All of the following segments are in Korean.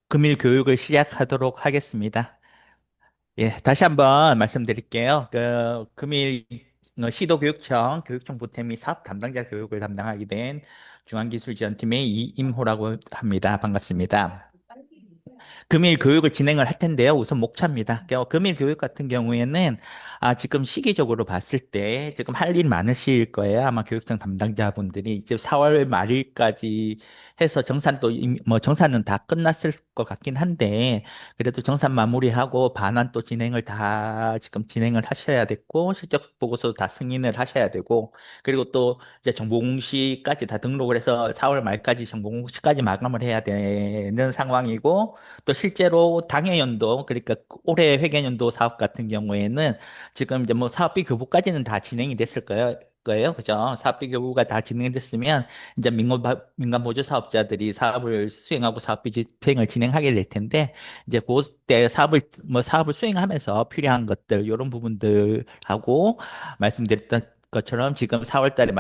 금일 교육을 시작하도록 하겠습니다. 예, 다시 한번 말씀드릴게요. 금일 시도교육청 교육청 부태미 사업 담당자 교육을 담당하게 된 중앙기술지원팀의 이임호라고 합니다. 반갑습니다. 금일 교육을 진행을 할 텐데요. 우선 목차입니다. 금일 교육 같은 경우에는 지금 시기적으로 봤을 때 지금 할 일 많으실 거예요. 아마 교육청 담당자분들이 이제 4월 말일까지 해서 정산도 뭐 정산은 다 끝났을 것 같긴 한데 그래도 정산 마무리하고 반환 또 진행을 다 지금 진행을 하셔야 됐고 실적 보고서 다 승인을 하셔야 되고 그리고 또 이제 정보공시까지 다 등록을 해서 4월 말까지 정보공시까지 마감을 해야 되는 상황이고 또 실제로 당해연도 그러니까 올해 회계연도 사업 같은 경우에는 지금 이제 뭐 사업비 교부까지는 다 진행이 됐을 거예요. 그죠? 사업비 교부가 다 진행됐으면 이제 민간 보조 사업자들이 사업을 수행하고 사업비 집행을 진행하게 될 텐데 이제 그때 사업을 수행하면서 필요한 것들 이런 부분들하고 말씀드렸던 것처럼 지금 4월 달에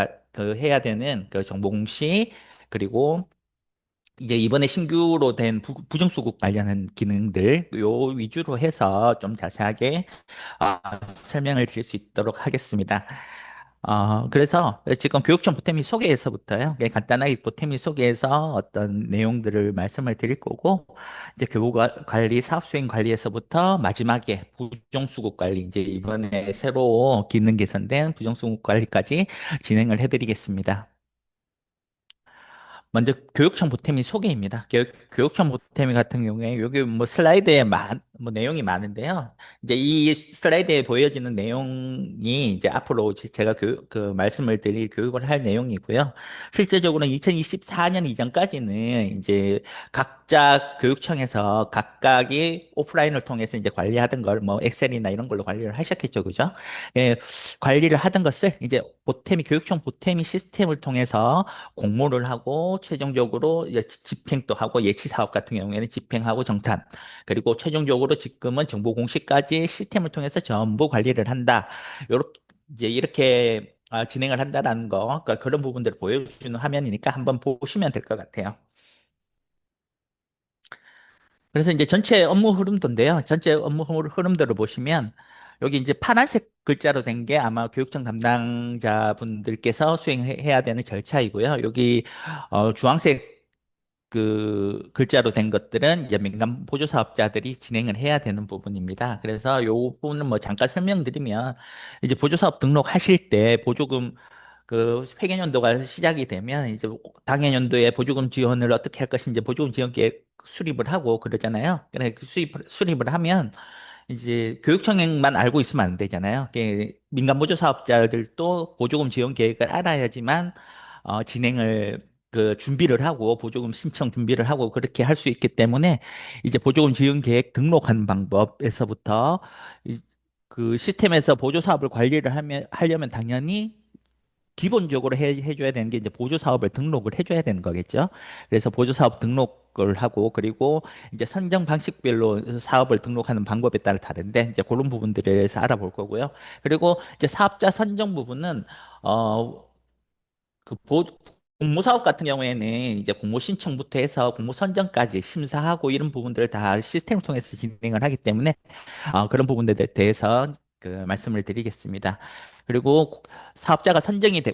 해야 되는 그 정보공시 그리고 이제 이번에 신규로 된 부정수급 관련한 기능들 요 위주로 해서 좀 자세하게 설명을 드릴 수 있도록 하겠습니다. 그래서 지금 교육청 보태미 소개에서부터요. 그냥 간단하게 보태미 소개에서 어떤 내용들을 말씀을 드릴 거고, 이제 교부 관리, 사업 수행 관리에서부터 마지막에 부정수급 관리, 이제 이번에 새로 기능 개선된 부정수급 관리까지 진행을 해드리겠습니다. 먼저 교육청 보탬이 소개입니다. 교육청 보탬이 같은 경우에 여기 뭐 슬라이드에 뭐 내용이 많은데요. 이제 이 슬라이드에 보여지는 내용이 이제 앞으로 제가 그 말씀을 드릴 교육을 할 내용이고요. 실제적으로는 2024년 이전까지는 이제 각자 교육청에서 각각이 오프라인을 통해서 이제 관리하던 걸 뭐 엑셀이나 이런 걸로 관리를 하셨겠죠, 그죠? 예, 관리를 하던 것을 이제 교육청 보탬이 시스템을 통해서 공모를 하고 최종적으로 이제 집행도 하고 예치 사업 같은 경우에는 집행하고 정탄 그리고 최종적으로 지금은 정보 공시까지 시스템을 통해서 전부 관리를 한다. 요렇게 이제 이렇게 진행을 한다라는 거 그러니까 그런 부분들을 보여주는 화면이니까 한번 보시면 될 것 같아요. 그래서 이제 전체 업무 흐름도인데요. 전체 업무 흐름도를 보시면 여기 이제 파란색 글자로 된 게 아마 교육청 담당자분들께서 수행해야 되는 절차이고요. 여기 주황색 그 글자로 된 것들은 이제 민간 보조 사업자들이 진행을 해야 되는 부분입니다. 그래서 요 부분은 뭐 잠깐 설명드리면 이제 보조 사업 등록하실 때 보조금 그 회계연도가 시작이 되면 이제 당해년도에 보조금 지원을 어떻게 할 것인지 보조금 지원 계획 수립을 하고 그러잖아요. 그래 그 수립을 하면 이제 교육청만 알고 있으면 안 되잖아요. 민간 보조 사업자들도 보조금 지원 계획을 알아야지만 진행을 그 준비를 하고 보조금 신청 준비를 하고 그렇게 할 수 있기 때문에 이제 보조금 지원 계획 등록하는 방법에서부터 그 시스템에서 보조 사업을 관리를 하려면 당연히 기본적으로 해줘야 되는 게 이제 보조 사업을 등록을 해줘야 되는 거겠죠. 그래서 보조 사업 등록을 하고 그리고 이제 선정 방식별로 사업을 등록하는 방법에 따라 다른데 이제 그런 부분들에 대해서 알아볼 거고요. 그리고 이제 사업자 선정 부분은 어 그 공모 사업 같은 경우에는 이제 공모 신청부터 해서 공모 선정까지 심사하고 이런 부분들을 다 시스템을 통해서 진행을 하기 때문에 그런 부분들에 대해서 그 말씀을 드리겠습니다. 그리고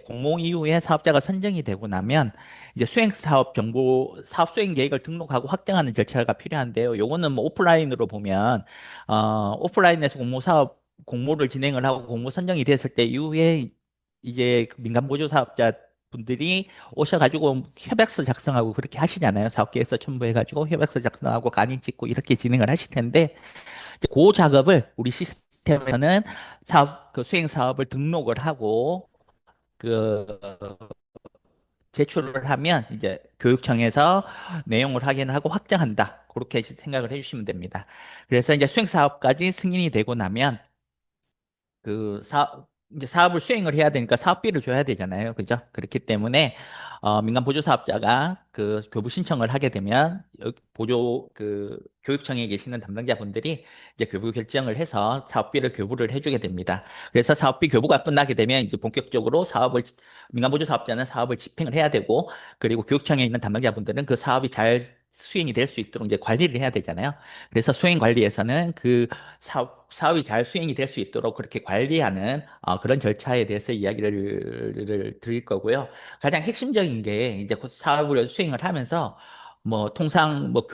공모 이후에 사업자가 선정이 되고 나면 이제 사업 수행 계획을 등록하고 확정하는 절차가 필요한데요. 요거는 뭐 오프라인으로 보면 오프라인에서 공모를 진행을 하고 공모 선정이 됐을 때 이후에 이제 그 민간 보조 사업자 분들이 오셔가지고 협약서 작성하고 그렇게 하시잖아요. 사업계획서 첨부해가지고 협약서 작성하고 간이 찍고 이렇게 진행을 하실 텐데 이제 그 작업을 우리 시스템에서는 그 수행 사업을 등록을 하고 그 제출을 하면 이제 교육청에서 내용을 확인하고 확정한다. 그렇게 생각을 해주시면 됩니다. 그래서 이제 수행 사업까지 승인이 되고 나면 이제 사업을 수행을 해야 되니까 사업비를 줘야 되잖아요. 그죠? 그렇기 때문에, 민간 보조 사업자가 그 교부 신청을 하게 되면, 교육청에 계시는 담당자분들이 이제 교부 결정을 해서 사업비를 교부를 해주게 됩니다. 그래서 사업비 교부가 끝나게 되면 이제 본격적으로 민간 보조 사업자는 사업을 집행을 해야 되고, 그리고 교육청에 있는 담당자분들은 그 사업이 잘 수행이 될 수 있도록 이제 관리를 해야 되잖아요. 그래서 수행 관리에서는 그 사업이 잘 수행이 될 수 있도록 그렇게 관리하는 그런 절차에 대해서 이야기를 드릴 거고요. 가장 핵심적인 게 이제 그 사업을 수행을 하면서 뭐 통상 뭐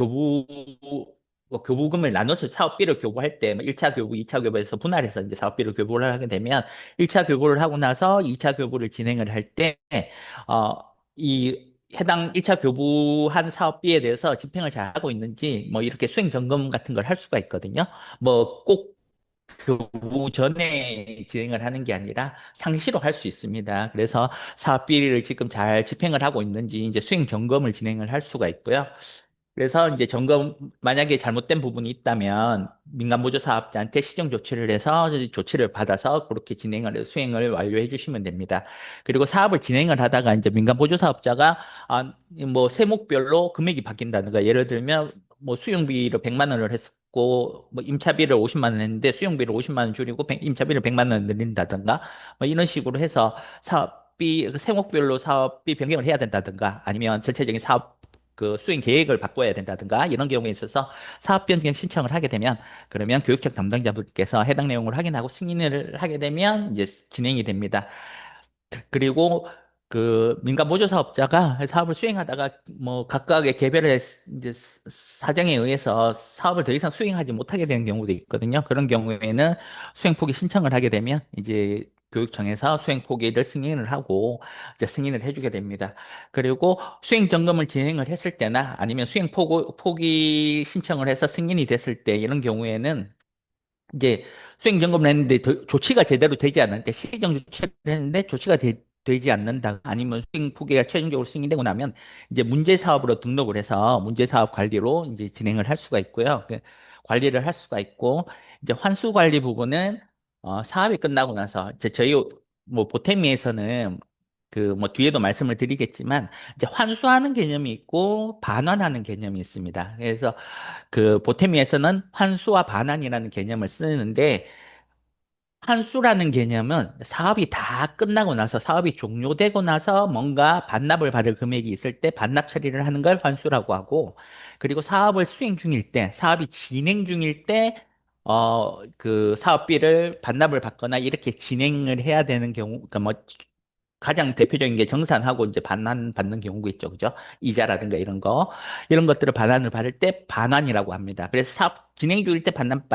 교부금을 나눠서 사업비를 교부할 때, 뭐 1차 교부, 2차 교부에서 분할해서 이제 사업비를 교부를 하게 되면, 1차 교부를 하고 나서 2차 교부를 진행을 할 때, 어, 이 해당 1차 교부한 사업비에 대해서 집행을 잘 하고 있는지, 뭐 이렇게 수행 점검 같은 걸 할 수가 있거든요. 뭐 꼭 교부 전에 진행을 하는 게 아니라 상시로 할 수 있습니다. 그래서 사업비를 지금 잘 집행을 하고 있는지 이제 수행 점검을 진행을 할 수가 있고요. 그래서 이제 점검, 만약에 잘못된 부분이 있다면 민간보조 사업자한테 시정 조치를 해서 조치를 받아서 그렇게 수행을 완료해 주시면 됩니다. 그리고 사업을 진행을 하다가 이제 민간보조 사업자가 뭐 세목별로 금액이 바뀐다든가 예를 들면 뭐 수용비를 100만 원을 했고 뭐 임차비를 50만 원 했는데 수용비를 50만 원 줄이고 임차비를 100만 원 늘린다든가 뭐 이런 식으로 해서 사업비 그 세목별로 사업비 변경을 해야 된다든가 아니면 전체적인 사업 그 수행 계획을 바꿔야 된다든가 이런 경우에 있어서 사업 변경 신청을 하게 되면 그러면 교육청 담당자분께서 해당 내용을 확인하고 승인을 하게 되면 이제 진행이 됩니다. 그리고 그 민간 보조 사업자가 사업을 수행하다가 뭐 각각의 개별의 이제 사정에 의해서 사업을 더 이상 수행하지 못하게 되는 경우도 있거든요. 그런 경우에는 수행 포기 신청을 하게 되면 이제 교육청에서 수행 포기를 승인을 하고 이제 승인을 해주게 됩니다. 그리고 수행 점검을 진행을 했을 때나 아니면 포기 신청을 해서 승인이 됐을 때 이런 경우에는 이제 수행 점검을 했는데 조치가 제대로 되지 않는데 시정 조치를 했는데 되지 않는다 아니면 수행 포기가 최종적으로 승인되고 나면 이제 문제 사업으로 등록을 해서 문제 사업 관리로 이제 진행을 할 수가 있고요. 관리를 할 수가 있고 이제 환수 관리 부분은 사업이 끝나고 나서 이제 저희 뭐 보태미에서는 그 뭐 뒤에도 말씀을 드리겠지만 이제 환수하는 개념이 있고 반환하는 개념이 있습니다. 그래서 그 보태미에서는 환수와 반환이라는 개념을 쓰는데 환수라는 개념은 사업이 다 끝나고 나서 사업이 종료되고 나서 뭔가 반납을 받을 금액이 있을 때 반납 처리를 하는 걸 환수라고 하고 그리고 사업을 수행 중일 때 사업이 진행 중일 때 그 사업비를 반납을 받거나 이렇게 진행을 해야 되는 경우, 그러니까 뭐 가장 대표적인 게 정산하고 이제 반환 받는 경우가 있죠. 그죠? 이자라든가 이런 거. 이런 것들을 반환을 받을 때 반환이라고 합니다. 그래서 사업 진행 중일 때 반환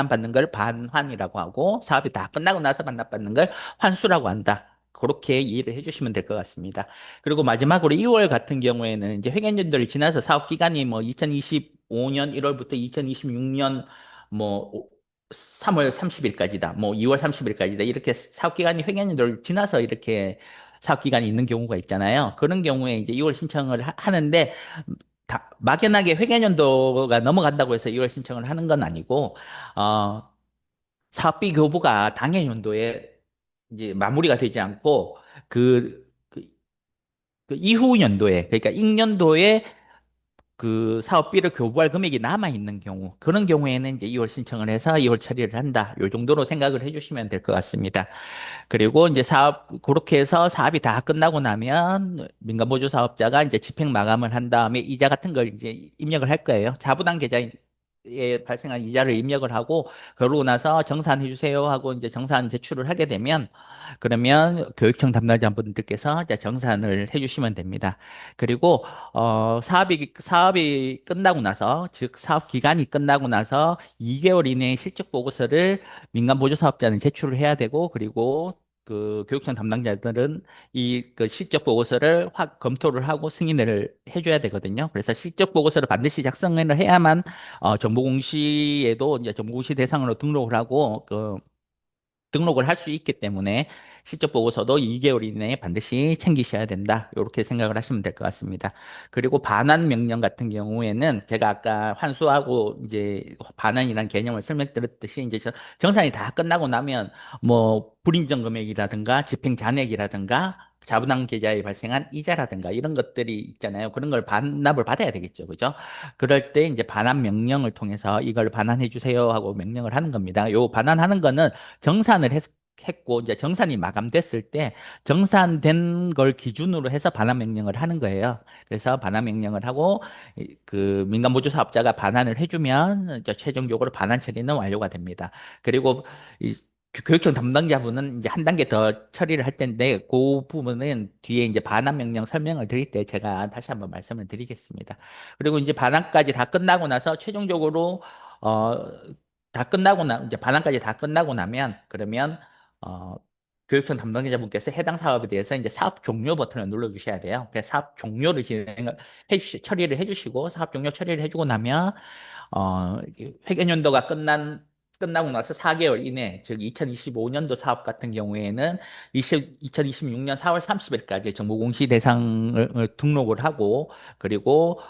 받는 걸 반환이라고 하고 사업이 다 끝나고 나서 반납받는 걸 환수라고 한다. 그렇게 이해를 해주시면 될 것 같습니다. 그리고 마지막으로 2월 같은 경우에는 이제 회계연도를 지나서 사업 기간이 뭐 2025년 1월부터 2026년 뭐 3월 30일까지다. 뭐 2월 30일까지다. 이렇게 사업 기간이 회계연도를 지나서 이렇게 사업 기간이 있는 경우가 있잖아요. 그런 경우에 이제 2월 신청을 하는데 막연하게 회계연도가 넘어간다고 해서 2월 신청을 하는 건 아니고 어 사업비 교부가 당해 연도에 이제 마무리가 되지 않고 그 이후 연도에 그러니까 익년도에 그 사업비를 교부할 금액이 남아 있는 경우 그런 경우에는 이제 2월 신청을 해서 2월 처리를 한다. 요 정도로 생각을 해주시면 될 것 같습니다. 그리고 이제 그렇게 해서 사업이 다 끝나고 나면 민간보조 사업자가 이제 집행 마감을 한 다음에 이자 같은 걸 이제 입력을 할 거예요. 자부담 계좌에 발생한 이자를 입력을 하고, 그러고 나서 정산해 주세요 하고 이제 정산 제출을 하게 되면, 그러면 교육청 담당자분들께서 이제 정산을 해 주시면 됩니다. 그리고, 사업이 끝나고 나서, 즉, 사업 기간이 끝나고 나서 2개월 이내에 실적 보고서를 민간 보조 사업자는 제출을 해야 되고 그리고 그 교육청 담당자들은 이 그 실적 보고서를 검토를 하고 승인을 해줘야 되거든요. 그래서 실적 보고서를 반드시 작성을 해야만 정보공시에도 이제 정보공시 대상으로 등록을 하고 등록을 할 수 있기 때문에 실적 보고서도 2개월 이내에 반드시 챙기셔야 된다. 이렇게 생각을 하시면 될 것 같습니다. 그리고 반환 명령 같은 경우에는 제가 아까 환수하고 이제 반환이라는 개념을 설명드렸듯이 이제 정산이 다 끝나고 나면 뭐 불인정 금액이라든가 집행 잔액이라든가 자부담 계좌에 발생한 이자라든가 이런 것들이 있잖아요. 그런 걸 반납을 받아야 되겠죠. 그죠? 그럴 때 이제 반환 명령을 통해서 이걸 반환해 주세요 하고 명령을 하는 겁니다. 요 반환하는 거는 정산을 했고 이제 정산이 마감됐을 때 정산된 걸 기준으로 해서 반환 명령을 하는 거예요. 그래서 반환 명령을 하고 그 민간 보조 사업자가 반환을 해주면 이제 최종적으로 반환 처리는 완료가 됩니다. 그리고 이 교육청 담당자분은 이제 한 단계 더 처리를 할 텐데 그 부분은 뒤에 이제 반환 명령 설명을 드릴 때 제가 다시 한번 말씀을 드리겠습니다. 그리고 이제 반환까지 다 끝나고 나서 최종적으로 어 다 끝나고 나 이제 반환까지 다 끝나고 나면 그러면 어, 교육청 담당자분께서 해당 사업에 대해서 이제 사업 종료 버튼을 눌러주셔야 돼요. 그래서 사업 종료를 처리를 해주시고 사업 종료 처리를 해주고 나면 회계연도가 끝나고 나서 4개월 이내, 즉 2025년도 사업 같은 경우에는 2026년 4월 30일까지 정보공시 대상을 등록을 하고 그리고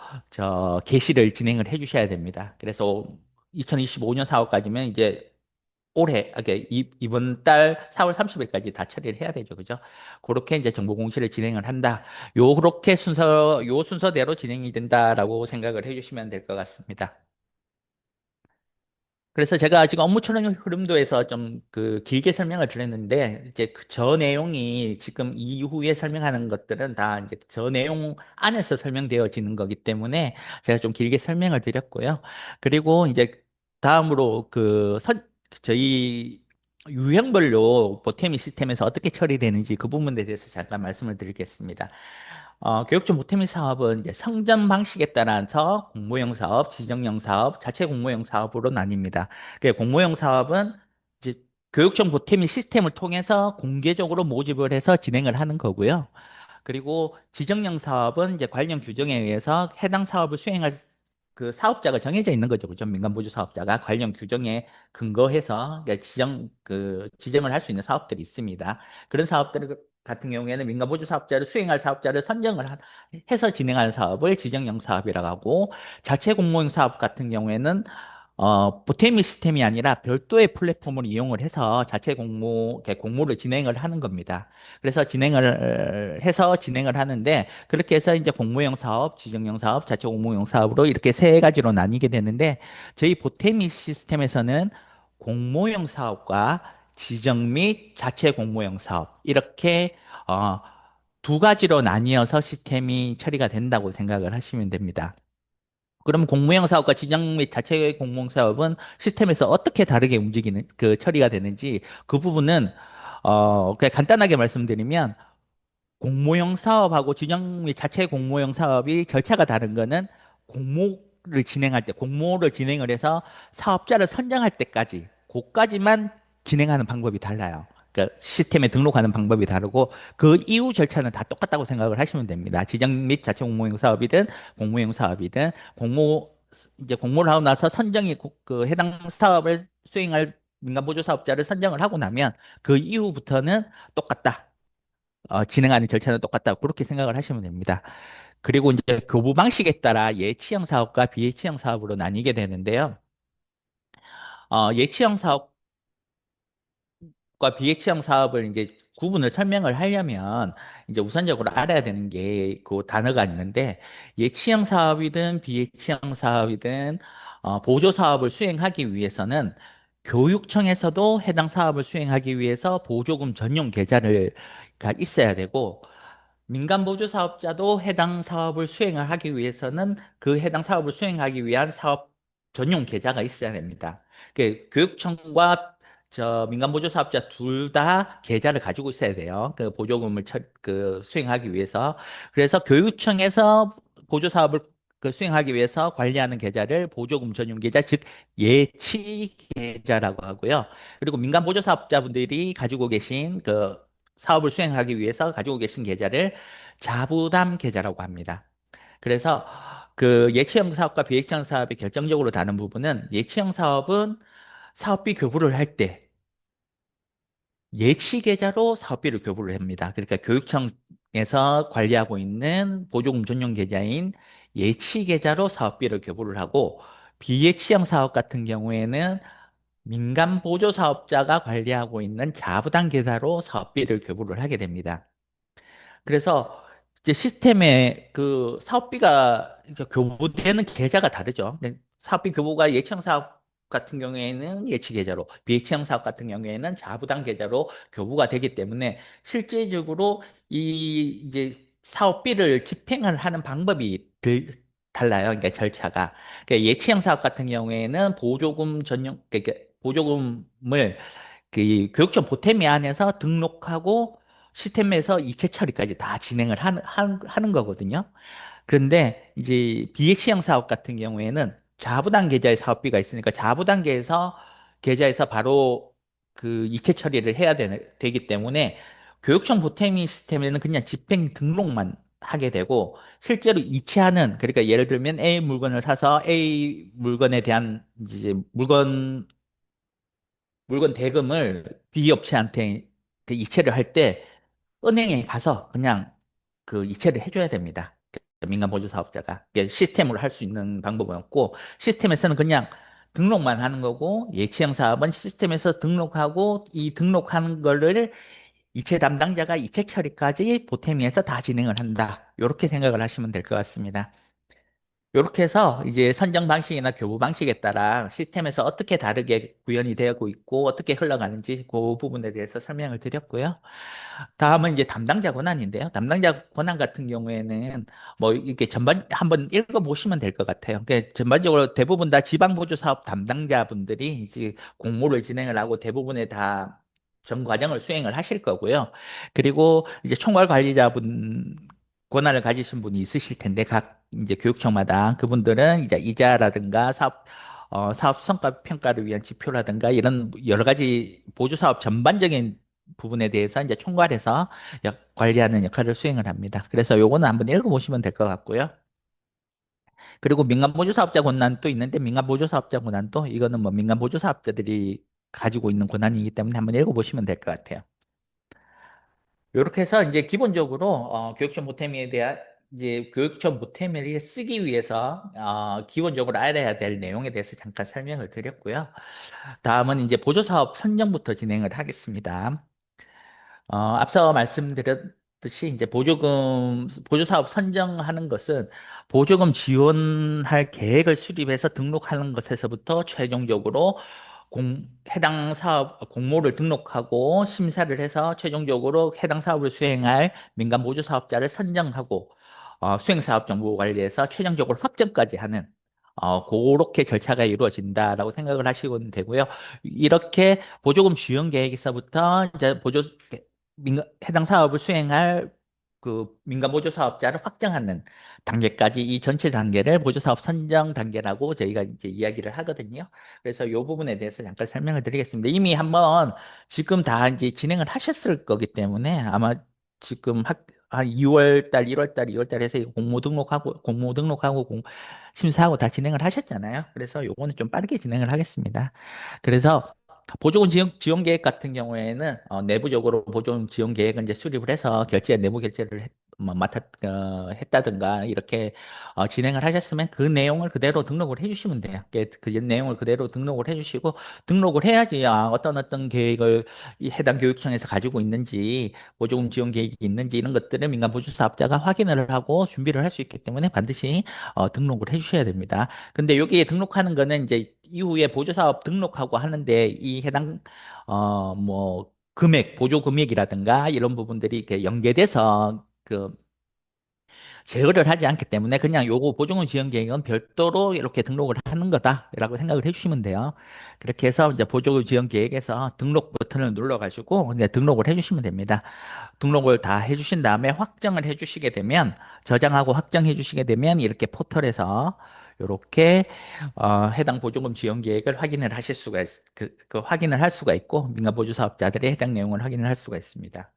게시를 진행을 해주셔야 됩니다. 그래서 2025년 사업까지면 이제 이번 달 4월 30일까지 다 처리를 해야 되죠. 그죠? 그렇게 이제 정보 공시를 진행을 한다. 요 순서대로 진행이 된다라고 생각을 해주시면 될 것 같습니다. 그래서 제가 지금 업무 추론 흐름도에서 좀 그 길게 설명을 드렸는데 이제 그 저 내용이 지금 이후에 설명하는 것들은 다 이제 저 내용 안에서 설명되어지는 거기 때문에 제가 좀 길게 설명을 드렸고요. 그리고 이제 다음으로 저희 유형별로 보태미 시스템에서 어떻게 처리되는지 그 부분에 대해서 잠깐 말씀을 드리겠습니다. 교육청 보태미 사업은 이제 성전 방식에 따라서 공모형 사업, 지정형 사업, 자체 공모형 사업으로 나뉩니다. 공모형 사업은 이제 교육청 보태미 시스템을 통해서 공개적으로 모집을 해서 진행을 하는 거고요. 그리고 지정형 사업은 이제 관련 규정에 의해서 해당 사업을 수행할 그 사업자가 정해져 있는 거죠. 그죠? 민간보조 사업자가 관련 규정에 근거해서 그러니까 지정을 할 수 있는 사업들이 있습니다. 그런 사업들 같은 경우에는 민간보조 사업자를 수행할 사업자를 해서 진행하는 사업을 지정형 사업이라고 하고 자체 공모형 사업 같은 경우에는 보태미 시스템이 아니라 별도의 플랫폼을 이용을 해서 자체 이렇게 공모를 진행을 하는 겁니다. 그래서 진행을 하는데, 그렇게 해서 이제 공모형 사업, 지정형 사업, 자체 공모형 사업으로 이렇게 세 가지로 나뉘게 되는데, 저희 보태미 시스템에서는 공모형 사업과 지정 및 자체 공모형 사업, 이렇게, 어, 두 가지로 나뉘어서 시스템이 처리가 된다고 생각을 하시면 됩니다. 그럼 공무형 사업과 지정 및 자체 공무형 사업은 시스템에서 어떻게 다르게 처리가 되는지 그 부분은 그냥 간단하게 말씀드리면 공모형 사업하고 지정 및 자체 공모형 사업이 절차가 다른 거는 공모를 진행을 해서 사업자를 선정할 때까지, 그까지만 진행하는 방법이 달라요. 그러니까 시스템에 등록하는 방법이 다르고 그 이후 절차는 다 똑같다고 생각을 하시면 됩니다. 지정 및 자체 공모형 사업이든 공모형 사업이든 이제 공모를 하고 나서 그 해당 사업을 수행할 민간 보조 사업자를 선정을 하고 나면 그 이후부터는 똑같다. 진행하는 절차는 똑같다. 그렇게 생각을 하시면 됩니다. 그리고 이제 교부 방식에 따라 예치형 사업과 비예치형 사업으로 나뉘게 되는데요. 예치형 사업과 비예치형 사업을 이제 구분을 설명을 하려면 이제 우선적으로 알아야 되는 게 그 단어가 있는데 예치형 사업이든 비예치형 사업이든 보조 사업을 수행하기 위해서는 교육청에서도 해당 사업을 수행하기 위해서 보조금 전용 계좌가 있어야 되고 민간 보조 사업자도 해당 사업을 수행을 하기 위해서는 그 해당 사업을 수행하기 위한 사업 전용 계좌가 있어야 됩니다. 교육청과 민간 보조 사업자 둘 다 계좌를 가지고 있어야 돼요. 그 보조금을 수행하기 위해서. 그래서 교육청에서 보조 사업을 수행하기 위해서 관리하는 계좌를 보조금 전용 계좌, 즉 예치 계좌라고 하고요. 그리고 민간 보조 사업자분들이 가지고 계신 사업을 수행하기 위해서 가지고 계신 계좌를 자부담 계좌라고 합니다. 그래서 그 예치형 사업과 비예치형 사업의 결정적으로 다른 부분은 예치형 사업은 사업비 교부를 할 때 예치 계좌로 사업비를 교부를 합니다. 그러니까 교육청에서 관리하고 있는 보조금 전용 계좌인 예치 계좌로 사업비를 교부를 하고 비예치형 사업 같은 경우에는 민간 보조 사업자가 관리하고 있는 자부담 계좌로 사업비를 교부를 하게 됩니다. 그래서 이제 시스템에 사업비가 이제 교부되는 계좌가 다르죠. 근데 사업비 교부가 예청 사업 같은 경우에는 예치 계좌로, 비예치형 사업 같은 경우에는 자부담 계좌로 교부가 되기 때문에 실제적으로 이 이제 사업비를 집행을 하는 방법이 달라요. 그러니까 절차가. 그러니까 예치형 사업 같은 경우에는 보조금 전용, 그러니까 보조금을 그 교육청 보탬이 안에서 등록하고 시스템에서 이체 처리까지 다 진행을 하는 거거든요. 그런데 이제 비액시형 사업 같은 경우에는 자부담 계좌의 사업비가 있으니까 계좌에서 바로 그 이체 처리를 되기 때문에 교육청 보탬이 시스템에는 그냥 집행 등록만 하게 되고 실제로 이체하는, 그러니까 예를 들면 A 물건을 사서 A 물건에 대한 이제 물건 대금을 B 업체한테 그 이체를 할 때 은행에 가서 그냥 그 이체를 해줘야 됩니다. 민간 보조 사업자가 이게 시스템으로 할 수 있는 방법은 없고 시스템에서는 그냥 등록만 하는 거고 예치형 사업은 시스템에서 등록하고 이 등록하는 거를 이체 담당자가 이체 처리까지 보탬위에서 다 진행을 한다. 이렇게 생각을 하시면 될 것 같습니다. 이렇게 해서 이제 선정 방식이나 교부 방식에 따라 시스템에서 어떻게 다르게 구현이 되고 있고 어떻게 흘러가는지 그 부분에 대해서 설명을 드렸고요. 다음은 이제 담당자 권한인데요. 담당자 권한 같은 경우에는 뭐 이렇게 전반 한번 읽어보시면 될 것 같아요. 그러니까 전반적으로 대부분 다 지방보조사업 담당자분들이 이제 공모를 진행을 하고 대부분의 다 전 과정을 수행을 하실 거고요. 그리고 이제 총괄 관리자분 권한을 가지신 분이 있으실 텐데 각 이제 교육청마다 그분들은 이제 이자라든가 사업 성과 평가를 위한 지표라든가 이런 여러 가지 보조 사업 전반적인 부분에 대해서 이제 총괄해서 관리하는 역할을 수행을 합니다. 그래서 요거는 한번 읽어보시면 될 것 같고요. 그리고 민간 보조 사업자 권한도 있는데 민간 보조 사업자 권한도 이거는 뭐 민간 보조 사업자들이 가지고 있는 권한이기 때문에 한번 읽어보시면 될 것 같아요. 이렇게 해서 이제 기본적으로 교육청 보탬에 대한 이제 교육청 보탬을 쓰기 위해서 기본적으로 알아야 될 내용에 대해서 잠깐 설명을 드렸고요. 다음은 이제 보조사업 선정부터 진행을 하겠습니다. 앞서 말씀드렸듯이 이제 보조사업 선정하는 것은 보조금 지원할 계획을 수립해서 등록하는 것에서부터 최종적으로 해당 사업 공모를 등록하고 심사를 해서 최종적으로 해당 사업을 수행할 민간 보조 사업자를 선정하고 수행 사업 정보 관리에서 최종적으로 확정까지 하는 그렇게 절차가 이루어진다라고 생각을 하시면 되고요. 이렇게 보조금 지원 계획에서부터 이제 해당 사업을 수행할 그 민간 보조 사업자를 확정하는 단계까지 이 전체 단계를 보조 사업 선정 단계라고 저희가 이제 이야기를 하거든요. 그래서 이 부분에 대해서 잠깐 설명을 드리겠습니다. 이미 한번 지금 다 이제 진행을 하셨을 거기 때문에 아마 지금 한 2월 달, 1월 달, 2월 달 해서 공모 등록하고 심사하고 다 진행을 하셨잖아요. 그래서 요거는 좀 빠르게 진행을 하겠습니다. 그래서 보조금 지원 계획 같은 경우에는 내부적으로 보조금 지원 계획을 이제 수립을 해서 내부 결제를 했다든가 이렇게 진행을 하셨으면 그 내용을 그대로 등록을 해주시면 돼요. 그 내용을 그대로 등록을 해주시고 등록을 해야지 어떤 계획을 이 해당 교육청에서 가지고 있는지 보조금 지원 계획이 있는지 이런 것들을 민간 보조사업자가 확인을 하고 준비를 할 수 있기 때문에 반드시 등록을 해주셔야 됩니다. 근데 여기에 등록하는 거는 이제 이후에 보조사업 등록하고 하는데 이 해당 뭐 보조 금액이라든가 이런 부분들이 이렇게 연계돼서 그 제어를 하지 않기 때문에 그냥 요거 보조금 지원 계획은 별도로 이렇게 등록을 하는 거다라고 생각을 해주시면 돼요. 그렇게 해서 이제 보조금 지원 계획에서 등록 버튼을 눌러가지고 이제 등록을 해주시면 됩니다. 등록을 다 해주신 다음에 확정을 해주시게 되면 저장하고 확정해 주시게 되면 이렇게 포털에서 이렇게 해당 보조금 지원 계획을 확인을 하실 수가 그 확인을 할 수가 있고 민간 보조 사업자들의 해당 내용을 확인을 할 수가 있습니다.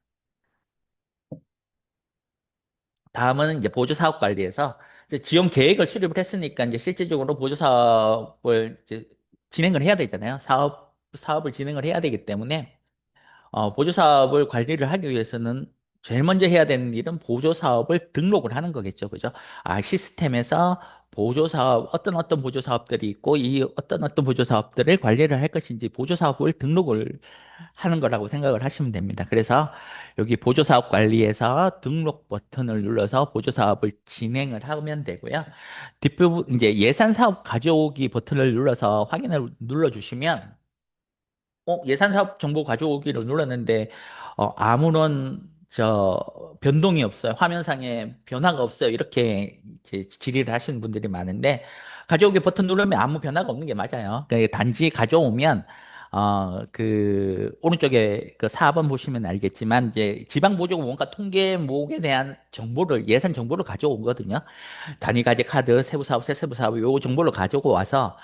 다음은 이제 보조 사업 관리에서 이제 지원 계획을 수립을 했으니까 이제 실질적으로 보조 사업을 이제 진행을 해야 되잖아요. 사업을 진행을 해야 되기 때문에 보조 사업을 관리를 하기 위해서는 제일 먼저 해야 되는 일은 보조 사업을 등록을 하는 거겠죠. 그죠? 시스템에서 보조사업, 어떤 보조사업들이 있고, 이 어떤 보조사업들을 관리를 할 것인지 보조사업을 등록을 하는 거라고 생각을 하시면 됩니다. 그래서 여기 보조사업 관리에서 등록 버튼을 눌러서 보조사업을 진행을 하면 되고요. 뒷부분, 이제 예산사업 가져오기 버튼을 눌러서 확인을 눌러주시면 예산 사업 정보 가져오기를 눌렀는데, 아무런, 변동이 없어요. 화면상에 변화가 없어요. 이렇게 이제 질의를 하시는 분들이 많은데, 가져오기 버튼 누르면 아무 변화가 없는 게 맞아요. 단지 가져오면, 오른쪽에 그 4번 보시면 알겠지만, 이제 지방보조금 원가 통계목에 대한 정보를, 예산 정보를 가져오거든요. 단위가액 카드, 세부사업, 세세부사업, 요 정보를 가지고 와서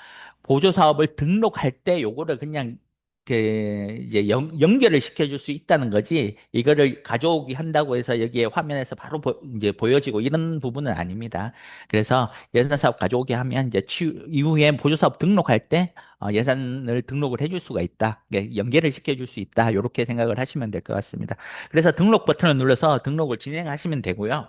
보조사업을 등록할 때 요거를 그냥 이제 연결을 시켜줄 수 있다는 거지, 이거를 가져오기 한다고 해서 여기에 화면에서 바로 이제 보여지고 이런 부분은 아닙니다. 그래서 예산사업 가져오기 하면 이제 이후에 보조사업 등록할 때 예산을 등록을 해줄 수가 있다. 연계를 시켜줄 수 있다. 이렇게 생각을 하시면 될 것 같습니다. 그래서 등록 버튼을 눌러서 등록을 진행하시면 되고요.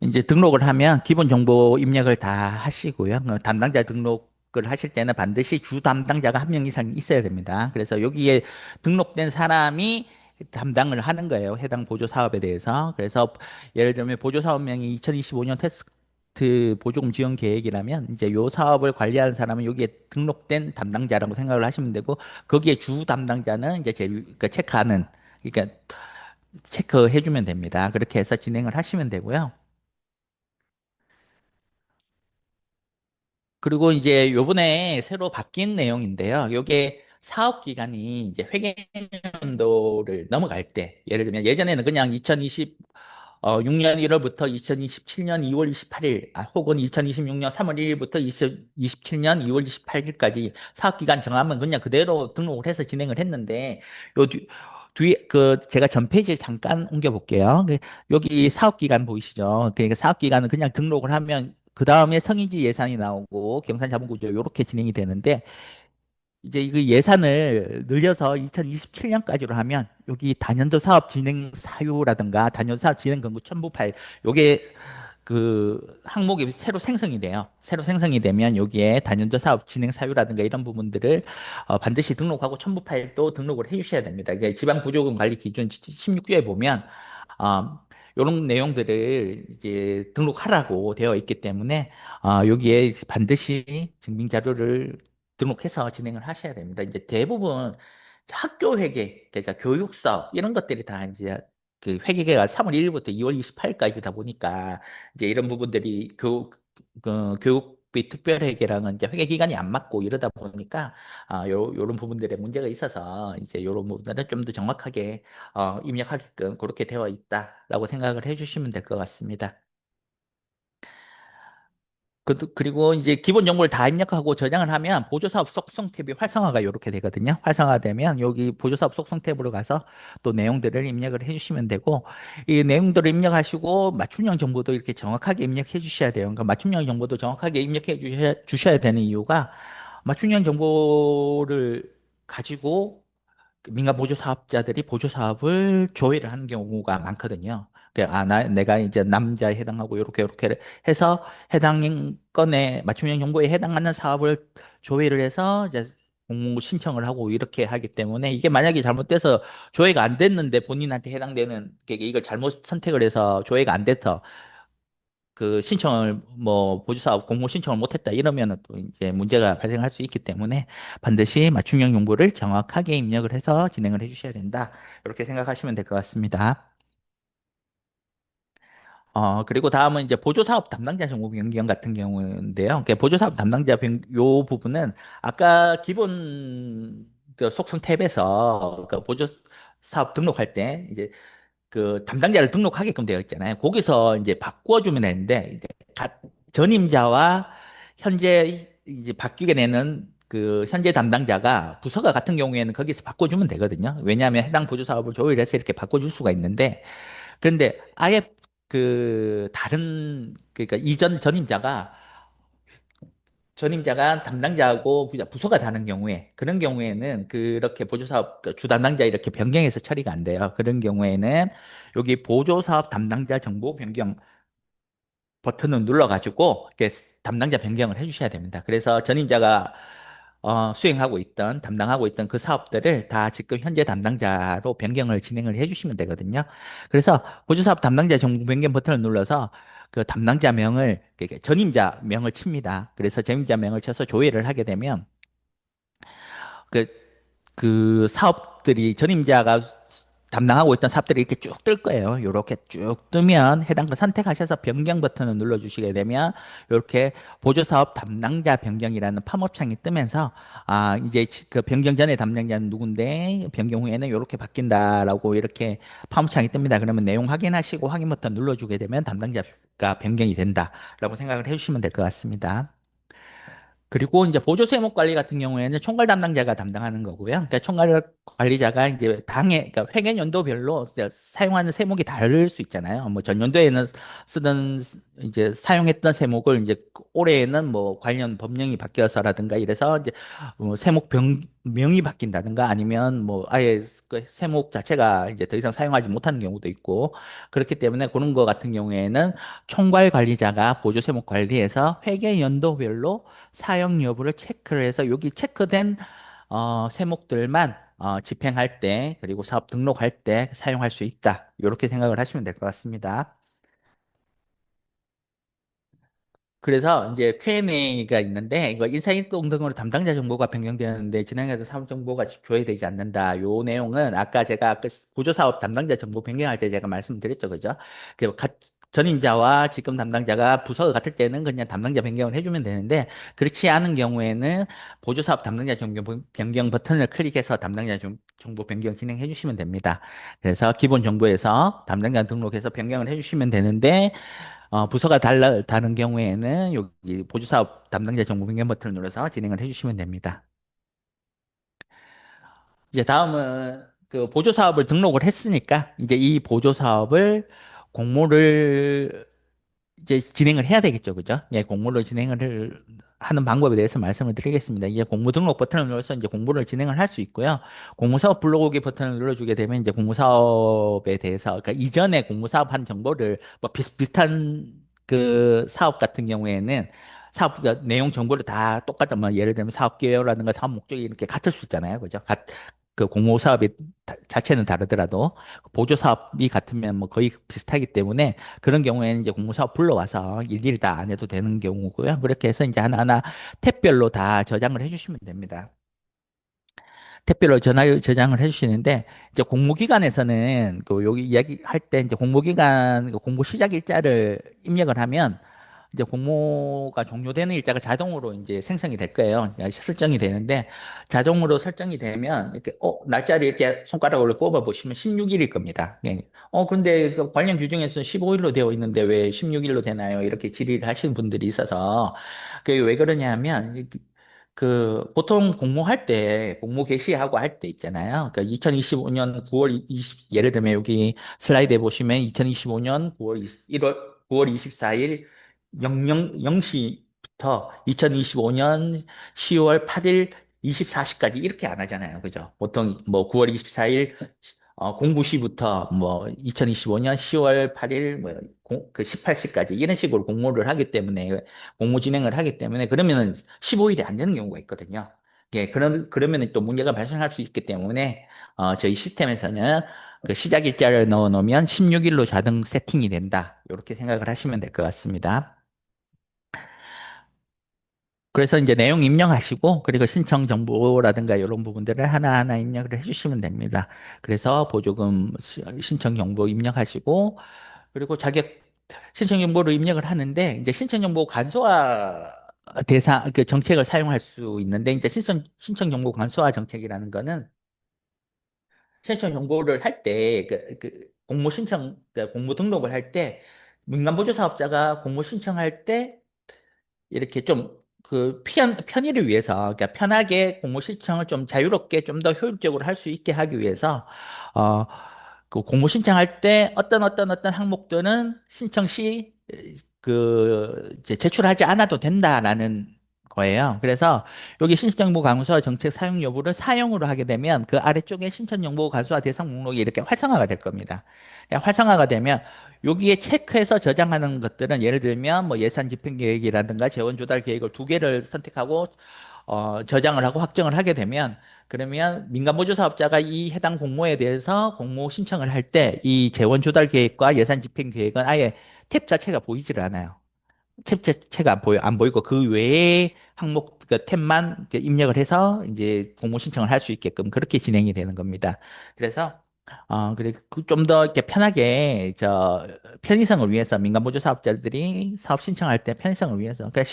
이제 등록을 하면 기본 정보 입력을 다 하시고요. 담당자 등록을 하실 때는 반드시 주 담당자가 한 명 이상 있어야 됩니다. 그래서 여기에 등록된 사람이 담당을 하는 거예요. 해당 보조 사업에 대해서. 그래서 예를 들면 보조 사업명이 2025년 테스트 보조금 지원 계획이라면 이제 요 사업을 관리하는 사람은 여기에 등록된 담당자라고 생각을 하시면 되고, 거기에 주 담당자는 이제 그러니까 체크하는, 그러니까 체크해주면 됩니다. 그렇게 해서 진행을 하시면 되고요. 그리고 이제 요번에 새로 바뀐 내용인데요. 요게 사업 기간이 이제 회계연도를 넘어갈 때, 예를 들면 예전에는 그냥 2026년 1월부터 2027년 2월 28일, 혹은 2026년 3월 1일부터 2027년 2월 28일까지 사업 기간 정하면 그냥 그대로 등록을 해서 진행을 했는데, 요 뒤에 제가 전 페이지 잠깐 옮겨 볼게요. 여기 사업 기간 보이시죠? 그러니까 사업 기간은 그냥 등록을 하면 그 다음에 성인지 예산이 나오고 경산자본구조 이렇게 진행이 되는데, 이제 이 예산을 늘려서 2027년까지로 하면 여기 단연도 사업 진행 사유라든가 단연도 사업 진행 권고 첨부 파일, 요게 항목이 새로 생성이 돼요. 새로 생성이 되면 여기에 단연도 사업 진행 사유라든가 이런 부분들을 반드시 등록하고 첨부 파일도 등록을 해 주셔야 됩니다. 이게 지방보조금 관리 기준 16조에 보면 이런 내용들을 이제 등록하라고 되어 있기 때문에 여기에 반드시 증빙 자료를 등록해서 진행을 하셔야 됩니다. 이제 대부분 학교 회계, 그러니까 교육 사업 이런 것들이 다 이제 그 회계가 3월 1일부터 2월 28일까지다 보니까 이제 이런 부분들이 교육비 특별회계랑은 이제 회계 기간이 안 맞고 이러다 보니까 요런 부분들에 문제가 있어서 이제 요런 부분들은 좀 더 정확하게 입력하게끔 그렇게 되어 있다라고 생각을 해주시면 될 것 같습니다. 그리고 이제 기본 정보를 다 입력하고 저장을 하면 보조사업 속성 탭이 활성화가 이렇게 되거든요. 활성화되면 여기 보조사업 속성 탭으로 가서 또 내용들을 입력을 해주시면 되고, 이 내용들을 입력하시고 맞춤형 정보도 이렇게 정확하게 입력해 주셔야 돼요. 그러니까 맞춤형 정보도 정확하게 입력해 주셔야 되는 이유가, 맞춤형 정보를 가지고 민간 보조 사업자들이 보조 사업을 조회를 하는 경우가 많거든요. 내가 이제 남자에 해당하고 요렇게 해서 해당 건에 맞춤형 정보에 해당하는 사업을 조회를 해서 이제 공모 신청을 하고 이렇게 하기 때문에, 이게 만약에 잘못돼서 조회가 안 됐는데 본인한테 해당되는 이걸 잘못 선택을 해서 조회가 안 돼서 신청을 뭐 보조사업 공모 신청을 못했다 이러면은 또 이제 문제가 발생할 수 있기 때문에 반드시 맞춤형 정보를 정확하게 입력을 해서 진행을 해주셔야 된다. 이렇게 생각하시면 될 것 같습니다. 그리고 다음은 이제 보조사업 담당자 정보 변경 같은 경우인데요. 보조사업 담당자 요 부분은 아까 기본 속성 탭에서 보조사업 등록할 때 이제 담당자를 등록하게끔 되어 있잖아요. 거기서 이제 바꿔주면 되는데, 이제 전임자와 현재 이제 바뀌게 되는 현재 담당자가 부서가 같은 경우에는 거기서 바꿔주면 되거든요. 왜냐하면 해당 보조 사업을 조율해서 이렇게 바꿔줄 수가 있는데, 그런데 아예 그러니까 이전 전임자가 담당자하고 부서가 다른 경우에, 그런 경우에는 그렇게 보조사업 주 담당자 이렇게 변경해서 처리가 안 돼요. 그런 경우에는 여기 보조사업 담당자 정보 변경 버튼을 눌러가지고 이렇게 담당자 변경을 해주셔야 됩니다. 그래서 전임자가 수행하고 있던 담당하고 있던 그 사업들을 다 지금 현재 담당자로 변경을 진행을 해주시면 되거든요. 그래서 보조사업 담당자 정보 변경 버튼을 눌러서 그 담당자 명을 이렇게 전임자 명을 칩니다. 그래서 전임자 명을 쳐서 조회를 하게 되면 그 그 사업들이 전임자가 담당하고 있던 사업들이 이렇게 쭉 뜰 거예요. 이렇게 쭉 뜨면 해당 거 선택하셔서 변경 버튼을 눌러주시게 되면 이렇게 보조사업 담당자 변경이라는 팝업창이 뜨면서 이제 그 변경 전에 담당자는 누군데 변경 후에는 이렇게 바뀐다라고 이렇게 팝업창이 뜹니다. 그러면 내용 확인하시고 확인 버튼 눌러주게 되면 담당자가 변경이 된다라고 생각을 해주시면 될 것 같습니다. 그리고 이제 보조 세목 관리 같은 경우에는 총괄 담당자가 담당하는 거고요. 그러니까 총괄 관리자가 이제 그러니까 회계 연도별로 이제 사용하는 세목이 다를 수 있잖아요. 뭐 전년도에는 쓰던 이제 사용했던 세목을 이제 올해에는 뭐 관련 법령이 바뀌어서라든가 이래서 이제 세목 명이 바뀐다든가 아니면 뭐 아예 그 세목 자체가 이제 더 이상 사용하지 못하는 경우도 있고 그렇기 때문에 그런 거 같은 경우에는 총괄 관리자가 보조 세목 관리에서 회계 연도별로 사용 여부를 체크를 해서 여기 체크된 세목들만 집행할 때 그리고 사업 등록할 때 사용할 수 있다. 이렇게 생각을 하시면 될 것 같습니다. 그래서 이제 Q&A가 있는데 이거 인사이동 등으로 담당자 정보가 변경되는데 진행해서 사업 정보가 조회되지 않는다. 요 내용은 아까 제가 아까 보조사업 담당자 정보 변경할 때 제가 말씀드렸죠, 그죠? 그 전임자와 지금 담당자가 부서가 같을 때는 그냥 담당자 변경을 해주면 되는데 그렇지 않은 경우에는 보조사업 담당자 변경 버튼을 클릭해서 담당자 정보 변경 진행해 주시면 됩니다. 그래서 기본 정보에서 담당자 등록해서 변경을 해주시면 되는데 부서가 다른 경우에는 여기 보조사업 담당자 정보 변경 버튼을 눌러서 진행을 해주시면 됩니다. 이제 다음은 그 보조사업을 등록을 했으니까 이제 이 보조사업을 공모를 이제 진행을 해야 되겠죠, 그죠? 예, 공모를 진행을 하는 방법에 대해서 말씀을 드리겠습니다. 이제 공모 등록 버튼을 눌러서 이제 공모를 진행을 할 수 있고요. 공모사업 불러오기 버튼을 눌러주게 되면 이제 공모사업에 대해서, 그러니까 이전에 공모사업 한 정보를 뭐 비슷비슷한 그 사업 같은 경우에는 사업 그러니까 내용 정보를 다 똑같은 뭐 예를 들면 사업 계획이라든가 사업 목적이 이렇게 같을 수 있잖아요, 그죠? 그 공모 사업이 자체는 다르더라도 보조 사업이 같으면 뭐 거의 비슷하기 때문에 그런 경우에는 이제 공모사업 불러와서 일일이 다 안 해도 되는 경우고요. 그렇게 해서 이제 하나하나 탭별로 다 저장을 해주시면 됩니다. 탭별로 저장을 해주시는데 이제 공모기관에서는 그 여기 이야기할 때 이제 공모기간 그 공모 시작 일자를 입력을 하면 이제 공모가 종료되는 일자가 자동으로 이제 생성이 될 거예요. 설정이 되는데 자동으로 설정이 되면 이렇게 날짜를 이렇게 손가락으로 꼽아 보시면 16일일 겁니다. 예. 그런데 그 관련 규정에서 15일로 되어 있는데 왜 16일로 되나요? 이렇게 질의를 하시는 분들이 있어서 그게 왜 그러냐면 그 보통 공모할 때 공모 개시하고 할 때 있잖아요. 그러니까 2025년 9월 20 예를 들면 여기 슬라이드에 보시면 2025년 9월 20, 1월 9월 24일 00시부터 2025년 10월 8일 24시까지 이렇게 안 하잖아요. 그죠? 보통 뭐 9월 24일 09시부터 뭐 2025년 10월 8일 그 18시까지 이런 식으로 공모를 하기 때문에 공모 진행을 하기 때문에 그러면은 15일이 안 되는 경우가 있거든요. 예, 그러면은 또 문제가 발생할 수 있기 때문에 저희 시스템에서는 그 시작 일자를 넣어 놓으면 16일로 자동 세팅이 된다. 이렇게 생각을 하시면 될 것 같습니다. 그래서 이제 내용 입력하시고 그리고 신청 정보라든가 이런 부분들을 하나하나 입력을 해주시면 됩니다. 그래서 보조금 신청 정보 입력하시고 그리고 자격 신청 정보를 입력을 하는데 이제 신청 정보 간소화 대상 그 정책을 사용할 수 있는데 이제 신청 정보 간소화 정책이라는 거는 신청 정보를 할 때 그 공모 신청 공모 등록을 할 때 민간 보조 사업자가 공모 신청할 때 이렇게 좀 그 편의를 위해서, 그러니까 편하게 공모 신청을 좀 자유롭게 좀 더 효율적으로 할 수 있게 하기 위해서, 어, 그 공모 신청할 때 어떤 항목들은 신청 시 그 이제 제출하지 않아도 된다라는 거예요. 그래서 여기 신청정보관수와 정책 사용 여부를 사용으로 하게 되면 그 아래쪽에 신청정보관수와 대상 목록이 이렇게 활성화가 될 겁니다. 활성화가 되면 여기에 체크해서 저장하는 것들은 예를 들면 뭐 예산 집행 계획이라든가 재원 조달 계획을 두 개를 선택하고 저장을 하고 확정을 하게 되면 그러면 민간보조 사업자가 이 해당 공모에 대해서 공모 신청을 할 때 이 재원 조달 계획과 예산 집행 계획은 아예 탭 자체가 보이지를 않아요. 챕체가 안 보이고 그 외에 항목 그 탭만 이제 입력을 해서 이제 공모 신청을 할 수 있게끔 그렇게 진행이 되는 겁니다. 그래서 그래 좀 더 이렇게 편하게 저 편의성을 위해서 민간 보조 사업자들이 사업 신청할 때 편의성을 위해서 그러니까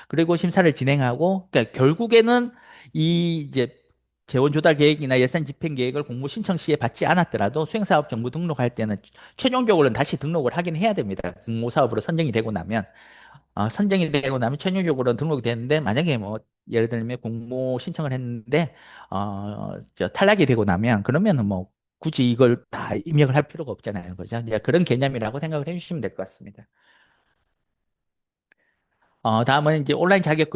그리고 심사를 진행하고 그러니까 결국에는 이 이제 재원 조달 계획이나 예산 집행 계획을 공모 신청 시에 받지 않았더라도 수행사업 정보 등록할 때는 최종적으로는 다시 등록을 하긴 해야 됩니다. 공모 사업으로 선정이 되고 나면. 선정이 되고 나면 최종적으로 등록이 되는데 만약에 뭐 예를 들면 공모 신청을 했는데 탈락이 되고 나면 그러면은 뭐 굳이 이걸 다 입력을 할 필요가 없잖아요. 그죠? 이제 그런 개념이라고 생각을 해주시면 될 것 같습니다. 다음은 이제 온라인 자격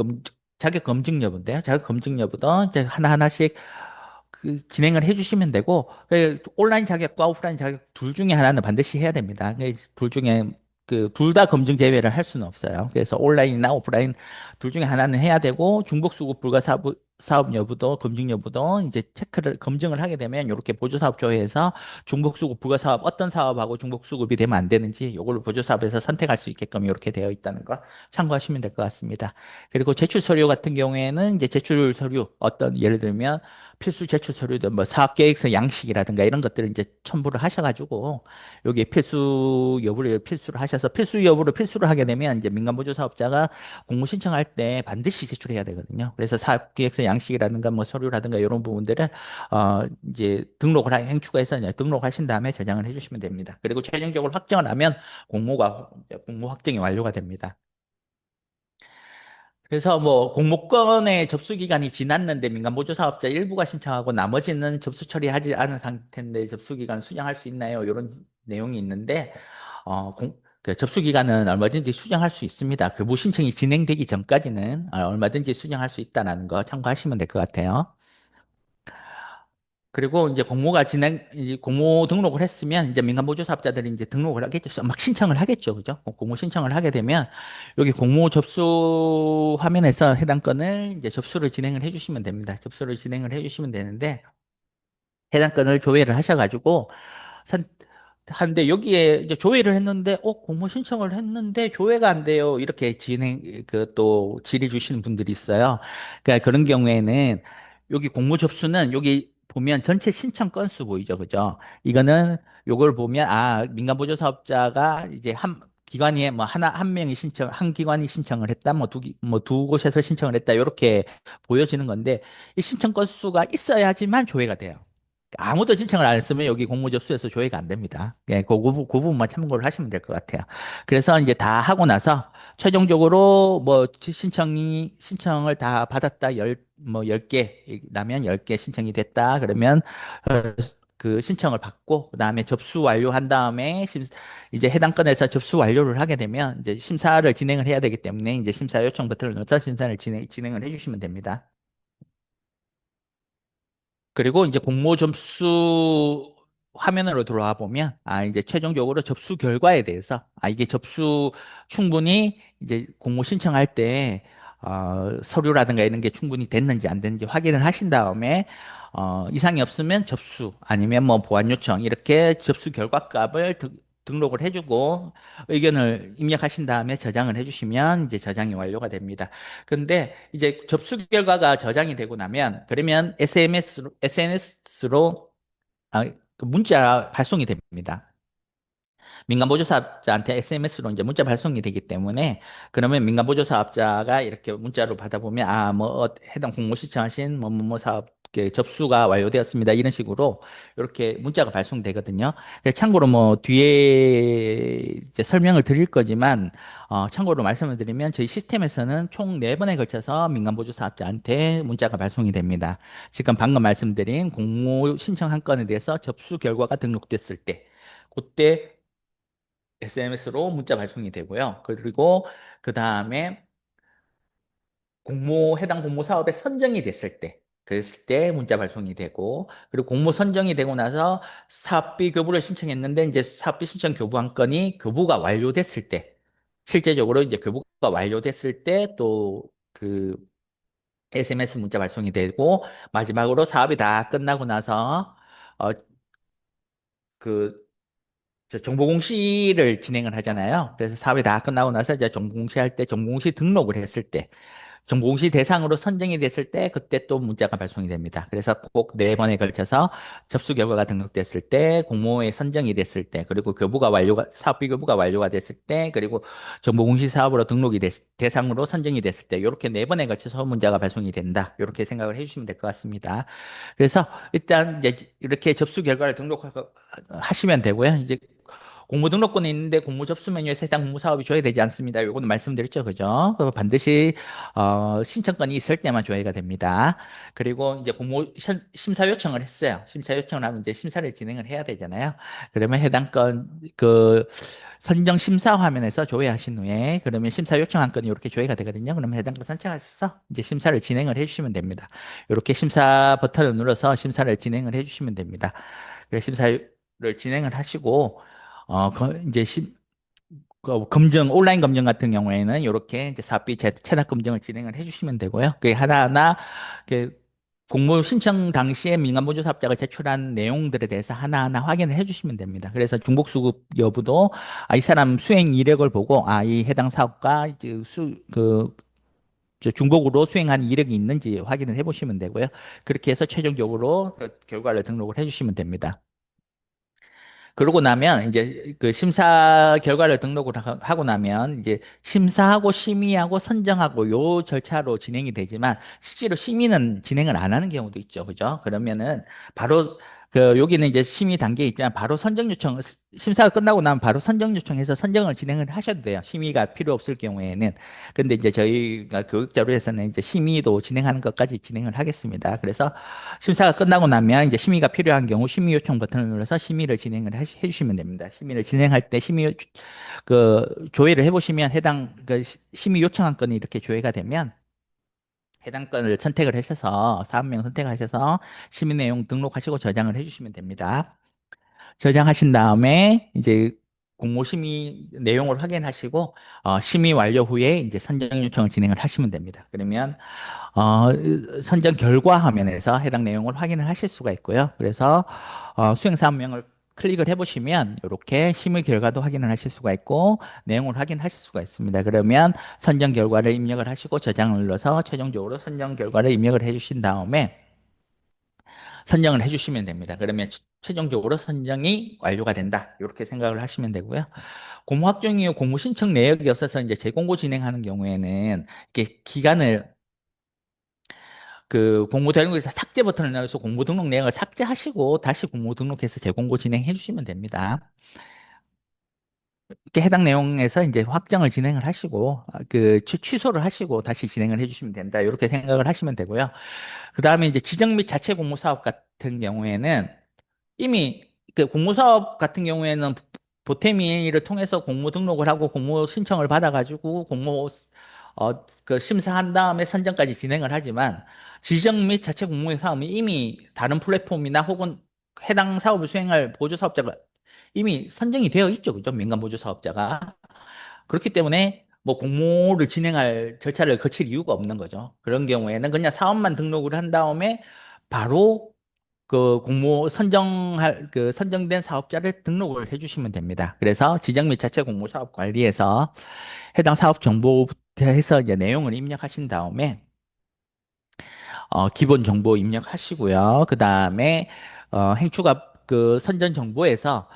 검증 여부인데요. 자격 검증 여부도 이제 하나하나씩 진행을 해주시면 되고, 온라인 자격과 오프라인 자격 둘 중에 하나는 반드시 해야 됩니다. 둘 중에 둘 다 검증 제외를 할 수는 없어요. 그래서 온라인이나 오프라인 둘 중에 하나는 해야 되고, 중복수급 불가 사업 여부도 검증 여부도 이제 검증을 하게 되면 이렇게 보조사업조회에서 중복수급 불가 사업 어떤 사업하고 중복수급이 되면 안 되는지 요걸 보조사업에서 선택할 수 있게끔 이렇게 되어 있다는 거 참고하시면 될 것 같습니다. 그리고 제출 서류 같은 경우에는 이제 제출 서류 어떤 예를 들면 필수 제출 서류도 뭐 사업계획서 양식이라든가 이런 것들을 이제 첨부를 하셔가지고 여기 필수 여부를 필수를 하셔서 필수 여부를 필수를 하게 되면 이제 민간보조 사업자가 공모 신청할 때 반드시 제출해야 되거든요. 그래서 사업계획서 양식이라든가 뭐 서류라든가 이런 부분들을 이제 행추가해서 이제 등록하신 다음에 저장을 해주시면 됩니다. 그리고 최종적으로 확정을 하면 공모 확정이 완료가 됩니다. 그래서 뭐 공모권의 접수 기간이 지났는데 민간 보조 사업자 일부가 신청하고 나머지는 접수 처리하지 않은 상태인데 접수 기간 수정할 수 있나요? 이런 내용이 있는데 그 접수 기간은 얼마든지 수정할 수 있습니다. 그 무신청이 진행되기 전까지는 얼마든지 수정할 수 있다는 거 참고하시면 될 것 같아요. 그리고 이제 이제 공모 등록을 했으면 이제 민간보조 사업자들이 이제 등록을 하겠죠. 막 신청을 하겠죠. 그죠? 공모 신청을 하게 되면 여기 공모 접수 화면에서 해당 건을 이제 접수를 진행을 해주시면 됩니다. 접수를 진행을 해주시면 되는데 해당 건을 조회를 하셔가지고 선- 한데 여기에 이제 조회를 했는데 공모 신청을 했는데 조회가 안 돼요. 이렇게 또 질의 주시는 분들이 있어요. 그러니까 그런 경우에는 여기 공모 접수는 여기 보면 전체 신청 건수 보이죠. 그죠? 이거는 요걸 보면 민간 보조 사업자가 이제 한 기관이 뭐 한 명이 한 기관이 신청을 했다. 뭐 두 곳에서 신청을 했다. 이렇게 보여지는 건데 이 신청 건수가 있어야지만 조회가 돼요. 아무도 신청을 안 했으면 여기 공모 접수에서 조회가 안 됩니다. 예, 그 부분만 참고를 하시면 될 것 같아요. 그래서 이제 다 하고 나서 최종적으로 뭐 신청을 다 받았다. 뭐 10개 라면 10개 신청이 됐다. 그러면 어, 그 신청을 받고 그다음에 접수 완료한 다음에 이제 해당 건에서 접수 완료를 하게 되면 이제 심사를 진행을 해야 되기 때문에 이제 심사 요청 버튼을 눌러서 심사를 진행을 해주시면 됩니다. 그리고 이제 공모 접수 화면으로 들어와 보면 이제 최종적으로 접수 결과에 대해서 이게 충분히 이제 공모 신청할 때 서류라든가 이런 게 충분히 됐는지 안 됐는지 확인을 하신 다음에 이상이 없으면 접수 아니면 뭐 보완 요청 이렇게 접수 결과 값을 등록을 해주고 의견을 입력하신 다음에 저장을 해주시면 이제 저장이 완료가 됩니다. 근데 이제 접수 결과가 저장이 되고 나면 그러면 SNS로 그 문자 발송이 됩니다. 민간 보조사업자한테 SMS로 이제 문자 발송이 되기 때문에 그러면 민간 보조사업자가 이렇게 문자로 받아보면 뭐 해당 공모 신청하신 뭐뭐 사업 접수가 완료되었습니다. 이런 식으로 이렇게 문자가 발송되거든요. 그래서 참고로 뭐 뒤에 이제 설명을 드릴 거지만 참고로 말씀을 드리면 저희 시스템에서는 총 4번에 걸쳐서 민간 보조사업자한테 문자가 발송이 됩니다. 지금 방금 말씀드린 공모 신청 한 건에 대해서 접수 결과가 등록됐을 때 그때 SMS로 문자 발송이 되고요. 그리고 그 다음에 해당 공모 사업에 선정이 됐을 때, 그랬을 때 문자 발송이 되고, 그리고 공모 선정이 되고 나서 사업비 교부를 신청했는데, 이제 사업비 신청 교부한 건이 교부가 완료됐을 때, 실제적으로 이제 교부가 완료됐을 때, 또 그 SMS 문자 발송이 되고, 마지막으로 사업이 다 끝나고 나서, 어, 그 정보 공시를 진행을 하잖아요. 그래서 사업이 다 끝나고 나서 이제 정보 공시할 때, 정보 공시 등록을 했을 때, 정보공시 대상으로 선정이 됐을 때 그때 또 문자가 발송이 됩니다. 그래서 꼭 네 번에 걸쳐서 접수 결과가 등록됐을 때, 공모에 선정이 됐을 때, 그리고 사업비 교부가 완료가 됐을 때, 그리고 정보공시 사업으로 대상으로 선정이 됐을 때, 이렇게 네 번에 걸쳐서 문자가 발송이 된다. 이렇게 생각을 해주시면 될 것 같습니다. 그래서 일단 이제 이렇게 접수 결과를 등록하시면 되고요. 이제 공모 등록권이 있는데 공모 접수 메뉴에서 해당 공모 사업이 줘야 되지 않습니다. 요거는 말씀드렸죠, 그죠? 그거 반드시 신청권이 있을 때만 조회가 됩니다. 그리고 이제 심사 요청을 했어요. 심사 요청을 하면 이제 심사를 진행을 해야 되잖아요. 그러면 해당 건 선정 심사 화면에서 조회하신 후에 그러면 심사 요청한 건이 이렇게 조회가 되거든요. 그러면 해당 건 선택하셔서 이제 심사를 진행을 해주시면 됩니다. 이렇게 심사 버튼을 눌러서 심사를 진행을 해주시면 됩니다. 그래서 심사를 진행을 하시고 이제 온라인 검증 같은 경우에는 이렇게 이제 사업비 체납 검증을 진행을 해주시면 되고요. 그게 하나하나 그 공모 신청 당시에 민간보조 사업자가 제출한 내용들에 대해서 하나하나 확인을 해주시면 됩니다. 그래서 중복수급 여부도 이 사람 수행 이력을 보고 이 해당 사업가 이제 저 중복으로 수행한 이력이 있는지 확인을 해보시면 되고요. 그렇게 해서 최종적으로 그 결과를 등록을 해주시면 됩니다. 그러고 나면 이제 그 심사 결과를 등록을 하고 나면 이제 심사하고 심의하고 선정하고 요 절차로 진행이 되지만 실제로 심의는 진행을 안 하는 경우도 있죠. 그죠? 그러면은 바로 여기는 이제 심의 단계에 있지만 바로 심사가 끝나고 나면 바로 선정 요청해서 선정을 진행을 하셔도 돼요. 심의가 필요 없을 경우에는. 근데 이제 저희가 교육 자료에서는 이제 심의도 진행하는 것까지 진행을 하겠습니다. 그래서 심사가 끝나고 나면 이제 심의가 필요한 경우 심의 요청 버튼을 눌러서 심의를 진행을 해주시면 됩니다. 심의를 진행할 때 조회를 해보시면 해당 심의 요청한 건이 이렇게 조회가 되면 해당 건을 선택을 하셔서 사업명 선택하셔서 심의 내용 등록하시고 저장을 해주시면 됩니다. 저장하신 다음에 이제 공모 심의 내용을 확인하시고 심의 완료 후에 이제 선정 요청을 진행을 하시면 됩니다. 그러면 어, 선정 결과 화면에서 해당 내용을 확인을 하실 수가 있고요. 그래서 수행사업명을 클릭을 해보시면 이렇게 심의 결과도 확인을 하실 수가 있고 내용을 확인하실 수가 있습니다. 그러면 선정 결과를 입력을 하시고 저장을 눌러서 최종적으로 선정 결과를 입력을 해주신 다음에 선정을 해주시면 됩니다. 그러면 최종적으로 선정이 완료가 된다. 이렇게 생각을 하시면 되고요. 공모 확정 이후 공모 신청 내역이 없어서 이제 재공고 진행하는 경우에는 이렇게 기간을 공모 대행국에서 삭제 버튼을 눌러서 공모 등록 내역을 삭제하시고 다시 공모 등록해서 재공고 진행해 주시면 됩니다. 이렇게 해당 내용에서 이제 확정을 진행을 하시고 취소를 하시고 다시 진행을 해 주시면 된다. 이렇게 생각을 하시면 되고요. 그다음에 이제 지정 및 자체 공모 사업 같은 경우에는 이미 공모사업 같은 경우에는 보태미를 통해서 공모 등록을 하고 공모 신청을 받아가지고 심사한 다음에 선정까지 진행을 하지만 지정 및 자체 공모의 사업이 이미 다른 플랫폼이나 혹은 해당 사업을 수행할 보조 사업자가 이미 선정이 되어 있죠. 그죠? 민간 보조 사업자가. 그렇기 때문에 뭐 공모를 진행할 절차를 거칠 이유가 없는 거죠. 그런 경우에는 그냥 사업만 등록을 한 다음에 바로 선정된 사업자를 등록을 해주시면 됩니다. 그래서 지정 및 자체 공모 사업 관리에서 해당 사업 정보부터 해서 이제 내용을 입력하신 다음에 기본 정보 입력하시고요. 그 다음에 행추가 선정 정보에서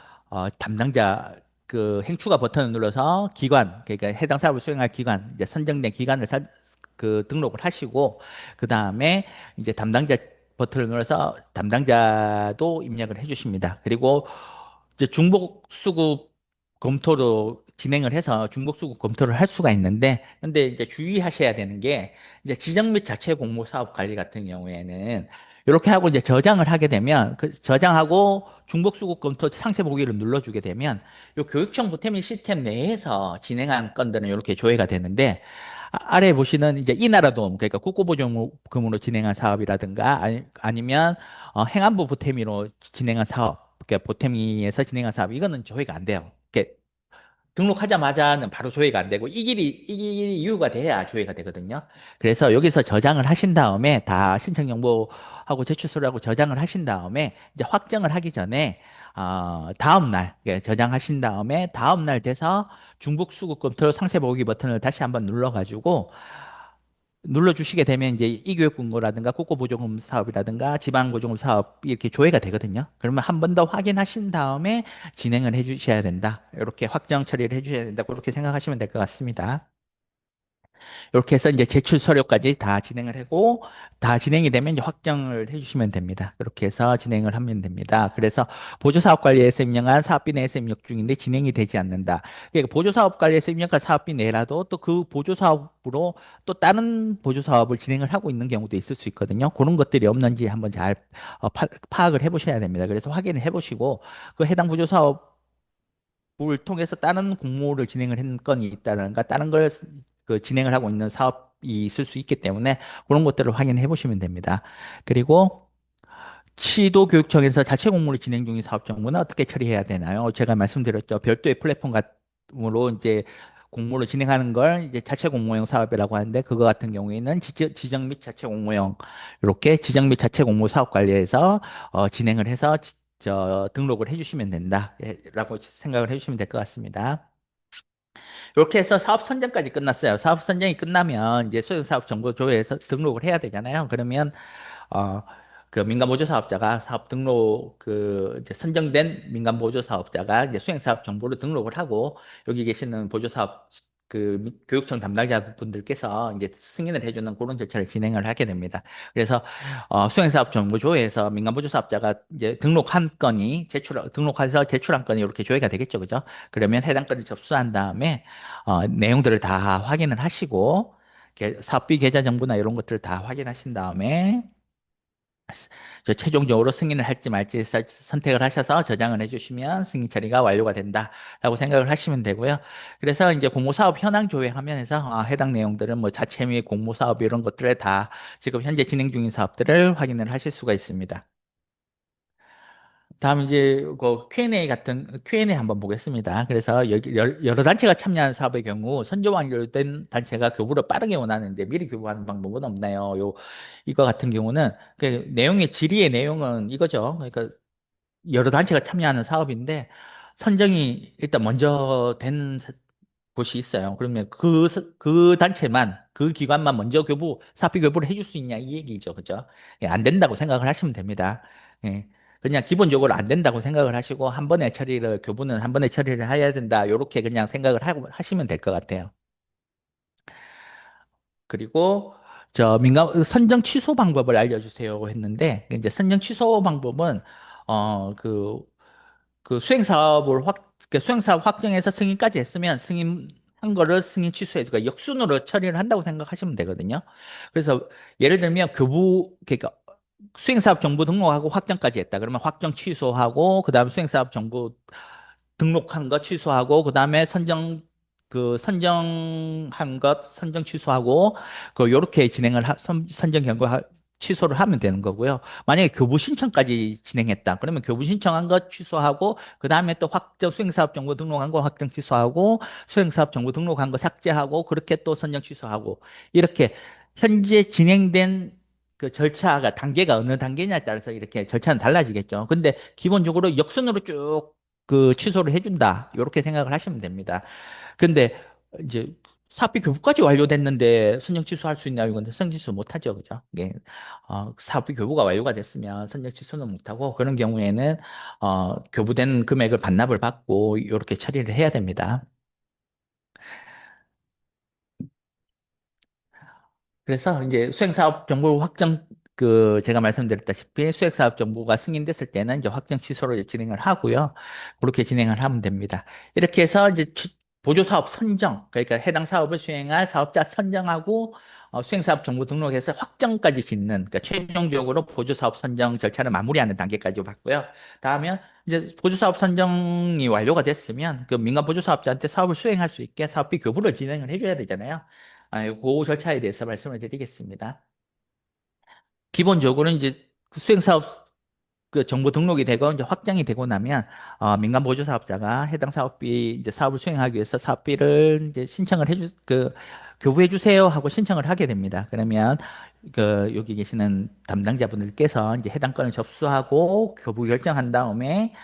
담당자 행추가 버튼을 눌러서 그러니까 해당 사업을 수행할 기관, 이제 선정된 기관을 등록을 하시고 그 다음에 이제 담당자 버튼을 눌러서 담당자도 입력을 해주십니다. 그리고 이제 중복 수급 검토로 진행을 해서 중복 수급 검토를 할 수가 있는데, 근데 이제 주의하셔야 되는 게 이제 지정 및 자체 공모 사업 관리 같은 경우에는 이렇게 하고 이제 저장을 하게 되면 저장하고 중복 수급 검토 상세 보기를 눌러주게 되면 요 교육청 보태민 시스템 내에서 진행한 건들은 이렇게 조회가 되는데 아래 보시는 이제 이나라도움, 그러니까 국고보조금으로 진행한 사업이라든가 아니면 행안부 보태미로 진행한 사업, 그러니까 보태미에서 진행한 사업, 이거는 조회가 안 돼요. 등록하자마자는 바로 조회가 안 되고 이 길이 이유가 돼야 조회가 되거든요. 그래서 여기서 저장을 하신 다음에 다 신청 정보하고 제출서하고 저장을 하신 다음에 이제 확정을 하기 전에 다음 날 저장하신 다음에 다음 날 돼서 중복 수급 검토 상세 보기 버튼을 다시 한번 눌러가지고 눌러주시게 되면 이제 이교육금고라든가 국고보조금 사업이라든가 지방보조금 사업 이렇게 조회가 되거든요. 그러면 한 번 더 확인하신 다음에 진행을 해주셔야 된다. 이렇게 확정 처리를 해주셔야 된다. 그렇게 생각하시면 될 것 같습니다. 이렇게 해서 이제 제출 서류까지 다 진행을 하고 다 진행이 되면 이제 확정을 해주시면 됩니다. 그렇게 해서 진행을 하면 됩니다. 그래서 보조사업관리에서 임명한 사업비 내에서 입력 중인데 진행이 되지 않는다. 그러니까 보조사업관리에서 임명한 사업비 내라도 또 그 보조사업으로 또 다른 보조사업을 진행을 하고 있는 경우도 있을 수 있거든요. 그런 것들이 없는지 한번 잘 파악을 해보셔야 됩니다. 그래서 확인을 해보시고 그 해당 보조사업 을 통해서 다른 공모를 진행을 한 건이 있다든가 다른 걸 진행을 하고 있는 사업이 있을 수 있기 때문에 그런 것들을 확인해 보시면 됩니다. 그리고 시도교육청에서 자체 공모를 진행 중인 사업 정보는 어떻게 처리해야 되나요? 제가 말씀드렸죠. 별도의 플랫폼 으로 이제 공모를 진행하는 걸 이제 자체 공모형 사업이라고 하는데 그거 같은 경우에는 지정 및 자체 공모형 이렇게 지정 및 자체 공모 사업 관리에서 진행을 해서 등록을 해주시면 된다라고 생각을 해주시면 될 것 같습니다. 이렇게 해서 사업 선정까지 끝났어요. 사업 선정이 끝나면 이제 소형사업 정보조회에서 등록을 해야 되잖아요. 그러면 어, 그 민간보조 사업자가 사업 등록 이제 선정된 민간보조 사업자가 이제 수행사업 정보를 등록을 하고 여기 계시는 보조 사업 교육청 담당자분들께서 이제 승인을 해주는 그런 절차를 진행을 하게 됩니다. 그래서 수행사업 정보조회에서 민간보조 사업자가 이제 등록해서 제출한 건이 이렇게 조회가 되겠죠, 그죠? 그러면 해당 건을 접수한 다음에 내용들을 다 확인을 하시고 사업비 계좌 정보나 이런 것들을 다 확인하신 다음에 최종적으로 승인을 할지 말지 선택을 하셔서 저장을 해주시면 승인 처리가 완료가 된다라고 생각을 하시면 되고요. 그래서 이제 공모사업 현황 조회 화면에서 해당 내용들은 뭐 자체 및 공모사업 이런 것들을 다 지금 현재 진행 중인 사업들을 확인을 하실 수가 있습니다. 다음 이제 그 Q&A 같은 Q&A 한번 보겠습니다. 그래서 여기 여러 단체가 참여한 사업의 경우 선조 완료된 단체가 교부를 빠르게 원하는데 미리 교부하는 방법은 없나요? 이거 같은 경우는 그 내용의 질의의 내용은 이거죠. 그러니까 여러 단체가 참여하는 사업인데 선정이 일단 먼저 된 곳이 있어요. 그러면 그 단체만, 그 기관만 먼저 사업비 교부를 해줄 수 있냐, 이 얘기죠. 그죠? 예, 안 된다고 생각을 하시면 됩니다. 예. 그냥 기본적으로 안 된다고 생각을 하시고, 교부는 한 번에 처리를 해야 된다. 요렇게 그냥 생각을 하시면 될 것 같아요. 그리고 선정 취소 방법을 알려주세요 했는데, 이제 선정 취소 방법은, 어, 그, 수행사업 확정해서 승인까지 했으면 승인한 거를 승인 취소해 그러니까 역순으로 처리를 한다고 생각하시면 되거든요. 그래서 예를 들면 그러니까 수행사업 정보 등록하고 확정까지 했다. 그러면 확정 취소하고 그다음 수행사업 정보 등록한 거 취소하고 그다음에 선정한 것 선정 취소하고 요렇게 선정 경고 취소를 하면 되는 거고요. 만약에 교부 신청까지 진행했다. 그러면 교부 신청한 거 취소하고 그다음에 또 수행사업 정보 등록한 거 확정 취소하고 수행사업 정보 등록한 거 삭제하고 그렇게 또 선정 취소하고 이렇게 현재 진행된 그 절차가 단계가 어느 단계냐에 따라서 이렇게 절차는 달라지겠죠. 근데 기본적으로 역순으로 쭉 취소를 해준다. 이렇게 생각을 하시면 됩니다. 그런데 이제 사업비 교부까지 완료됐는데 선정 취소할 수 있냐 이건 선정 취소 못하죠, 그죠? 이게 사업비 교부가 완료가 됐으면 선정 취소는 못하고 그런 경우에는 교부된 금액을 반납을 받고 이렇게 처리를 해야 됩니다. 그래서 이제 수행사업 정보 확정 제가 말씀드렸다시피 수행사업 정보가 승인됐을 때는 이제 확정 취소를 이제 진행을 하고요. 그렇게 진행을 하면 됩니다. 이렇게 해서 이제 보조사업 선정, 그러니까 해당 사업을 수행할 사업자 선정하고 수행사업 정보 등록해서 확정까지 짓는, 그러니까 최종적으로 보조사업 선정 절차를 마무리하는 단계까지 봤고요. 다음에 이제 보조사업 선정이 완료가 됐으면 그 민간 보조사업자한테 사업을 수행할 수 있게 사업비 교부를 진행을 해줘야 되잖아요. 그 절차에 대해서 말씀을 드리겠습니다. 기본적으로 이제 그 수행사업 그 정보 등록이 되고 이제 확정이 되고 나면 민간 보조 사업자가 해당 사업비 이제 사업을 수행하기 위해서 사업비를 이제 신청을 교부해 주세요 하고 신청을 하게 됩니다. 그러면 그 여기 계시는 담당자분들께서 이제 해당 건을 접수하고 교부 결정한 다음에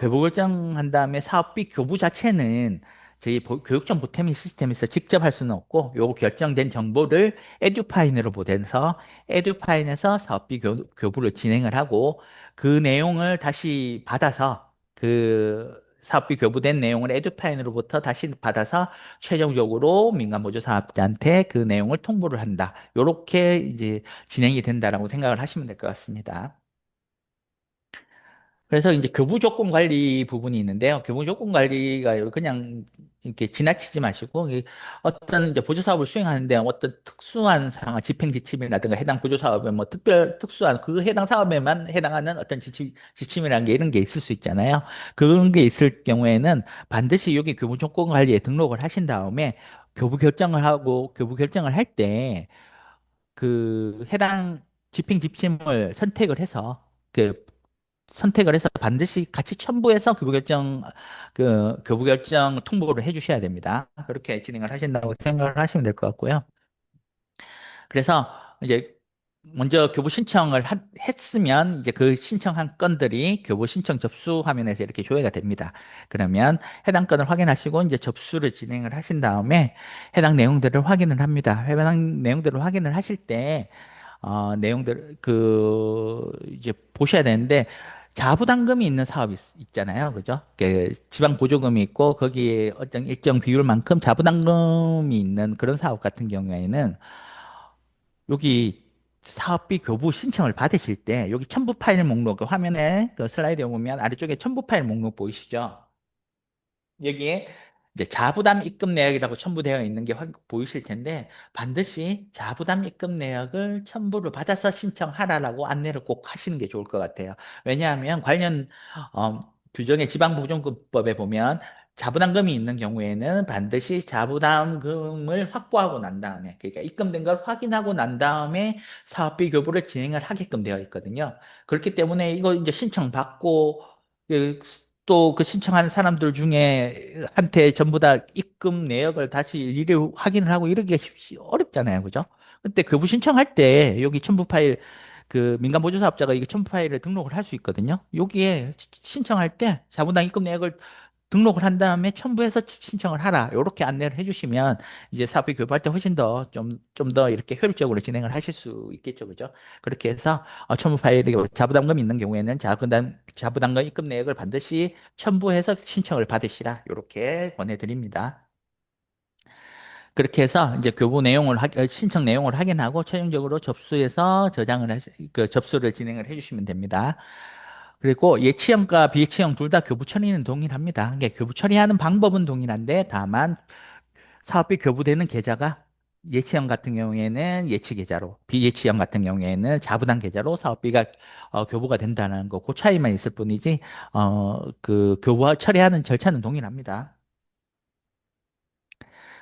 교부 결정한 다음에 사업비 교부 자체는 저희 교육청 보태민 시스템에서 직접 할 수는 없고 요 결정된 정보를 에듀파인으로 보내서 에듀파인에서 사업비 교부를 진행을 하고 그 내용을 다시 받아서 그 사업비 교부된 내용을 에듀파인으로부터 다시 받아서 최종적으로 민간 보조 사업자한테 그 내용을 통보를 한다. 요렇게 이제 진행이 된다라고 생각을 하시면 될 것 같습니다. 그래서 이제 교부 조건 관리 부분이 있는데요. 교부 조건 관리가 그냥 이렇게 지나치지 마시고 어떤 이제 보조 사업을 수행하는데 어떤 특수한 상황, 집행 지침이라든가 해당 보조 사업에 뭐 특수한 그 해당 사업에만 해당하는 어떤 지침이라는 게 이런 게 있을 수 있잖아요. 그런 게 있을 경우에는 반드시 여기 교부 조건 관리에 등록을 하신 다음에 교부 결정을 할 때 그 해당 집행 지침을 선택을 해서 반드시 같이 첨부해서 교부 결정 통보를 해 주셔야 됩니다. 그렇게 진행을 하신다고 생각을 하시면 될 것 같고요. 그래서 이제 먼저 교부 신청을 했으면 이제 그 신청한 건들이 교부 신청 접수 화면에서 이렇게 조회가 됩니다. 그러면 해당 건을 확인하시고 이제 접수를 진행을 하신 다음에 해당 내용들을 확인을 합니다. 해당 내용들을 확인을 하실 때 내용들, 이제 보셔야 되는데, 자부담금이 있는 사업이 있잖아요. 그죠? 지방 보조금이 있고, 거기에 어떤 일정 비율만큼 자부담금이 있는 그런 사업 같은 경우에는, 여기 사업비 교부 신청을 받으실 때, 여기 첨부 파일 목록, 그 화면에 그 슬라이드에 보면 아래쪽에 첨부 파일 목록 보이시죠? 여기에 이제 자부담 입금 내역이라고 첨부되어 있는 게 보이실 텐데 반드시 자부담 입금 내역을 첨부를 받아서 신청하라라고 안내를 꼭 하시는 게 좋을 것 같아요. 왜냐하면 관련 규정의 지방보존금법에 보면 자부담금이 있는 경우에는 반드시 자부담금을 확보하고 난 다음에 그러니까 입금된 걸 확인하고 난 다음에 사업비 교부를 진행을 하게끔 되어 있거든요. 그렇기 때문에 이거 이제 신청받고 또 그 신청한 사람들 중에 한테 전부 다 입금 내역을 다시 일일이 확인을 하고 이러기가 어렵잖아요. 그죠? 근데 교부 신청할 때 여기 첨부 파일 그 민간 보조 사업자가 이게 첨부 파일을 등록을 할 수 있거든요. 여기에 신청할 때 자본당 입금 내역을 등록을 한 다음에 첨부해서 신청을 하라. 이렇게 안내를 해주시면 이제 사업비 교부할 때 훨씬 더 좀 더 이렇게 효율적으로 진행을 하실 수 있겠죠. 그죠? 그렇게 해서 첨부 파일이 자부담금 있는 경우에는 자부담금 입금 내역을 반드시 첨부해서 신청을 받으시라. 이렇게 권해드립니다. 그렇게 해서 이제 신청 내용을 확인하고 최종적으로 접수를 진행을 해주시면 됩니다. 그리고 예치형과 비예치형 둘 다 교부 처리는 동일합니다. 그러니까 교부 처리하는 방법은 동일한데 다만 사업비 교부되는 계좌가 예치형 같은 경우에는 예치 계좌로, 비예치형 같은 경우에는 자부담 계좌로 사업비가 교부가 된다는 거, 그 차이만 있을 뿐이지 교부 처리하는 절차는 동일합니다.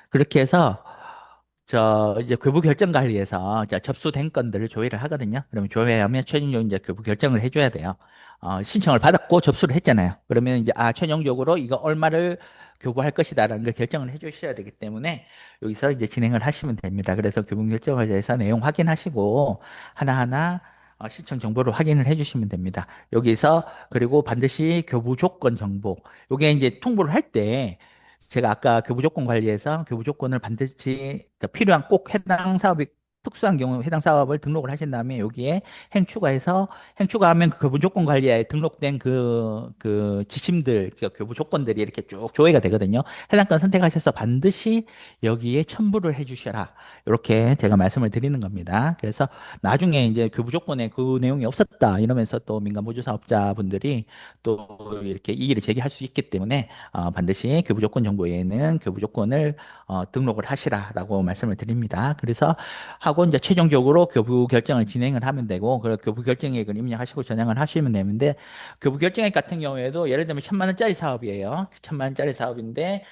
그렇게 해서 이제 교부 결정 관리에서 이제 접수된 건들을 조회를 하거든요. 그러면 조회하면 최종적으로 이제 교부 결정을 해줘야 돼요. 신청을 받았고 접수를 했잖아요. 그러면 이제 최종적으로 이거 얼마를 교부할 것이다라는 걸 결정을 해주셔야 되기 때문에 여기서 이제 진행을 하시면 됩니다. 그래서 교부 결정에 대해서 내용 확인하시고 하나하나 신청 정보를 확인을 해주시면 됩니다. 여기서 그리고 반드시 교부 조건 정보. 요게 이제 통보를 할때 제가 아까 교부 조건 관리에서 교부 조건을 반드시 필요한 꼭 해당 사업이 특수한 경우 해당 사업을 등록을 하신 다음에 여기에 행추가하면 그 교부 조건 관리에 등록된 그 지침들, 그러니까 교부 조건들이 이렇게 쭉 조회가 되거든요. 해당 건 선택하셔서 반드시 여기에 첨부를 해 주셔라. 이렇게 제가 말씀을 드리는 겁니다. 그래서 나중에 이제 교부 조건에 그 내용이 없었다 이러면서 또 민간 보조 사업자분들이 또 이렇게 이의를 제기할 수 있기 때문에 반드시 교부 조건 정보에는 교부 조건을 등록을 하시라라고 말씀을 드립니다. 그래서 하고 이제 최종적으로 교부 결정을 진행을 하면 되고, 그 교부 결정액을 입력하시고 전향을 하시면 되는데, 교부 결정액 같은 경우에도 예를 들면 1,000만 원짜리 사업이에요. 1,000만 원짜리 사업인데,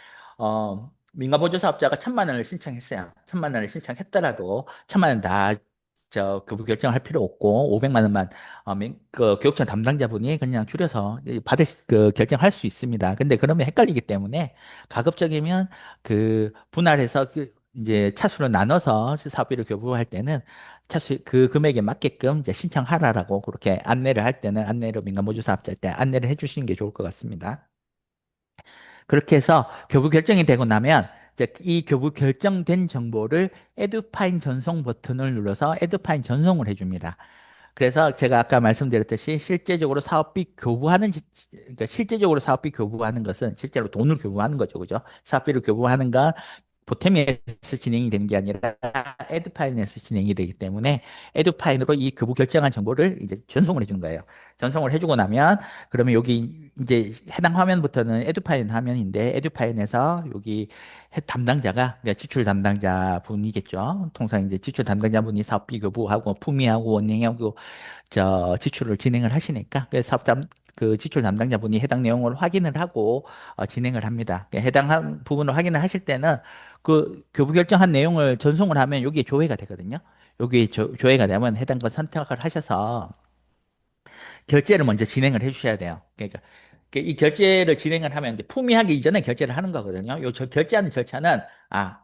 민간보조 사업자가 1,000만 원을 신청했어요. 1,000만 원을 신청했더라도 1,000만 원 다 저 교부 결정할 필요 없고 500만 원만 그 교육청 담당자분이 그냥 줄여서 그 결정할 수 있습니다. 근데 그러면 헷갈리기 때문에 가급적이면 그 분할해서 이제 차수로 나눠서 사업비를 교부할 때는 차수 그 금액에 맞게끔 이제 신청하라라고 그렇게 안내를 할 때는 안내를 민간보조 사업자 때 안내를 해주시는 게 좋을 것 같습니다. 그렇게 해서 교부 결정이 되고 나면 이제 이 교부 결정된 정보를 에듀파인 전송 버튼을 눌러서 에듀파인 전송을 해줍니다. 그래서 제가 아까 말씀드렸듯이 실제적으로 사업비 교부하는 그러니까 실제적으로 사업비 교부하는 것은 실제로 돈을 교부하는 거죠, 그죠? 사업비를 교부하는 건 보탬에서 진행이 되는 게 아니라 에듀파인에서 진행이 되기 때문에 에듀파인으로 이 교부 결정한 정보를 이제 전송을 해주는 거예요. 전송을 해주고 나면 그러면 여기 이제 해당 화면부터는 에듀파인 화면인데 에듀파인에서 여기 담당자가 그러니까 지출 담당자 분이겠죠. 통상 이제 지출 담당자 분이 사업비 교부하고 품위하고 원행하고 저 지출을 진행을 하시니까 그래서 그 지출 담당자분이 해당 내용을 확인을 하고 진행을 합니다. 해당 부분을 확인을 하실 때는 그 교부 결정한 내용을 전송을 하면 여기에 조회가 되거든요. 여기 조회가 되면 해당 것 선택을 하셔서 결제를 먼저 진행을 해주셔야 돼요. 그러니까 이 결제를 진행을 하면 이제 품위하기 이전에 결제를 하는 거거든요. 결제하는 절차는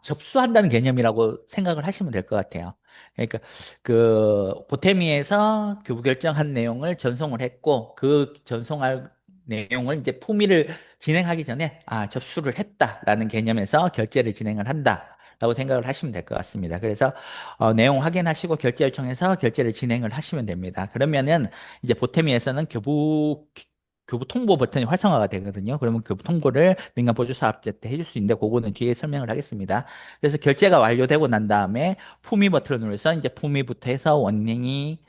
접수한다는 개념이라고 생각을 하시면 될 것 같아요. 그러니까 그 보태미에서 교부 결정한 내용을 전송을 했고 그 전송할 내용을 이제 품위를 진행하기 전에 접수를 했다라는 개념에서 결제를 진행을 한다. 라고 생각을 하시면 될 것 같습니다. 그래서 내용 확인하시고 결제 요청해서 결제를 진행을 하시면 됩니다. 그러면은 이제 보태미에서는 교부 통보 버튼이 활성화가 되거든요. 그러면 교부 통보를 민간 보조 사업자 때 해줄 수 있는데 그거는 뒤에 설명을 하겠습니다. 그래서 결제가 완료되고 난 다음에 품위 버튼을 눌러서 이제 품위부터 해서 원행이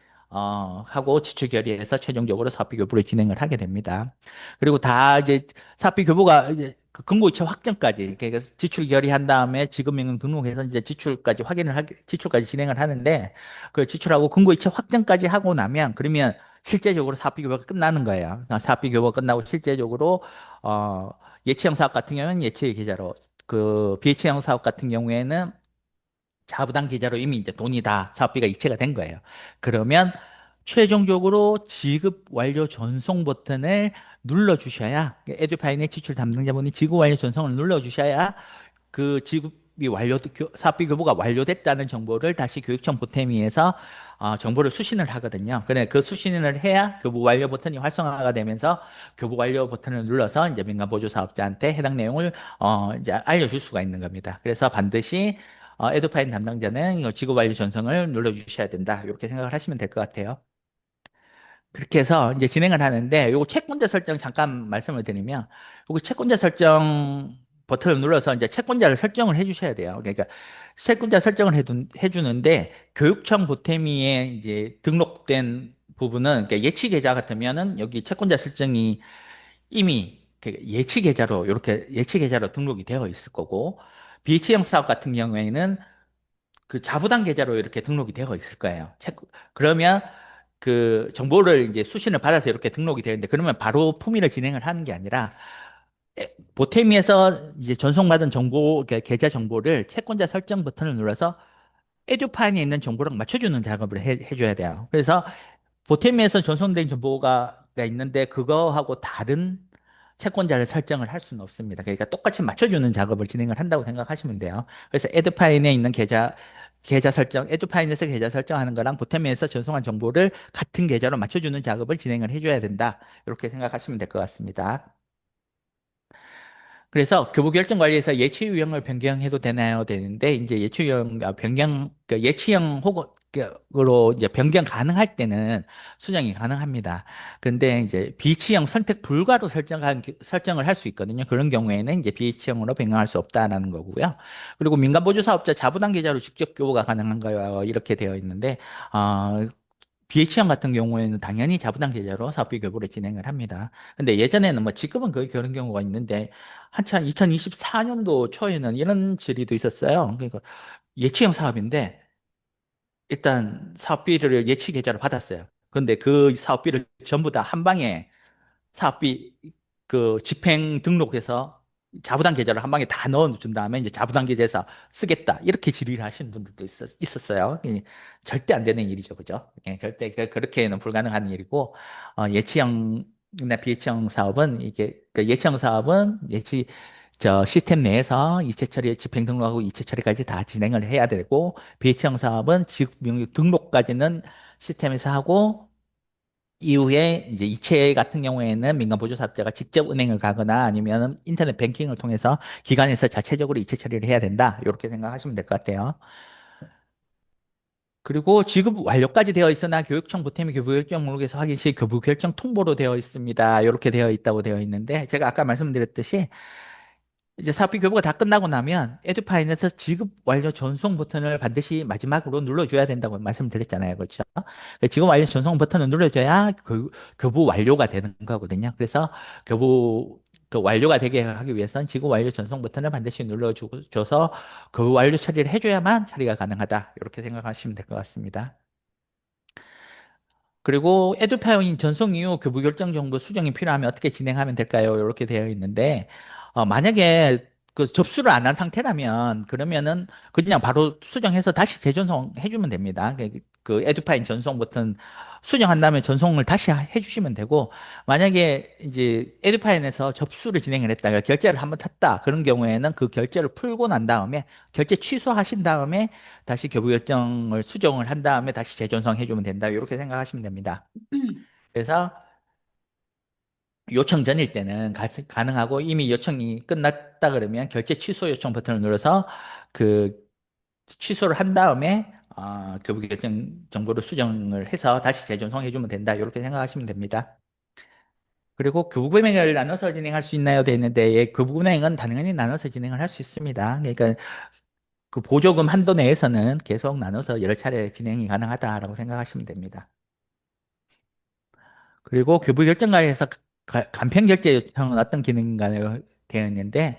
하고 지출 결의해서 최종적으로 사업비 교부를 진행을 하게 됩니다. 그리고 다 이제 사업비 교부가 이제 그 금고이체 확정까지 그러니까 지출 결의한 다음에 지급명령 등록해서 이제 지출까지 확인을 하게 지출까지 진행을 하는데 그 지출하고 금고이체 확정까지 하고 나면 그러면 실제적으로 사업비 교부가 끝나는 거예요. 사업비 교부가 끝나고 실제적으로 예치형 사업 같은 경우는 예치의 계좌로 그 비예치형 사업 같은 경우에는 자부담 계좌로 이미 이제 돈이 다 사업비가 이체가 된 거예요. 그러면 최종적으로 지급 완료 전송 버튼을 눌러 주셔야 에듀파인의 지출 담당자분이 지급 완료 전송을 눌러 주셔야 그 지급이 사업비 교부가 완료됐다는 정보를 다시 교육청 보탬위에서 정보를 수신을 하거든요. 그래 그 수신을 해야 교부 완료 버튼이 활성화가 되면서 교부 완료 버튼을 눌러서 이제 민간 보조 사업자한테 해당 내용을 이제 알려줄 수가 있는 겁니다. 그래서 반드시 에듀파인 담당자는 이거 지급 완료 전송을 눌러주셔야 된다. 이렇게 생각을 하시면 될 것 같아요. 그렇게 해서 이제 진행을 하는데 요거 채권자 설정 잠깐 말씀을 드리면 요거 채권자 설정 버튼을 눌러서 이제 채권자를 설정을 해 주셔야 돼요. 그러니까 채권자 설정을 해주는데 교육청 보태미에 이제 등록된 부분은 그러니까 예치 계좌 같으면은 여기 채권자 설정이 이미 그 예치 계좌로 이렇게 예치 계좌로 등록이 되어 있을 거고 비예치형 사업 같은 경우에는 그 자부담 계좌로 이렇게 등록이 되어 있을 거예요. 그러면 그 정보를 이제 수신을 받아서 이렇게 등록이 되는데 그러면 바로 품위를 진행을 하는 게 아니라 보태미에서 이제 전송받은 정보, 계좌 정보를 채권자 설정 버튼을 눌러서 에듀파인에 있는 정보랑 맞춰주는 작업을 해줘야 돼요. 그래서 보태미에서 전송된 정보가 있는데 그거하고 다른 채권자를 설정을 할 수는 없습니다. 그러니까 똑같이 맞춰주는 작업을 진행을 한다고 생각하시면 돼요. 그래서 에듀파인에 있는 계좌 설정, 에듀파인에서 계좌 설정하는 거랑 보태미에서 전송한 정보를 같은 계좌로 맞춰주는 작업을 진행을 해줘야 된다. 이렇게 생각하시면 될 것 같습니다. 그래서 교부 결정 관리에서 예치 유형을 변경해도 되나요? 되는데 이제 예치 유형 변경 그 예치형 혹은 으로 이제 변경 가능할 때는 수정이 가능합니다. 근데 이제 비치형 선택 불가로 설정을 할 수 있거든요. 그런 경우에는 이제 비치형으로 변경할 수 없다라는 거고요. 그리고 민간 보조 사업자 자부담 계좌로 직접 교부가 가능한가요? 이렇게 되어 있는데 어, 비대치형 같은 경우에는 당연히 자부담 계좌로 사업비 교부를 진행을 합니다. 근데 예전에는 뭐 지금은 거의 그런 경우가 있는데 한참 2024년도 초에는 이런 질의도 있었어요. 그러니까 예치형 사업인데 일단 사업비를 예치 계좌로 받았어요. 근데 그 사업비를 전부 다 한 방에 사업비 그 집행 등록해서 자부담 계좌를 한 방에 다 넣어준 다음에 이제 자부담 계좌에서 쓰겠다. 이렇게 질의를 하시는 분들도 있었어요. 절대 안 되는 일이죠. 그죠? 절대 그렇게는 불가능한 일이고, 예치형이나 비예치형 사업은 이게, 그 예치형 사업은 저 시스템 내에서 이체 처리, 집행 등록하고 이체 처리까지 다 진행을 해야 되고, 비예치형 사업은 지급 명령 등록까지는 시스템에서 하고, 이후에 이제 이체 같은 경우에는 민간 보조사업자가 직접 은행을 가거나 아니면 인터넷 뱅킹을 통해서 기관에서 자체적으로 이체 처리를 해야 된다. 이렇게 생각하시면 될 것 같아요. 그리고 지급 완료까지 되어 있으나 교육청 부템이 교부 결정 목록에서 확인 시 교부 결정 통보로 되어 있습니다. 이렇게 되어 있다고 되어 있는데 제가 아까 말씀드렸듯이 이제 사업비 교부가 다 끝나고 나면 에듀파인에서 지급 완료 전송 버튼을 반드시 마지막으로 눌러줘야 된다고 말씀드렸잖아요. 그렇죠? 지급 완료 전송 버튼을 눌러줘야 교부 완료가 되는 거거든요. 그래서 교부 그 완료가 되게 하기 위해서는 지급 완료 전송 버튼을 반드시 눌러줘서 교부 완료 처리를 해줘야만 처리가 가능하다. 이렇게 생각하시면 될 것 같습니다. 그리고 에듀파이어인 전송 이후 교부 결정 정보 수정이 필요하면 어떻게 진행하면 될까요? 이렇게 되어 있는데 만약에 그 접수를 안 한 상태라면 그러면은 그냥 바로 수정해서 다시 재전송 해주면 됩니다. 그 에듀파인 전송 버튼 수정한 다음에 전송을 다시 해주시면 되고 만약에 이제 에듀파인에서 접수를 진행을 했다, 그러니까 결제를 한번 탔다 그런 경우에는 그 결제를 풀고 난 다음에 결제 취소하신 다음에 다시 교부 결정을 수정을 한 다음에 다시 재전송해 주면 된다. 이렇게 생각하시면 됩니다. 그래서 요청 전일 때는 가능하고 이미 요청이 끝났다 그러면 결제 취소 요청 버튼을 눌러서 그 취소를 한 다음에 교부 결정 정보를 수정을 해서 다시 재전송해 주면 된다. 이렇게 생각하시면 됩니다. 그리고 교부 금액을 나눠서 진행할 수 있나요? 돼 있는데 예, 교부 금액은 당연히 나눠서 진행을 할 수 있습니다. 그러니까 그 보조금 한도 내에서는 계속 나눠서 여러 차례 진행이 가능하다라고 생각하시면 됩니다. 그리고 교부 결정관리에서 간편 결제 요청은 어떤 기능인가요? 되어 있는데,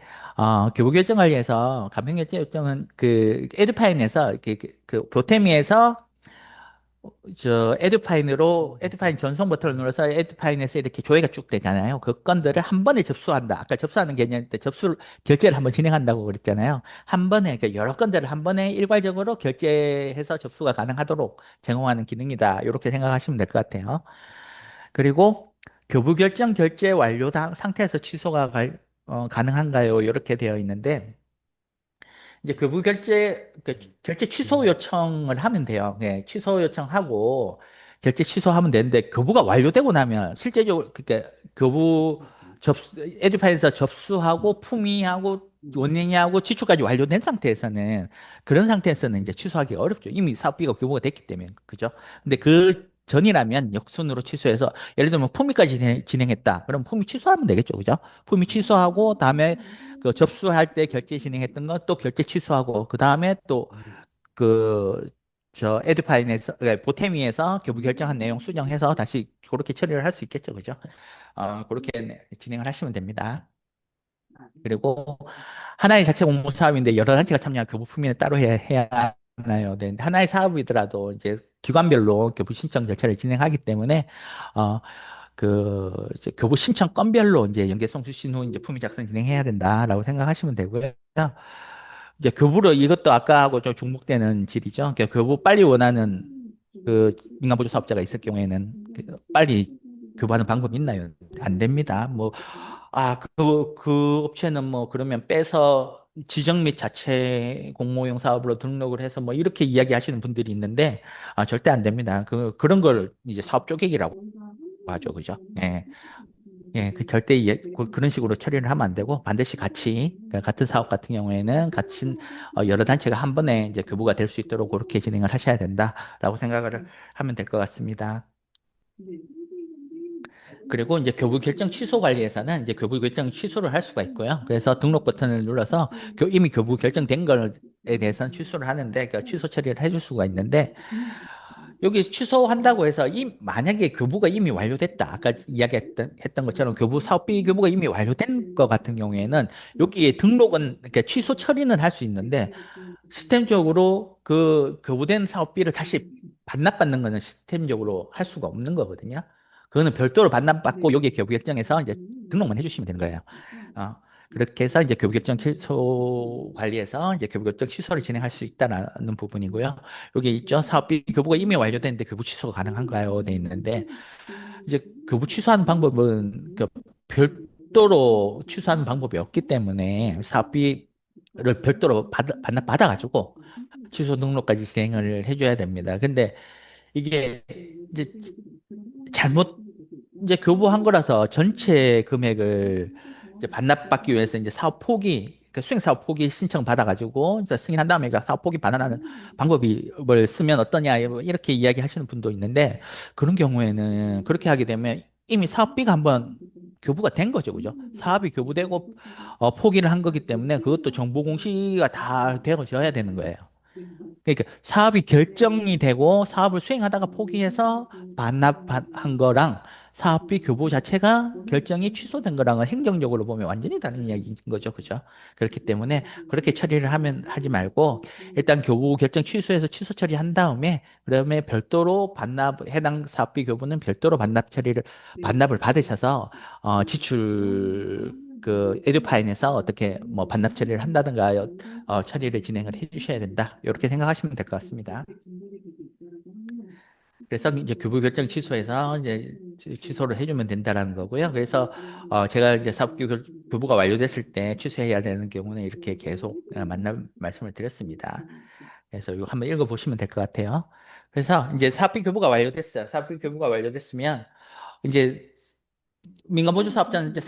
교부 결정관리에서 간편 결제 요청은 그 에듀파인에서 그 프로테미에서 에듀파인 전송 버튼을 눌러서 에듀파인에서 이렇게 조회가 쭉 되잖아요. 그 건들을 한 번에 접수한다. 아까 접수하는 개념일 때 결제를 한번 진행한다고 그랬잖아요. 한 번에, 그러니까 여러 건들을 한 번에 일괄적으로 결제해서 접수가 가능하도록 제공하는 기능이다. 이렇게 생각하시면 될 것 같아요. 그리고 교부 결정 결제 완료 상태에서 취소가 가능한가요? 이렇게 되어 있는데, 이제 교부 결제 취소 요청을 하면 돼요. 예, 취소 요청하고 결제 취소하면 되는데 교부가 완료되고 나면 실제적으로 그러니까 교부 에듀파에서 접수하고 품위하고 원인하고 지출까지 완료된 상태에서는 그런 상태에서는 이제 취소하기가 어렵죠. 이미 사업비가 교부가 됐기 때문에 그죠? 근데 그 전이라면 역순으로 취소해서 예를 들면 품위까지 진행했다. 그럼 품위 취소하면 되겠죠. 그죠? 품위 취소하고 다음에 그 접수할 때 결제 진행했던 거 또 결제 취소하고 그 다음에 또 그 저 에듀파인에서 보태미에서 교부 결정한 내용 수정해서 다시 그렇게 처리를 할 수 있겠죠, 그죠? 그렇게 진행을 하시면 됩니다. 그리고 하나의 자체 공모 사업인데 여러 단체가 참여한 교부 품위는 따로 해야 하나요? 네, 하나의 사업이더라도 이제 기관별로 교부 신청 절차를 진행하기 때문에 어, 이제 교부 신청 건별로 이제 연계성 수신 후 이제 품위 작성 진행해야 된다라고 생각하시면 되고요. 이제 교부로 이것도 아까하고 좀 중복되는 질이죠. 그러니까 교부 빨리 원하는 그 민간보조 사업자가 있을 경우에는 빨리 교부하는 방법이 있나요? 안 됩니다. 뭐, 그 업체는 뭐 그러면 빼서 지정 및 자체 공모용 사업으로 등록을 해서 뭐 이렇게 이야기하시는 분들이 있는데 절대 안 됩니다. 그런 걸 이제 사업 쪼개기라고 하죠. 그죠? 예. 예, 절대 그런 식으로 처리를 하면 안 되고 반드시 같이 그러니까 같은 사업 같은 경우에는 같이 여러 단체가 한 번에 이제 교부가 될 수 있도록 그렇게 진행을 하셔야 된다라고 생각을 하면 될 것 같습니다. 그리고 이제 교부 결정 취소 관리에서는 이제 교부 결정 취소를 할 수가 있고요. 그래서 등록 버튼을 눌러서 이미 교부 결정된 것에 대해서는 취소를 하는데 그 취소 처리를 해줄 수가 있는데 여기 취소한다고 해서 만약에 교부가 이미 완료됐다. 아까 했던 것처럼 사업비 교부가 이미 완료된 것 같은 경우에는 여기에 등록은 그러니까 취소 처리는 할 수 있는데 시스템적으로 그 교부된 사업비를 다시 반납받는 거는 시스템적으로 할 수가 없는 거거든요. 그거는 별도로 반납받고 여기에 교부 결정해서 이제 등록만 해주시면 되는 거예요. 어. 그렇게 해서 이제 교부결정 취소 관리에서 이제 교부결정 취소를 진행할 수 있다라는 부분이고요. 여기 있죠. 사업비 교부가 이미 완료됐는데 교부 취소가 가능한가요? 돼 있는데 이제 교부 취소하는 방법은 그 별도로 취소하는 방법이 없기 때문에 사업비를 별도로 받아가지고 취소 등록까지 진행을 해줘야 됩니다. 근데 이게 이제 잘못 이제 교부한 거라서 전체 금액을 이제 반납받기 위해서 이제 사업 포기, 그 수행 사업 포기 신청 받아가지고 이제 승인한 다음에 그 사업 포기 반환하는 방법을 쓰면 어떠냐 이렇게 이야기하시는 분도 있는데 그런 경우에는 그렇게 하게 되면 이미 사업비가 한번 교부가 된 거죠, 그죠? 사업이 교부되고 포기를 한 거기 때문에 그것도 정보 공시가 다 되어져야 되는 거예요. 그러니까 사업이 결정이 되고 사업을 수행하다가 포기해서 반납한 거랑 사업비 교부 자체가 결정이 취소된 거랑은 행정적으로 보면 완전히 다른 이야기인 거죠. 그죠? 그렇기 때문에 그렇게 처리를 하면 하지 말고 일단 교부 결정 취소해서 취소 처리한 다음에 그다음에 별도로 해당 사업비 교부는 별도로 반납을 받으셔서 지출 그 에듀파인에서 어떻게 뭐 반납 처리를 한다든가 처리를 진행을 해주셔야 된다. 이렇게 생각하시면 될 것 같습니다. 그래서 이제 교부 결정 취소해서 이제 취소를 해주면 된다라는 거고요. 그래서 제가 이제 교부가 완료됐을 때 취소해야 되는 경우는 이렇게 계속 말씀을 드렸습니다. 그래서 이거 한번 읽어보시면 될 것 같아요. 그래서 이제 사업비 교부가 완료됐어요. 사업비 교부가 완료됐으면 이제 민간보조 사업자는 이제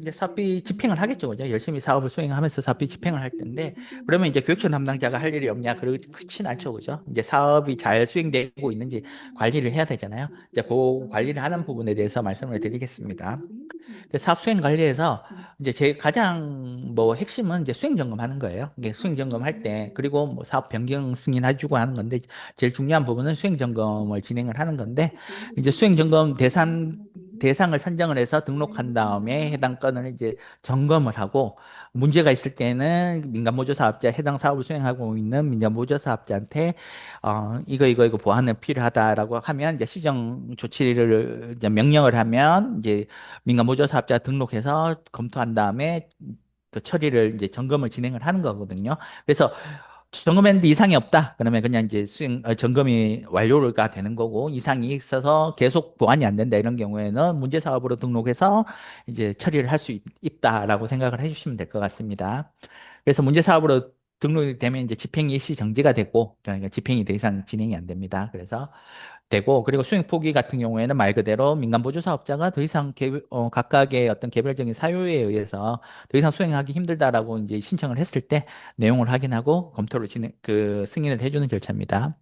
이제 사업비 집행을 하겠죠. 그죠? 열심히 사업을 수행하면서 사업비 집행을 할 텐데, 그러면 이제 교육청 담당자가 할 일이 없냐? 그렇진 않죠. 그죠? 이제 사업이 잘 수행되고 있는지 관리를 해야 되잖아요. 이제 그 관리를 하는 부분에 대해서 말씀을 드리겠습니다. 그 사업 수행 관리에서 이제 제 가장 뭐 핵심은 이제 수행 점검하는 거예요. 이게 수행 점검할 때 그리고 뭐 사업 변경 승인해주고 하는 건데 제일 중요한 부분은 수행 점검을 진행을 하는 건데 이제 수행 점검 대상을 선정을 해서 등록한 다음에 해당 건을 이제 점검을 하고 문제가 있을 때는 민간보조 사업자 해당 사업을 수행하고 있는 민간보조 사업자한테 이거 보완은 필요하다라고 하면 이제 시정 조치를 이제 명령을 하면 이제 민간보조 사업자 등록해서 검토한 다음에 그 처리를 이제 점검을 진행을 하는 거거든요. 그래서 점검했는데 이상이 없다. 그러면 그냥 이제 점검이 완료가 되는 거고 이상이 있어서 계속 보완이 안 된다. 이런 경우에는 문제 사업으로 등록해서 이제 처리를 할 수 있다라고 생각을 해주시면 될 것 같습니다. 그래서 문제 사업으로 등록이 되면 이제 집행이 일시 정지가 되고 그러니까 집행이 더 이상 진행이 안 됩니다. 그래서 되고 그리고 수행 포기 같은 경우에는 말 그대로 민간 보조 사업자가 더 이상 각각의 어떤 개별적인 사유에 의해서 더 이상 수행하기 힘들다라고 이제 신청을 했을 때 내용을 확인하고 검토를 승인을 해주는 절차입니다.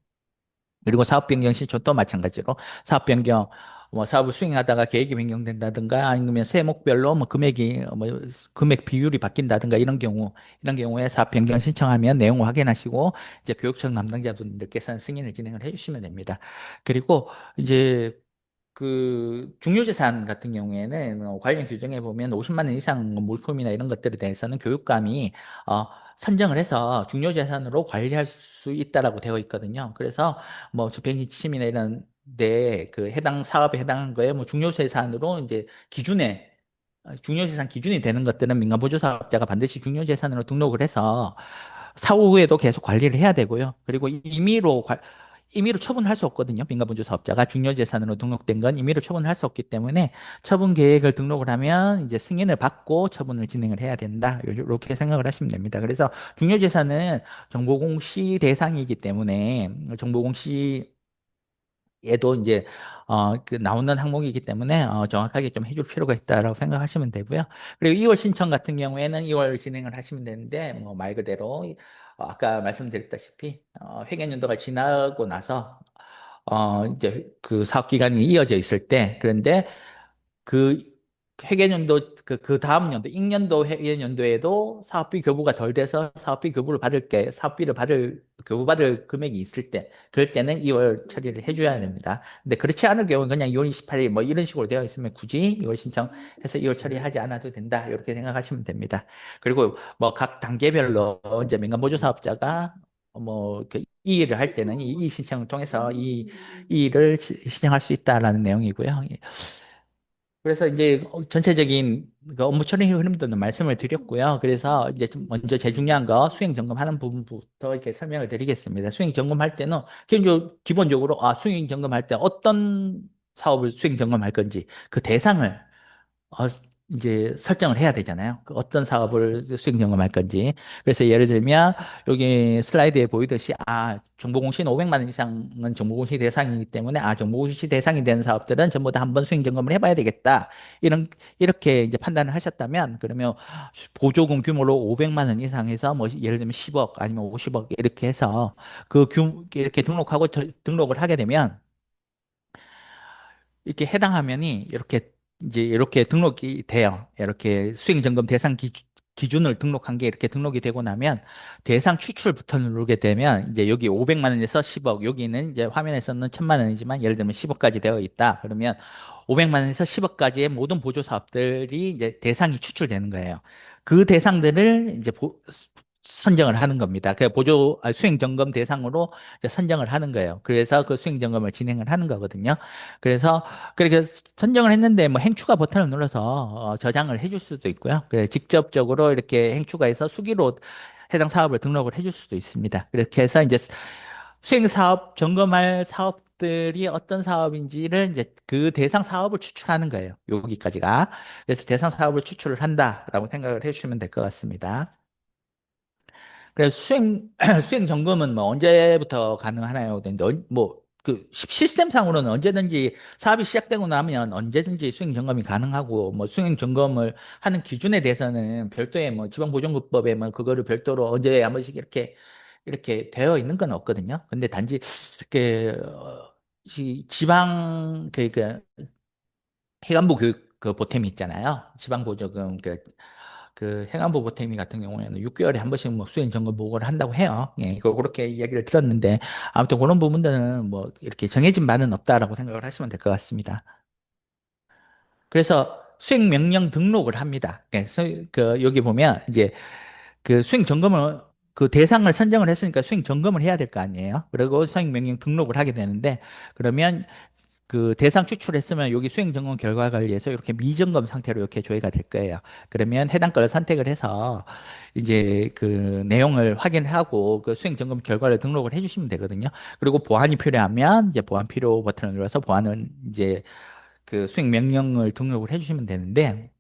그리고 사업 변경 신청도 마찬가지로 사업 변경 뭐 사업을 수행하다가 계획이 변경된다든가 아니면 세목별로 뭐 금액 비율이 바뀐다든가 이런 경우에 사업 변경 신청하면 내용을 확인하시고 이제 교육청 담당자분들께서는 승인을 진행을 해주시면 됩니다. 그리고 이제 그 중요재산 같은 경우에는 관련 규정에 보면 50만 원 이상 물품이나 이런 것들에 대해서는 교육감이 어, 선정을 해서 중요재산으로 관리할 수 있다라고 되어 있거든요. 그래서 뭐 집행지침이나 이런 데 그 해당 사업에 해당한 거에 뭐 중요재산으로 이제 중요재산 기준이 되는 것들은 민간보조사업자가 반드시 중요재산으로 등록을 해서 사후에도 계속 관리를 해야 되고요. 그리고 임의로 처분할 수 없거든요. 민간분주 사업자가 중요재산으로 등록된 건 임의로 처분할 수 없기 때문에 처분 계획을 등록을 하면 이제 승인을 받고 처분을 진행을 해야 된다. 이렇게 생각을 하시면 됩니다. 그래서 중요재산은 정보공시 대상이기 때문에 정보공시 얘도 이제 그 나오는 항목이기 때문에 정확하게 좀 해줄 필요가 있다라고 생각하시면 되고요. 그리고 2월 신청 같은 경우에는 2월 진행을 하시면 되는데 뭐 말 그대로 아까 말씀드렸다시피 회계연도가 지나고 나서 이제 그 사업 기간이 이어져 있을 때 그런데 그 회계연도 그 다음 연도 익년도 회계연도에도 사업비 교부가 덜 돼서 사업비를 교부받을 금액이 있을 때 그럴 때는 2월 처리를 해줘야 됩니다. 근데 그렇지 않을 경우는 그냥 2월 28일 뭐 이런 식으로 되어 있으면 굳이 2월 신청해서 2월 처리하지 않아도 된다 이렇게 생각하시면 됩니다. 그리고 뭐 각 단계별로 이제 민간보조 사업자가 이 일을 할 때는 이 신청을 통해서 이 일을 신청할 수 있다라는 내용이고요. 그래서 이제 전체적인 그 업무 처리 흐름들은 말씀을 드렸고요. 그래서 이제 좀 먼저 제일 중요한 거 수행 점검하는 부분부터 이렇게 설명을 드리겠습니다. 수행 점검할 때는 기본적으로 수행 점검할 때 어떤 사업을 수행 점검할 건지 그 대상을 어, 이제 설정을 해야 되잖아요. 그 어떤 사업을 수익 점검할 건지. 그래서 예를 들면 여기 슬라이드에 보이듯이 정보공시는 500만 원 이상은 정보공시 대상이기 때문에 정보공시 대상이 되는 사업들은 전부 다 한번 수익 점검을 해봐야 되겠다. 이렇게 이제 판단을 하셨다면 그러면 보조금 규모로 500만 원 이상해서 뭐 예를 들면 10억 아니면 50억 이렇게 해서 이렇게 등록을 하게 되면 이렇게 해당 화면이 이렇게 이제 이렇게 등록이 돼요. 이렇게 수익 점검 대상 기준을 등록한 게 이렇게 등록이 되고 나면 대상 추출 버튼을 누르게 되면 이제 여기 500만 원에서 10억, 여기는 이제 화면에서는 1000만 원이지만 예를 들면 10억까지 되어 있다. 그러면 500만 원에서 10억까지의 모든 보조 사업들이 이제 대상이 추출되는 거예요. 그 대상들을 이제 선정을 하는 겁니다. 그 수행 점검 대상으로 이제 선정을 하는 거예요. 그래서 그 수행 점검을 진행을 하는 거거든요. 그래서 그렇게 선정을 했는데 뭐 행추가 버튼을 눌러서 저장을 해줄 수도 있고요. 그래 직접적으로 이렇게 행추가해서 수기로 해당 사업을 등록을 해줄 수도 있습니다. 그렇게 해서 이제 수행 사업 점검할 사업들이 어떤 사업인지를 이제 그 대상 사업을 추출하는 거예요. 여기까지가. 그래서 대상 사업을 추출을 한다라고 생각을 해주시면 될 것 같습니다. 그래서 수행 점검은 뭐 언제부터 가능하나요? 근데 그 시스템상으로는 언제든지 사업이 시작되고 나면 언제든지 수행 점검이 가능하고 뭐 수행 점검을 하는 기준에 대해서는 별도의 뭐 지방보존급법에 뭐 그거를 별도로 언제 한 번씩 이렇게 되어 있는 건 없거든요. 근데 단지 이 지방 해관부 교육 그 보탬이 있잖아요. 지방보조금 그 행안부 보탬이 같은 경우에는 6개월에 한 번씩 뭐 수행 점검 보고를 한다고 해요. 예, 그렇게 이야기를 들었는데 아무튼 그런 부분들은 뭐 이렇게 정해진 바는 없다라고 생각을 하시면 될 것 같습니다. 그래서 수행 명령 등록을 합니다. 여기 보면 이제 그 수행 점검을 그 대상을 선정을 했으니까 수행 점검을 해야 될 거 아니에요. 그리고 수행 명령 등록을 하게 되는데 그러면 그 대상 추출했으면 여기 수행 점검 결과 관리에서 이렇게 미점검 상태로 이렇게 조회가 될 거예요. 그러면 해당 걸 선택을 해서 이제 그 내용을 확인하고 그 수행 점검 결과를 등록을 해주시면 되거든요. 그리고 보완이 필요하면 이제 보완 필요 버튼을 눌러서 보완은 이제 그 수행 명령을 등록을 해주시면 되는데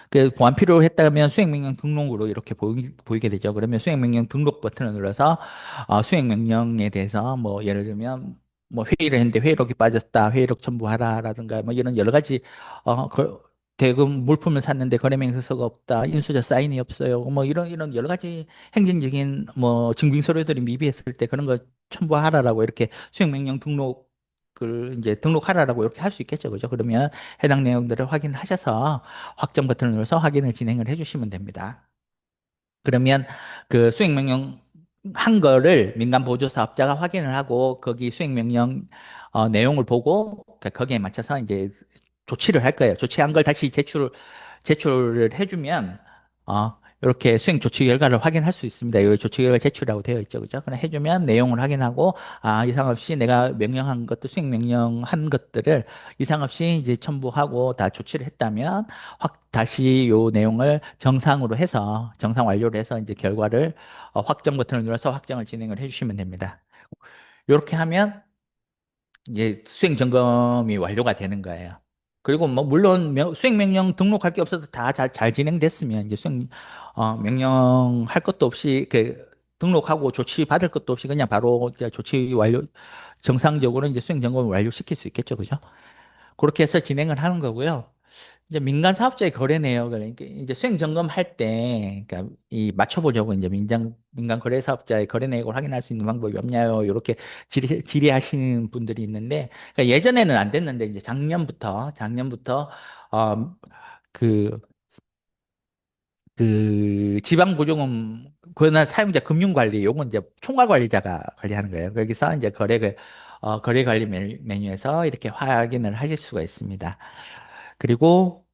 그 보안 필요로 했다면 수행명령 등록으로 이렇게 보이게 되죠. 그러면 수행명령 등록 버튼을 눌러서 수행명령에 대해서 뭐 예를 들면 뭐 회의를 했는데 회의록이 빠졌다, 회의록 첨부하라라든가 뭐 이런 여러 가지 대금 물품을 샀는데 거래 명세서가 없다, 인수자 사인이 없어요. 뭐 이런 여러 가지 행정적인 뭐 증빙 서류들이 미비했을 때 그런 거 첨부하라라고 이렇게 수행명령 등록을 이제 등록하라라고 이렇게 할 수 있겠죠. 그죠? 그러면 해당 내용들을 확인하셔서 확정 버튼을 눌러서 확인을 진행을 해주시면 됩니다. 그러면 그 수행명령 한 거를 민간 보조 사업자가 확인을 하고 거기 수행명령 내용을 보고 거기에 맞춰서 이제 조치를 할 거예요. 조치한 걸 다시 제출을 해주면 이렇게 수행 조치 결과를 확인할 수 있습니다. 여기 조치 결과 제출이라고 되어 있죠, 그죠? 그냥 해주면 내용을 확인하고 이상 없이 내가 명령한 것도 수행 명령한 것들을 이상 없이 이제 첨부하고 다 조치를 했다면 다시 요 내용을 정상으로 해서 정상 완료를 해서 이제 결과를 확정 버튼을 눌러서 확정을 진행을 해주시면 됩니다. 이렇게 하면 이제 수행 점검이 완료가 되는 거예요. 그리고 뭐 물론 수행 명령 등록할 게 없어서 다 잘 진행됐으면 이제 명령 할 것도 없이 등록하고 조치 받을 것도 없이 그냥 바로 이제 조치 완료 정상적으로 이제 수행 점검을 완료시킬 수 있겠죠, 그죠? 그렇게 해서 진행을 하는 거고요. 이제 민간 사업자의 거래 내역을 이제 수행 점검할 때, 그러니까 이 맞춰보려고 이제 민간 거래 사업자의 거래 내역을 확인할 수 있는 방법이 없냐요? 이렇게 질의하시는 분들이 있는데, 그러니까 예전에는 안 됐는데 이제 작년부터 어, 그 지방보조금 그나 사용자 금융관리 요건 이제 총괄관리자가 관리하는 거예요. 거기서 이제 거래 관리 메뉴에서 이렇게 확인을 하실 수가 있습니다. 그리고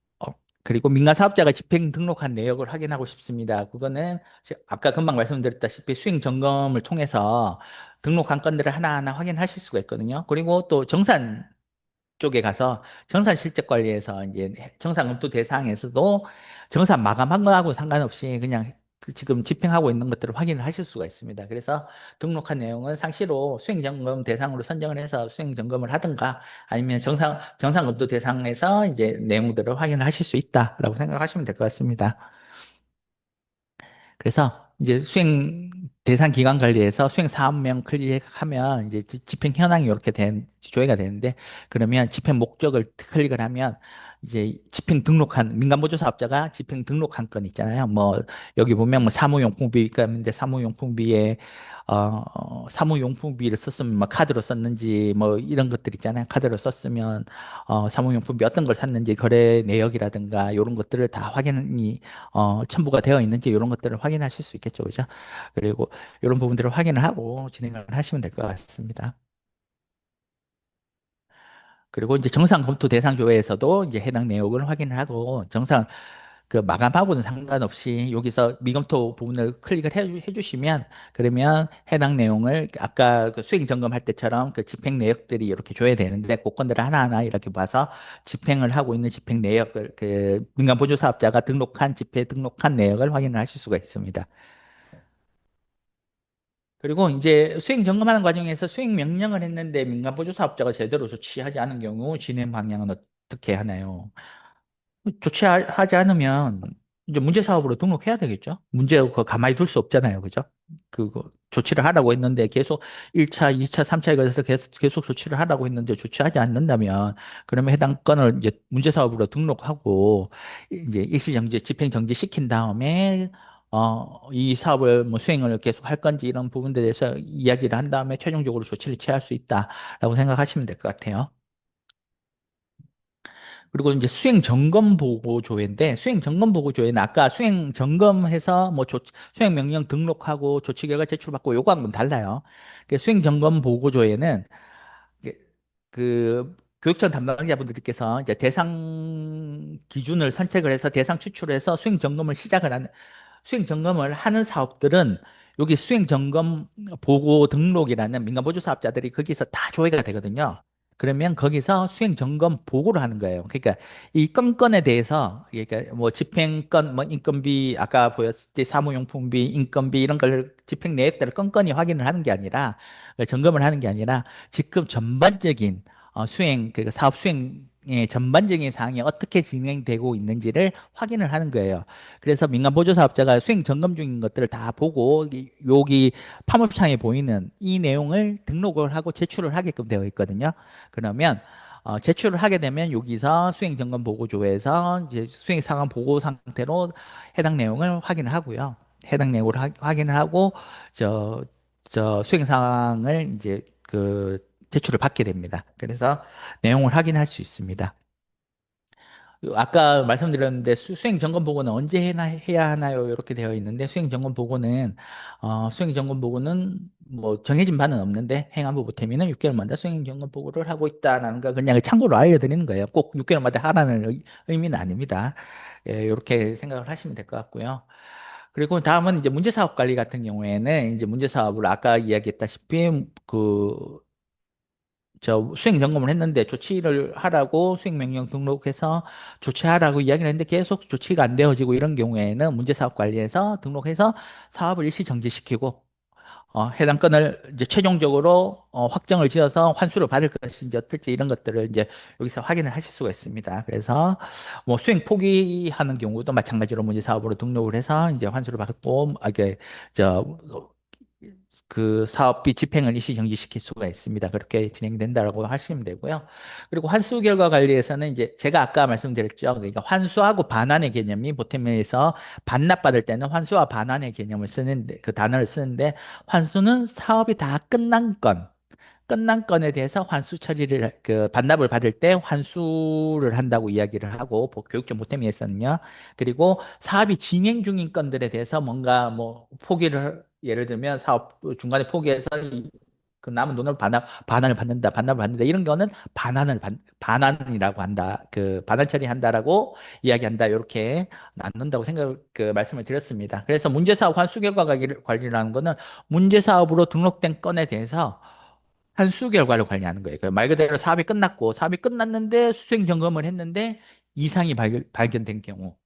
그리고 민간 사업자가 집행 등록한 내역을 확인하고 싶습니다. 그거는 아까 금방 말씀드렸다시피 수행 점검을 통해서 등록한 건들을 하나하나 확인하실 수가 있거든요. 그리고 또 쪽에 가서 정산 실적 관리에서 이제 정산 검토 대상에서도 정산 마감한 거하고 상관없이 그냥 그 지금 집행하고 있는 것들을 확인을 하실 수가 있습니다. 그래서 등록한 내용은 상시로 수행 점검 대상으로 선정을 해서 수행 점검을 하든가 아니면 정산 검토 대상에서 이제 내용들을 확인을 하실 수 있다라고 생각하시면 될 것 같습니다. 그래서 이제 수행 대상 기관 관리에서 수행 사업명 클릭하면 이제 집행 현황이 이렇게 조회가 되는데 그러면 집행 목적을 클릭을 하면 이제 집행 등록한 민간보조 사업자가 집행 등록한 건 있잖아요. 뭐 여기 보면 뭐 사무용품비가 있는데 사무용품비에 사무용품비를 썼으면 뭐 카드로 썼는지 뭐 이런 것들 있잖아요. 카드로 썼으면 사무용품비 어떤 걸 샀는지 거래 내역이라든가 이런 것들을 다 확인이 첨부가 되어 있는지 이런 것들을 확인하실 수 있겠죠, 그죠? 그리고 이런 부분들을 확인을 하고 진행을 하시면 될 것 같습니다. 그리고 이제 정상 검토 대상 조회에서도 이제 해당 내용을 확인을 하고 정상 그 마감하고는 상관없이 여기서 미검토 부분을 클릭을 해주시면 그러면 해당 내용을 아까 그 수행 점검할 때처럼 그 집행 내역들이 이렇게 줘야 되는데 그 건들을 하나하나 이렇게 봐서 집행을 하고 있는 집행 내역을 그 민간 보조 사업자가 등록한 집행 등록한 내역을 확인을 하실 수가 있습니다. 그리고 이제 수행 점검하는 과정에서 수행 명령을 했는데 민간 보조 사업자가 제대로 조치하지 않은 경우 진행 방향은 어떻게 하나요? 조치하지 않으면 이제 문제 사업으로 등록해야 되겠죠. 문제 그 가만히 둘 수 없잖아요. 그죠? 그거 조치를 하라고 했는데 계속 1차, 2차, 3차에 걸쳐서 계속 조치를 하라고 했는데 조치하지 않는다면 그러면 해당 건을 이제 문제 사업으로 등록하고 이제 일시정지, 집행정지 시킨 다음에 이 사업을 뭐 수행을 계속 할 건지 이런 부분들에 대해서 이야기를 한 다음에 최종적으로 조치를 취할 수 있다라고 생각하시면 될 것 같아요. 그리고 이제 수행 점검 보고 조회인데 수행 점검 보고 조회는 아까 수행 점검해서 뭐 수행 명령 등록하고 조치 결과 제출받고 요거하고는 달라요. 그 수행 점검 보고 조회는 이게 그 교육청 담당자분들께서 이제 대상 기준을 선택을 해서 대상 추출을 해서 수행 점검을 시작을 하는 수행 점검을 하는 사업들은 여기 수행 점검 보고 등록이라는 민간 보조 사업자들이 거기서 다 조회가 되거든요. 그러면 거기서 수행 점검 보고를 하는 거예요. 그러니까 이 건건에 대해서 그러니까 뭐 집행건, 뭐 인건비 아까 보였을 때 사무용품비, 인건비 이런 걸 집행 내역들을 건건히 확인을 하는 게 아니라 점검을 하는 게 아니라 지금 전반적인 수행 그 사업 수행의 전반적인 사항이 어떻게 진행되고 있는지를 확인을 하는 거예요. 그래서 민간 보조 사업자가 수행 점검 중인 것들을 다 보고 여기 파업창에 보이는 이 내용을 등록을 하고 제출을 하게끔 되어 있거든요. 그러면 제출을 하게 되면 여기서 수행 점검 보고조에서 이제 수행 상황 보고 상태로 해당 내용을 확인을 하고요. 해당 내용을 확인을 하고 저 수행 상황을 이제 그 제출을 받게 됩니다. 그래서 내용을 확인할 수 있습니다. 아까 말씀드렸는데 수행 점검 보고는 언제 해야 하나요? 이렇게 되어 있는데 수행 점검 보고는 뭐 정해진 바는 없는데 행안부 보태미는 6개월마다 수행 점검 보고를 하고 있다는 거 그냥 참고로 알려드리는 거예요. 꼭 6개월마다 하라는 의미는 아닙니다. 예, 이렇게 생각을 하시면 될 것 같고요. 그리고 다음은 이제 문제사업 관리 같은 경우에는 이제 문제사업을 아까 이야기했다시피 수행 점검을 했는데 조치를 하라고 수행 명령 등록해서 조치하라고 이야기를 했는데 계속 조치가 안 되어지고 이런 경우에는 문제사업 관리에서 등록해서 사업을 일시 정지시키고 해당 건을 이제 최종적으로 확정을 지어서 환수를 받을 것인지 어떨지 이런 것들을 이제 여기서 확인을 하실 수가 있습니다. 그래서 뭐 수행 포기하는 경우도 마찬가지로 문제사업으로 등록을 해서 이제 환수를 받고 이게 저 그 사업비 집행을 일시 정지시킬 수가 있습니다. 그렇게 진행된다라고 하시면 되고요. 그리고 환수 결과 관리에서는 이제 제가 아까 말씀드렸죠. 그러니까 환수하고 반환의 개념이 보태면에서 반납받을 때는 환수와 반환의 개념을 쓰는데 그 단어를 쓰는데 환수는 사업이 다 끝난 건에 대해서 환수 처리를 그 반납을 받을 때 환수를 한다고 이야기를 하고 교육적 보탬에서는요. 그리고 사업이 진행 중인 건들에 대해서 뭔가 뭐 포기를 예를 들면 사업 중간에 포기해서 그 남은 돈을 반환을 받는다 이런 거는 반환이라고 한다. 그 반환 처리한다라고 이야기한다. 이렇게 나눈다고 그 말씀을 드렸습니다. 그래서 문제 사업 환수 결과 관리라는 거는 문제 사업으로 등록된 건에 대해서 환수 결과를 관리하는 거예요. 그말 그대로 사업이 끝났고, 사업이 끝났는데 수행 점검을 했는데 이상이 발견된 경우.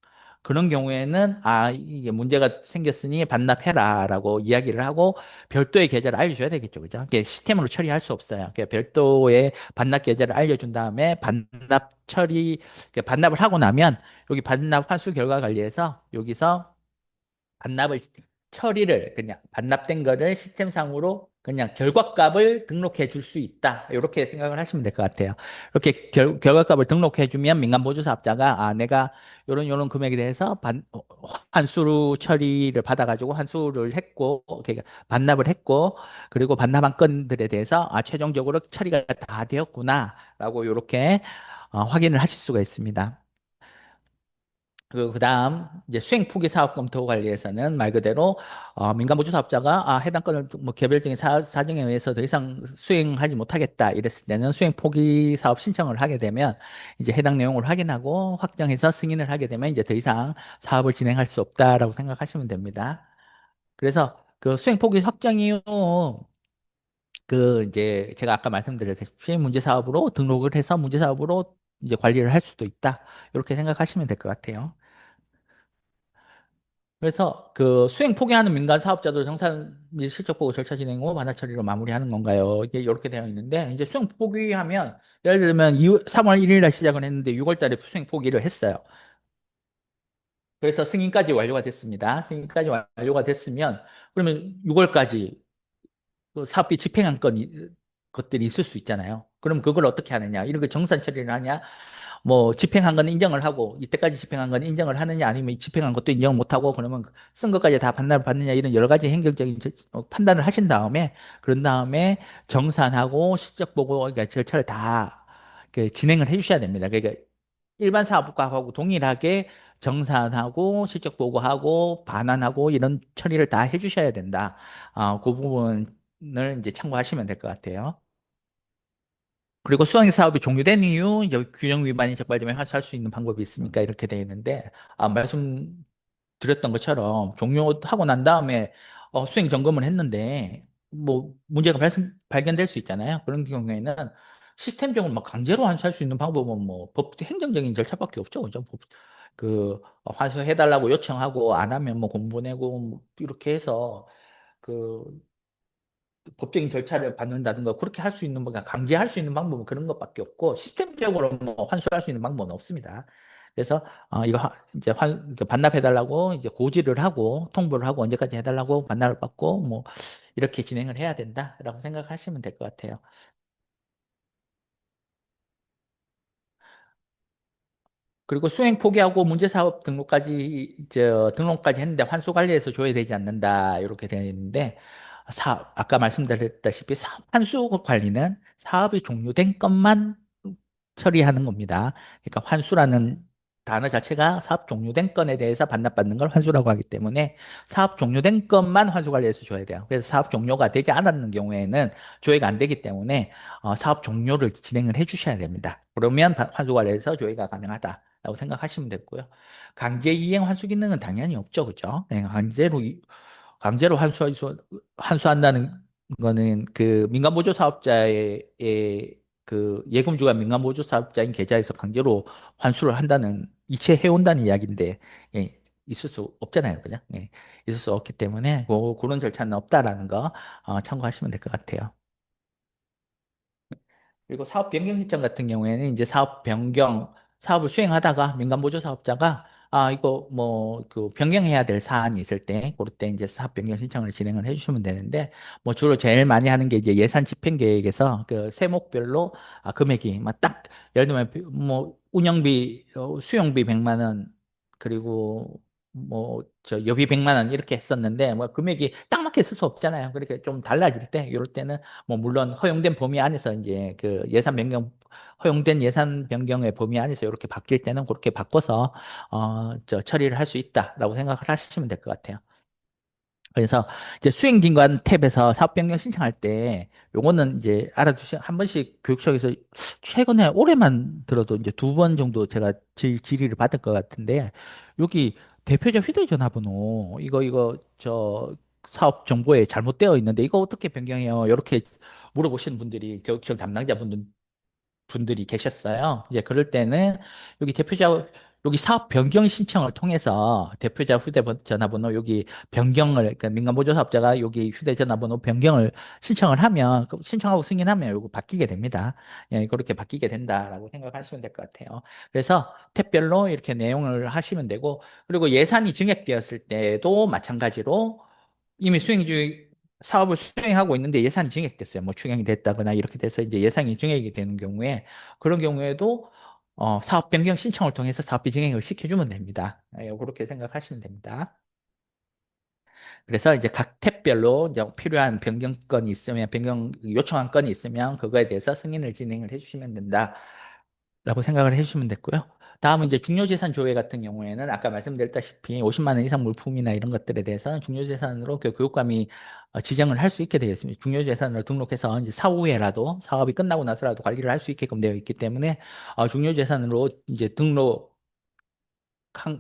그런 경우에는, 아, 이게 문제가 생겼으니 반납해라라고 이야기를 하고 별도의 계좌를 알려줘야 되겠죠. 그죠? 이게 시스템으로 처리할 수 없어요. 별도의 반납 계좌를 알려준 다음에 반납 처리, 반납을 하고 나면 여기 반납 환수 결과 관리에서 여기서 반납을 처리를 그냥 반납된 거를 시스템상으로 그냥 결과값을 등록해 줄 수 있다. 이렇게 생각을 하시면 될 것 같아요. 이렇게 결과값을 등록해 주면 민간 보조 사업자가 아 내가 요런 금액에 대해서 환수 처리를 받아 가지고 환수를 했고 그러니까 반납을 했고 그리고 반납한 건들에 대해서 아 최종적으로 처리가 다 되었구나라고 이렇게 확인을 하실 수가 있습니다. 그다음 이제 수행 포기 사업 검토 관리에서는 말 그대로 민간 보조 사업자가 해당 건을 뭐 개별적인 사정에 의해서 더 이상 수행하지 못하겠다 이랬을 때는 수행 포기 사업 신청을 하게 되면 이제 해당 내용을 확인하고 확정해서 승인을 하게 되면 이제 더 이상 사업을 진행할 수 없다라고 생각하시면 됩니다. 그래서 그 수행 포기 확정 이후 이제 제가 아까 말씀드렸듯이 문제 사업으로 등록을 해서 문제 사업으로 이제 관리를 할 수도 있다. 이렇게 생각하시면 될 것 같아요. 그래서 그 수행 포기하는 민간 사업자도 정산 및 실적 보고 절차 진행 후 반환 처리로 마무리하는 건가요? 이게 이렇게 되어 있는데 이제 수행 포기하면 예를 들면 3월 1일 날 시작을 했는데 6월 달에 수행 포기를 했어요. 그래서 승인까지 완료가 됐습니다. 승인까지 완료가 됐으면 그러면 6월까지 그 사업비 집행한 것들이 있을 수 있잖아요. 그럼 그걸 어떻게 하느냐? 이런 거 정산 처리를 하냐? 뭐 집행한 건 인정을 하고 이때까지 집행한 건 인정을 하느냐 아니면 집행한 것도 인정을 못 하고 그러면 쓴 것까지 다 반납을 받느냐 이런 여러 가지 행정적인 판단을 하신 다음에 그런 다음에 정산하고 실적 보고 그러니까 절차를 다 진행을 해 주셔야 됩니다. 그러니까 일반 사업가하고 동일하게 정산하고 실적 보고하고 반환하고 이런 처리를 다 해 주셔야 된다. 그 부분을 이제 참고하시면 될 것 같아요. 그리고 수행 사업이 종료된 이후 이제 규정 위반이 적발되면 환수할 수 있는 방법이 있습니까? 이렇게 되어 있는데 말씀드렸던 것처럼 종료하고 난 다음에 수행 점검을 했는데 뭐 문제가 발견될 수 있잖아요. 그런 경우에는 시스템적으로 막 강제로 환수할 수 있는 방법은 뭐 행정적인 절차밖에 없죠. 그죠? 환수해달라고 요청하고 안 하면 뭐 공보내고 뭐 이렇게 해서 그 법적인 절차를 받는다든가 그렇게 할 수 있는 뭐 강제할 수 있는 방법은 그런 것밖에 없고 시스템적으로 뭐 환수할 수 있는 방법은 없습니다. 그래서 이거 이제 이렇게 반납해달라고 이제 고지를 하고 통보를 하고 언제까지 해달라고 반납을 받고 뭐 이렇게 진행을 해야 된다라고 생각하시면 될 것 같아요. 그리고 수행 포기하고 문제사업 등록까지 했는데 환수 관리에서 조회되지 않는다. 이렇게 되어 있는데, 아까 말씀드렸다시피 환수 관리는 사업이 종료된 것만 처리하는 겁니다. 그러니까 환수라는 단어 자체가 사업 종료된 건에 대해서 반납받는 걸 환수라고 하기 때문에 사업 종료된 것만 환수 관리에서 줘야 돼요. 그래서 사업 종료가 되지 않았는 경우에는 조회가 안 되기 때문에 사업 종료를 진행을 해 주셔야 됩니다. 그러면 환수 관리에서 조회가 가능하다라고 생각하시면 되고요. 강제 이행 환수 기능은 당연히 없죠, 그죠? 네, 강제로 환수한다는 거는 그 민간보조 사업자의 그 예금주가 민간보조 사업자인 계좌에서 강제로 환수를 한다는 이체해 온다는 이야기인데 있을 수 없잖아요, 그죠? 있을 수 없기 때문에 그런 절차는 없다라는 거 참고하시면 될 것 같아요. 그리고 사업 변경 신청 같은 경우에는 이제 사업을 수행하다가 민간보조 사업자가 이거 뭐 그 변경해야 될 사안이 있을 때, 그럴 때 이제 사업 변경 신청을 진행을 해주시면 되는데, 뭐 주로 제일 많이 하는 게 이제 예산 집행 계획에서 그 세목별로 금액이 막 예를 들면 뭐 운영비, 수용비 100만 원, 그리고 뭐 저 여비 100만 원 이렇게 했었는데 뭐 금액이 딱 맞게 쓸 수 없잖아요. 그렇게 좀 달라질 때, 이럴 때는 뭐 물론 허용된 범위 안에서 이제 허용된 예산 변경의 범위 안에서 이렇게 바뀔 때는 그렇게 바꿔서 처리를 할 수 있다라고 생각을 하시면 될 것 같아요. 그래서 이제 수행기관 탭에서 사업 변경 신청할 때 요거는 이제 한 번씩 교육청에서 최근에 올해만 들어도 이제 2번 정도 제가 질의를 받을 것 같은데 여기 대표자 휴대전화번호 이거 저 사업 정보에 잘못되어 있는데 이거 어떻게 변경해요? 이렇게 물어보시는 교육청 분들이 계셨어요. 이제 그럴 때는 여기 대표자 여기 사업 변경 신청을 통해서 대표자 휴대전화번호 여기 변경을 그러니까 민간보조 사업자가 여기 휴대전화번호 변경을 신청을 하면 신청하고 승인하면 요거 바뀌게 됩니다. 예, 그렇게 바뀌게 된다라고 생각하시면 될 것 같아요. 그래서 탭별로 이렇게 내용을 하시면 되고 그리고 예산이 증액되었을 때도 마찬가지로 이미 사업을 수행하고 있는데 예산이 증액됐어요. 뭐 추경이 됐다거나 이렇게 돼서 이제 예산이 증액이 되는 경우에 그런 경우에도 사업 변경 신청을 통해서 사업비 증액을 시켜주면 됩니다. 예, 그렇게 생각하시면 됩니다. 그래서 이제 각 탭별로 이제 필요한 변경 건이 있으면 변경 요청한 건이 있으면 그거에 대해서 승인을 진행을 해주시면 된다. 라고 생각을 해주시면 됐고요. 다음은 이제 중요재산 조회 같은 경우에는 아까 말씀드렸다시피 50만 원 이상 물품이나 이런 것들에 대해서는 중요재산으로 교육감이 지정을 할 수 있게 되어 있습니다. 중요재산으로 등록해서 이제 사후에라도 사업이 끝나고 나서라도 관리를 할 수 있게끔 되어 있기 때문에 중요재산으로 이제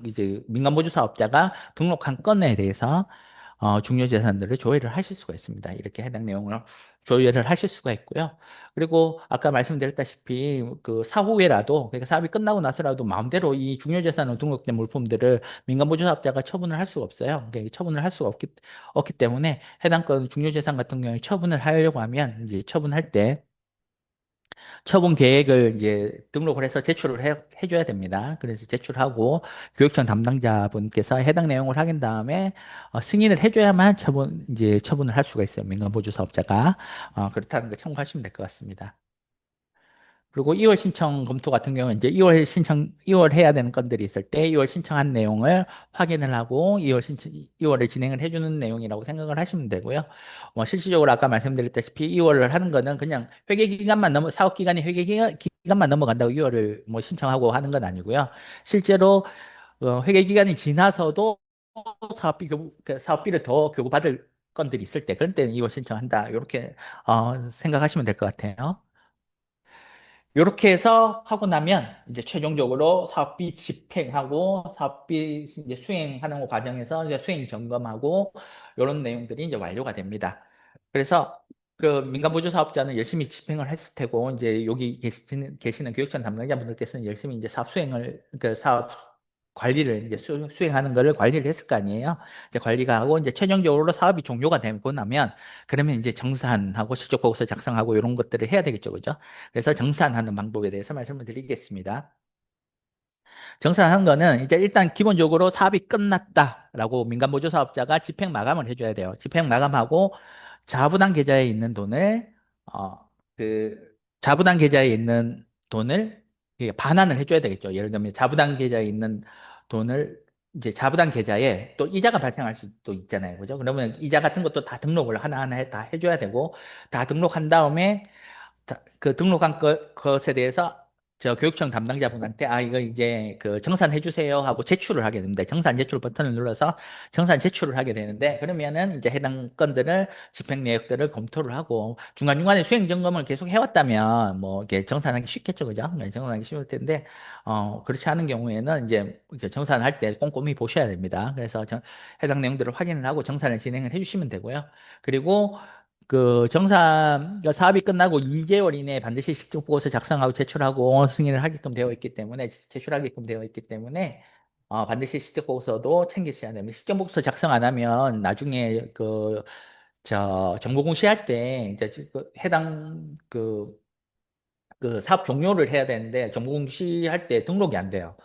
이제 민간보조 사업자가 등록한 건에 대해서 중요재산들을 조회를 하실 수가 있습니다. 이렇게 해당 내용을 조회를 하실 수가 있고요. 그리고 아까 말씀드렸다시피 그 사후에라도 그러니까 사업이 끝나고 나서라도 마음대로 이 중요재산으로 등록된 물품들을 민간보조사업자가 처분을 할 수가 없어요. 그러니까 처분을 할 수가 없기 때문에 해당 건 중요재산 같은 경우에 처분을 하려고 하면 이제 처분할 때 처분 계획을 이제 등록을 해서 해줘야 됩니다. 그래서 제출하고 교육청 담당자분께서 해당 내용을 확인 다음에 승인을 해줘야만 이제 처분을 할 수가 있어요. 민간보조 사업자가. 그렇다는 거 참고하시면 될 것 같습니다. 그리고 2월 신청 검토 같은 경우는 이제 2월 해야 되는 건들이 있을 때 2월 신청한 내용을 확인을 하고 2월에 진행을 해주는 내용이라고 생각을 하시면 되고요. 뭐 실질적으로 아까 말씀드렸다시피 2월을 하는 거는 그냥 사업 기간이 기간만 넘어간다고 2월을 뭐 신청하고 하는 건 아니고요. 실제로 회계 기간이 지나서도 사업비를 더 교부받을 건들이 있을 때 그런 때는 2월 신청한다. 이렇게 생각하시면 될 것 같아요. 이렇게 해서 하고 나면 이제 최종적으로 사업비 집행하고 사업비 이제 수행하는 과정에서 이제 수행 점검하고 이런 내용들이 이제 완료가 됩니다. 그래서 그 민간보조 사업자는 열심히 집행을 했을 테고 이제 여기 계시는 교육청 담당자분들께서는 열심히 이제 사업 관리를 이제 수행하는 거를 관리를 했을 거 아니에요. 이제 관리가 하고 이제 최종적으로 사업이 종료가 되고 나면 그러면 이제 정산하고 실적 보고서 작성하고 이런 것들을 해야 되겠죠, 그죠? 그래서 정산하는 방법에 대해서 말씀을 드리겠습니다. 정산한 거는 이제 일단 기본적으로 사업이 끝났다라고 민간보조 사업자가 집행 마감을 해줘야 돼요. 집행 마감하고 자부담 계좌에 있는 돈을 어, 자부담 계좌에 있는 돈을 이게 반환을 해줘야 되겠죠. 예를 들면 자부담 계좌에 있는 돈을 이제 자부담 계좌에 또 이자가 발생할 수도 있잖아요. 그죠? 그러면 이자 같은 것도 다 등록을 하나하나 다 해줘야 되고 다 등록한 다음에 그 등록한 것에 대해서 저 교육청 담당자분한테 이거 이제 그 정산해 주세요 하고 제출을 하게 됩니다. 정산 제출 버튼을 눌러서 정산 제출을 하게 되는데 그러면은 이제 해당 건들을 집행 내역들을 검토를 하고 중간중간에 수행 점검을 계속 해왔다면 뭐 이렇게 정산하기 쉽겠죠, 그죠? 네, 정산하기 쉬울 텐데 그렇지 않은 경우에는 이제 이렇게 정산할 때 꼼꼼히 보셔야 됩니다. 그래서 해당 내용들을 확인을 하고 정산을 진행을 해주시면 되고요. 그리고 사업이 끝나고 2개월 이내에 반드시 실적 보고서 작성하고 제출하고 승인을 하게끔 되어 있기 때문에, 제출하게끔 되어 있기 때문에, 반드시 실적 보고서도 챙기셔야 됩니다. 실적 보고서 작성 안 하면 나중에 정보 공시할 때, 이제 그 사업 종료를 해야 되는데, 정보 공시할 때 등록이 안 돼요.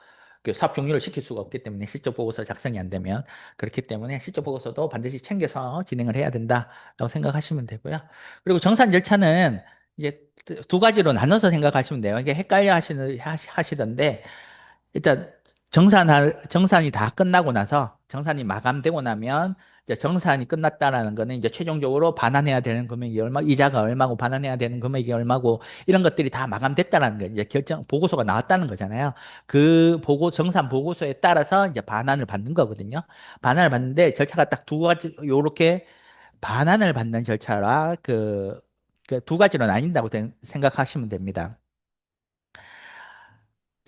그 사업 종료를 시킬 수가 없기 때문에 실적 보고서 작성이 안 되면 그렇기 때문에 실적 보고서도 반드시 챙겨서 진행을 해야 된다라고 생각하시면 되고요. 그리고 정산 절차는 이제 두 가지로 나눠서 생각하시면 돼요. 이게 하시던데 일단 정산이 다 끝나고 나서 정산이 마감되고 나면 이제 정산이 끝났다라는 거는 이제 최종적으로 반환해야 되는 금액이 이자가 얼마고 반환해야 되는 금액이 얼마고 이런 것들이 다 마감됐다라는 거 이제 보고서가 나왔다는 거잖아요. 정산 보고서에 따라서 이제 반환을 받는 거거든요. 반환을 받는데 절차가 딱 두 가지 요렇게 반환을 받는 절차라 그 두 가지로 나뉜다고 생각하시면 됩니다.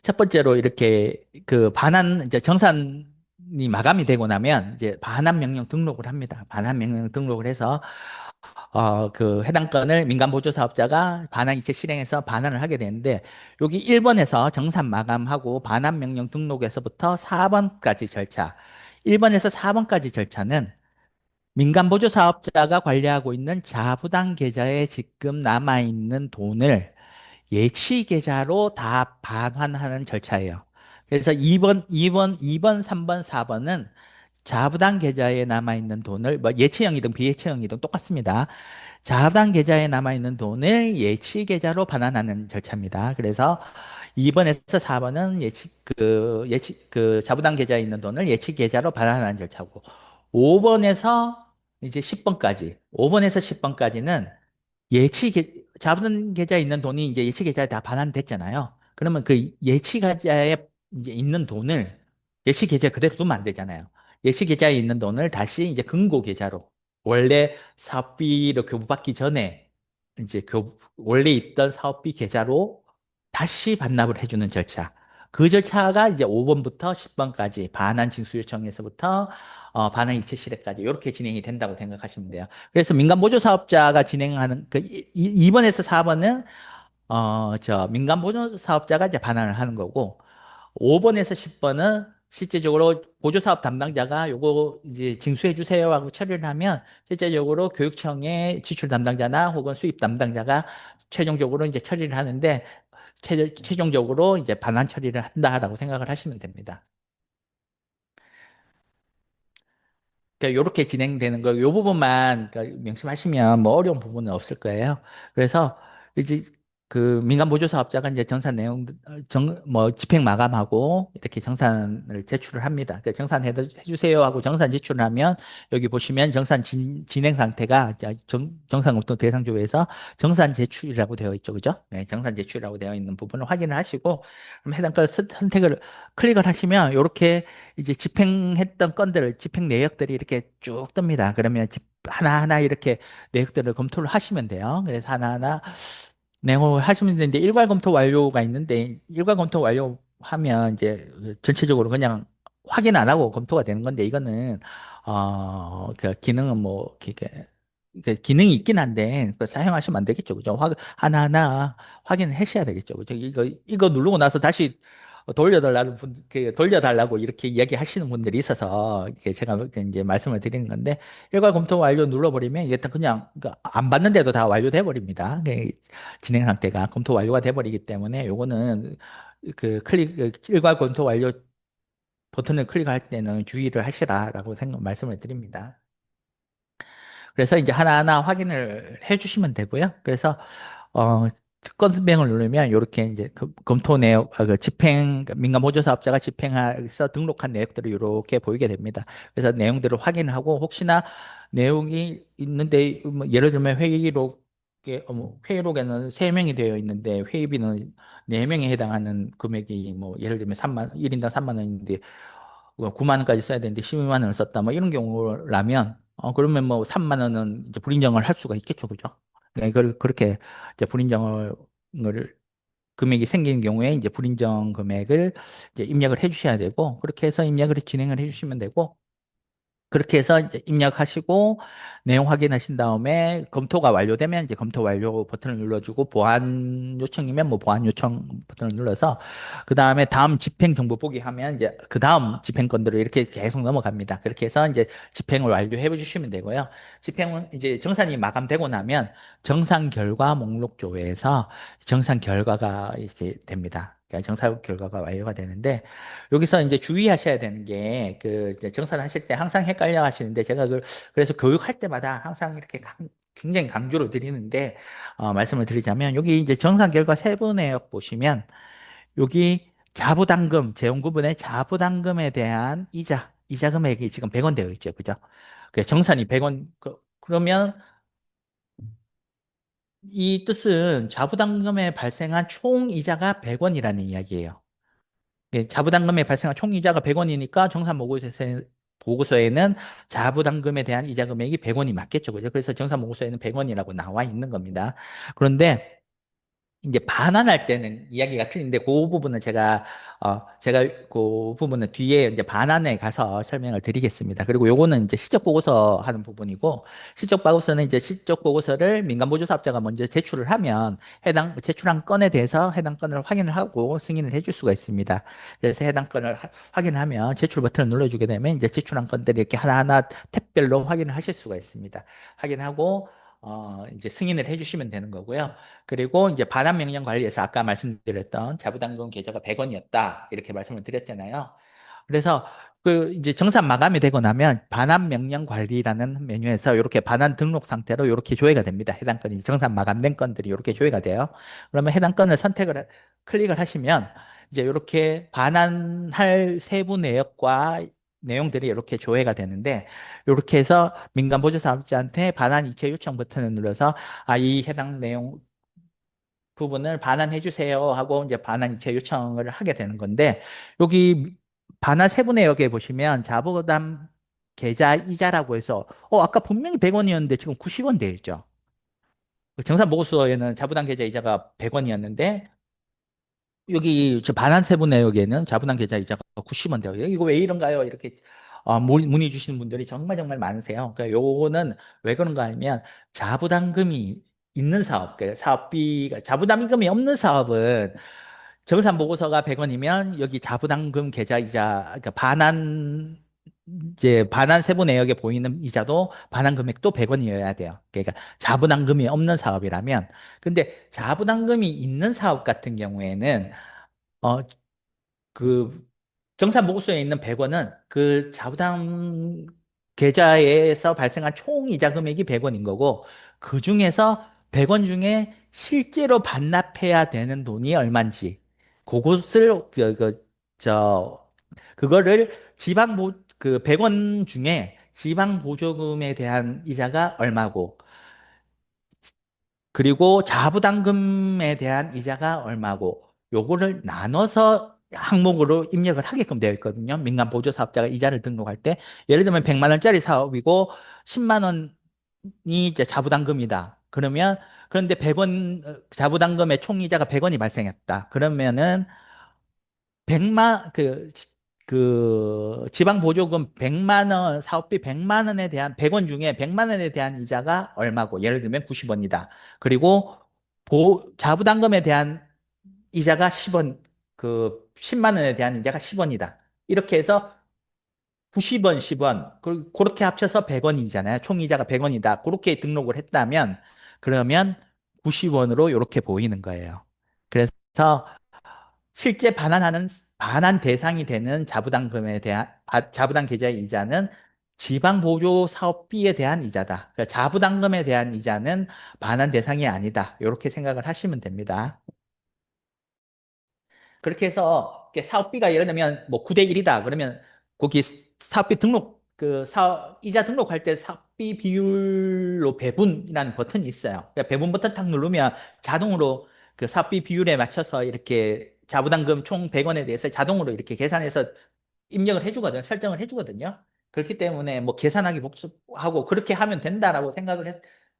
첫 번째로 이렇게 이제 정산이 마감이 되고 나면 이제 반환 명령 등록을 합니다. 반환 명령 등록을 해서 그 해당 건을 민간보조사업자가 반환 이체 실행해서 반환을 하게 되는데 여기 1번에서 정산 마감하고 반환 명령 등록에서부터 4번까지 절차. 1번에서 4번까지 절차는 민간보조사업자가 관리하고 있는 자부당 계좌에 지금 남아있는 돈을 예치 계좌로 다 반환하는 절차예요. 그래서 2번, 3번, 4번은 자부당 계좌에 남아있는 돈을 뭐 예치형이든 비예치형이든 똑같습니다. 자부당 계좌에 남아있는 돈을 예치 계좌로 반환하는 절차입니다. 그래서 2번에서 4번은 자부당 계좌에 있는 돈을 예치 계좌로 반환하는 절차고 5번에서 이제 10번까지 5번에서 10번까지는 자부당 계좌에 있는 돈이 이제 예치 계좌에 다 반환됐잖아요. 그러면 그 예치 계좌에 이제 있는 돈을 예치 계좌에 그대로 두면 안 되잖아요. 예치 계좌에 있는 돈을 다시 이제 금고 계좌로 원래 사업비를 교부받기 전에 이제 원래 있던 사업비 계좌로 다시 반납을 해주는 절차. 그 절차가 이제 5번부터 10번까지 반환 징수 요청에서부터 반환 이체 실행까지 이렇게 진행이 된다고 생각하시면 돼요. 그래서 민간 보조 사업자가 진행하는 그 2번에서 4번은 민간 보조 사업자가 이제 반환을 하는 거고 5번에서 10번은 실제적으로 보조사업 담당자가 요거 이제 징수해 주세요 하고 처리를 하면 실제적으로 교육청의 지출 담당자나 혹은 수입 담당자가 최종적으로 이제 처리를 하는데 최종적으로 이제 반환 처리를 한다라고 생각을 하시면 됩니다. 그러니까 이렇게 진행되는 거, 이 부분만 그러니까 명심하시면 뭐 어려운 부분은 없을 거예요. 그래서 이제 그 민간 보조 사업자가 이제 정산 내용, 뭐 집행 마감하고 이렇게 정산을 제출을 합니다. 그러니까 해주세요 하고 정산 제출을 하면 여기 보시면 진행 상태가 이제 정산검토 대상조에서 정산 제출이라고 되어 있죠, 그죠? 네, 정산 제출이라고 되어 있는 부분을 확인을 하시고 그럼 해당 건 선택을 클릭을 하시면 이렇게 이제 집행했던 건들, 집행 내역들이 이렇게 쭉 뜹니다. 그러면 하나하나 이렇게 내역들을 검토를 하시면 돼요. 그래서 하나하나 내용을 하시면 되는데 일괄 검토 완료가 있는데 일괄 검토 완료하면 이제 전체적으로 그냥 확인 안 하고 검토가 되는 건데 이거는 그 기능은 뭐 이렇게 그 기능이 있긴 한데 그거 사용하시면 안 되겠죠. 그죠? 하나하나 확인을 하셔야 되겠죠. 그죠? 이거 누르고 나서 다시 돌려달라고 이렇게 이야기하시는 분들이 있어서 이게 제가 이제 말씀을 드리는 건데 일괄 검토 완료 눌러버리면 이게 그냥 안 받는데도 다 완료돼 버립니다. 진행 상태가 검토 완료가 돼 버리기 때문에 요거는 일괄 검토 완료 버튼을 클릭할 때는 주의를 하시라라고 말씀을 드립니다. 그래서 이제 하나하나 확인을 해 주시면 되고요. 그래서 어, 특권 선명을 누르면 이렇게 이제 검토 내역, 그 민간 보조 사업자가 집행해서 등록한 내역들이 이렇게 보이게 됩니다. 그래서 내용들을 확인하고 혹시나 내용이 있는데 뭐 예를 들면 회의록에는 3명이 되어 있는데 회의비는 4명에 해당하는 금액이 뭐 예를 들면 1인당 3만 원인데 9만 원까지 써야 되는데 12만 원을 썼다. 뭐 이런 경우라면 그러면 뭐 3만 원은 이제 불인정을 할 수가 있겠죠. 그죠? 네, 그렇게 이제 금액이 생긴 경우에 이제 불인정 금액을 이제 입력을 해 주셔야 되고 그렇게 해서 입력을 진행을 해 주시면 되고 그렇게 해서 이제 입력하시고 내용 확인하신 다음에 검토가 완료되면 이제 검토 완료 버튼을 눌러주고 보안 요청이면 뭐 보안 요청 버튼을 눌러서 그 다음에 다음 집행 정보 보기 하면 이제 그 다음 집행 건들을 이렇게 계속 넘어갑니다. 그렇게 해서 이제 집행을 완료해 주시면 되고요. 집행은 이제 정산이 마감되고 나면 정산 결과 목록조회에서 정산 결과가 이제 됩니다. 그러니까 정산 결과가 완료가 되는데 여기서 이제 주의하셔야 되는 게 그 정산하실 때 항상 헷갈려 하시는데 제가 그래서 교육할 때마다 항상 이렇게 굉장히 강조를 드리는데 말씀을 드리자면 여기 이제 정산 결과 세부 내역 보시면 여기 자부담금 재원구분의 자부담금에 대한 이자 금액이 지금 100원 되어 있죠. 그죠? 그 정산이 100원 그러면 이 뜻은 자부담금에 발생한 총 이자가 100원이라는 이야기예요. 예, 자부담금에 발생한 총 이자가 100원이니까 보고서에는 자부담금에 대한 이자 금액이 100원이 맞겠죠. 그죠? 그래서 정산보고서에는 100원이라고 나와 있는 겁니다. 그런데 이제 반환할 때는 이야기가 틀린데 그 부분은 제가 그 부분은 뒤에 이제 반환에 가서 설명을 드리겠습니다. 그리고 요거는 이제 실적 보고서 하는 부분이고 실적 보고서는 이제 실적 보고서를 민간보조사업자가 먼저 제출을 하면 해당 제출한 건에 대해서 해당 건을 확인을 하고 승인을 해줄 수가 있습니다. 그래서 해당 건을 확인하면 제출 버튼을 눌러주게 되면 이제 제출한 건들을 이렇게 하나하나 탭별로 확인을 하실 수가 있습니다. 확인하고 이제 승인을 해주시면 되는 거고요. 그리고 이제 반환 명령 관리에서 아까 말씀드렸던 자부담금 계좌가 100원이었다. 이렇게 말씀을 드렸잖아요. 그래서 그 이제 정산 마감이 되고 나면 반환 명령 관리라는 메뉴에서 이렇게 반환 등록 상태로 이렇게 조회가 됩니다. 해당 건이 정산 마감된 건들이 이렇게 조회가 돼요. 그러면 해당 건을 클릭을 하시면 이제 이렇게 반환할 세부 내역과 내용들이 이렇게 조회가 되는데 이렇게 해서 민간 보조사업자한테 반환 이체 요청 버튼을 눌러서 이 해당 내용 부분을 반환해 주세요 하고 이제 반환 이체 요청을 하게 되는 건데 여기 반환 세부 내역에 보시면 자부담 계좌 이자라고 해서 아까 분명히 100원이었는데 지금 90원 되어 있죠. 정산 보고서에는 자부담 계좌 이자가 100원이었는데 여기 저 반환 세부 내역에는 자부담 계좌 이자가 90원 되어 있어요. 이거 왜 이런가요? 이렇게 문의 주시는 분들이 정말 정말 많으세요. 그러니까 요거는 왜 그런가 하면 자부담금이 있는 사업, 그러니까 사업비가 자부담금이 없는 사업은 정산 보고서가 100원이면 여기 자부담금 계좌이자 그러니까 반환 세부 내역에 보이는 이자도 반환 금액도 100원이어야 돼요. 그러니까 자부담금이 없는 사업이라면 근데 자부담금이 있는 사업 같은 경우에는 어, 그 정산 보고서에 있는 100원은 그 자부담 계좌에서 발생한 총 이자 금액이 100원인 거고 그 중에서 100원 중에 실제로 반납해야 되는 돈이 얼마인지 그것을 그거를 그 100원 중에 지방 보조금에 대한 이자가 얼마고 그리고 자부담금에 대한 이자가 얼마고 요거를 나눠서 항목으로 입력을 하게끔 되어 있거든요. 민간 보조 사업자가 이자를 등록할 때 예를 들면 100만 원짜리 사업이고 10만 원이 이제 자부담금이다. 그런데 100원 자부담금의 총이자가 100원이 발생했다. 그러면은 100만 그 지방 보조금 100만 원 사업비 100만 원에 대한 100원 중에 100만 원에 대한 이자가 얼마고 예를 들면 90원이다. 그리고 자부담금에 대한 이자가 10원 그 10만 원에 대한 이자가 10원이다. 이렇게 해서 90원, 10원 그렇게 합쳐서 100원이잖아요. 총 이자가 100원이다. 그렇게 등록을 했다면 그러면 90원으로 이렇게 보이는 거예요. 그래서 실제 반환 대상이 되는 자부담 계좌의 이자는 지방 보조 사업비에 대한 이자다. 그러니까 자부담금에 대한 이자는 반환 대상이 아니다. 이렇게 생각을 하시면 됩니다. 그렇게 해서 이렇게 사업비가 예를 들면 뭐 9대 1이다. 그러면 거기 사업비 등록 이자 등록할 때 사업비 비율로 배분이라는 버튼이 있어요. 그러니까 배분 버튼 탁 누르면 자동으로 그 사업비 비율에 맞춰서 이렇게 자부담금 총 100원에 대해서 자동으로 이렇게 계산해서 입력을 해주거든요. 설정을 해주거든요. 그렇기 때문에 뭐 계산하기 복잡하고 그렇게 하면 된다라고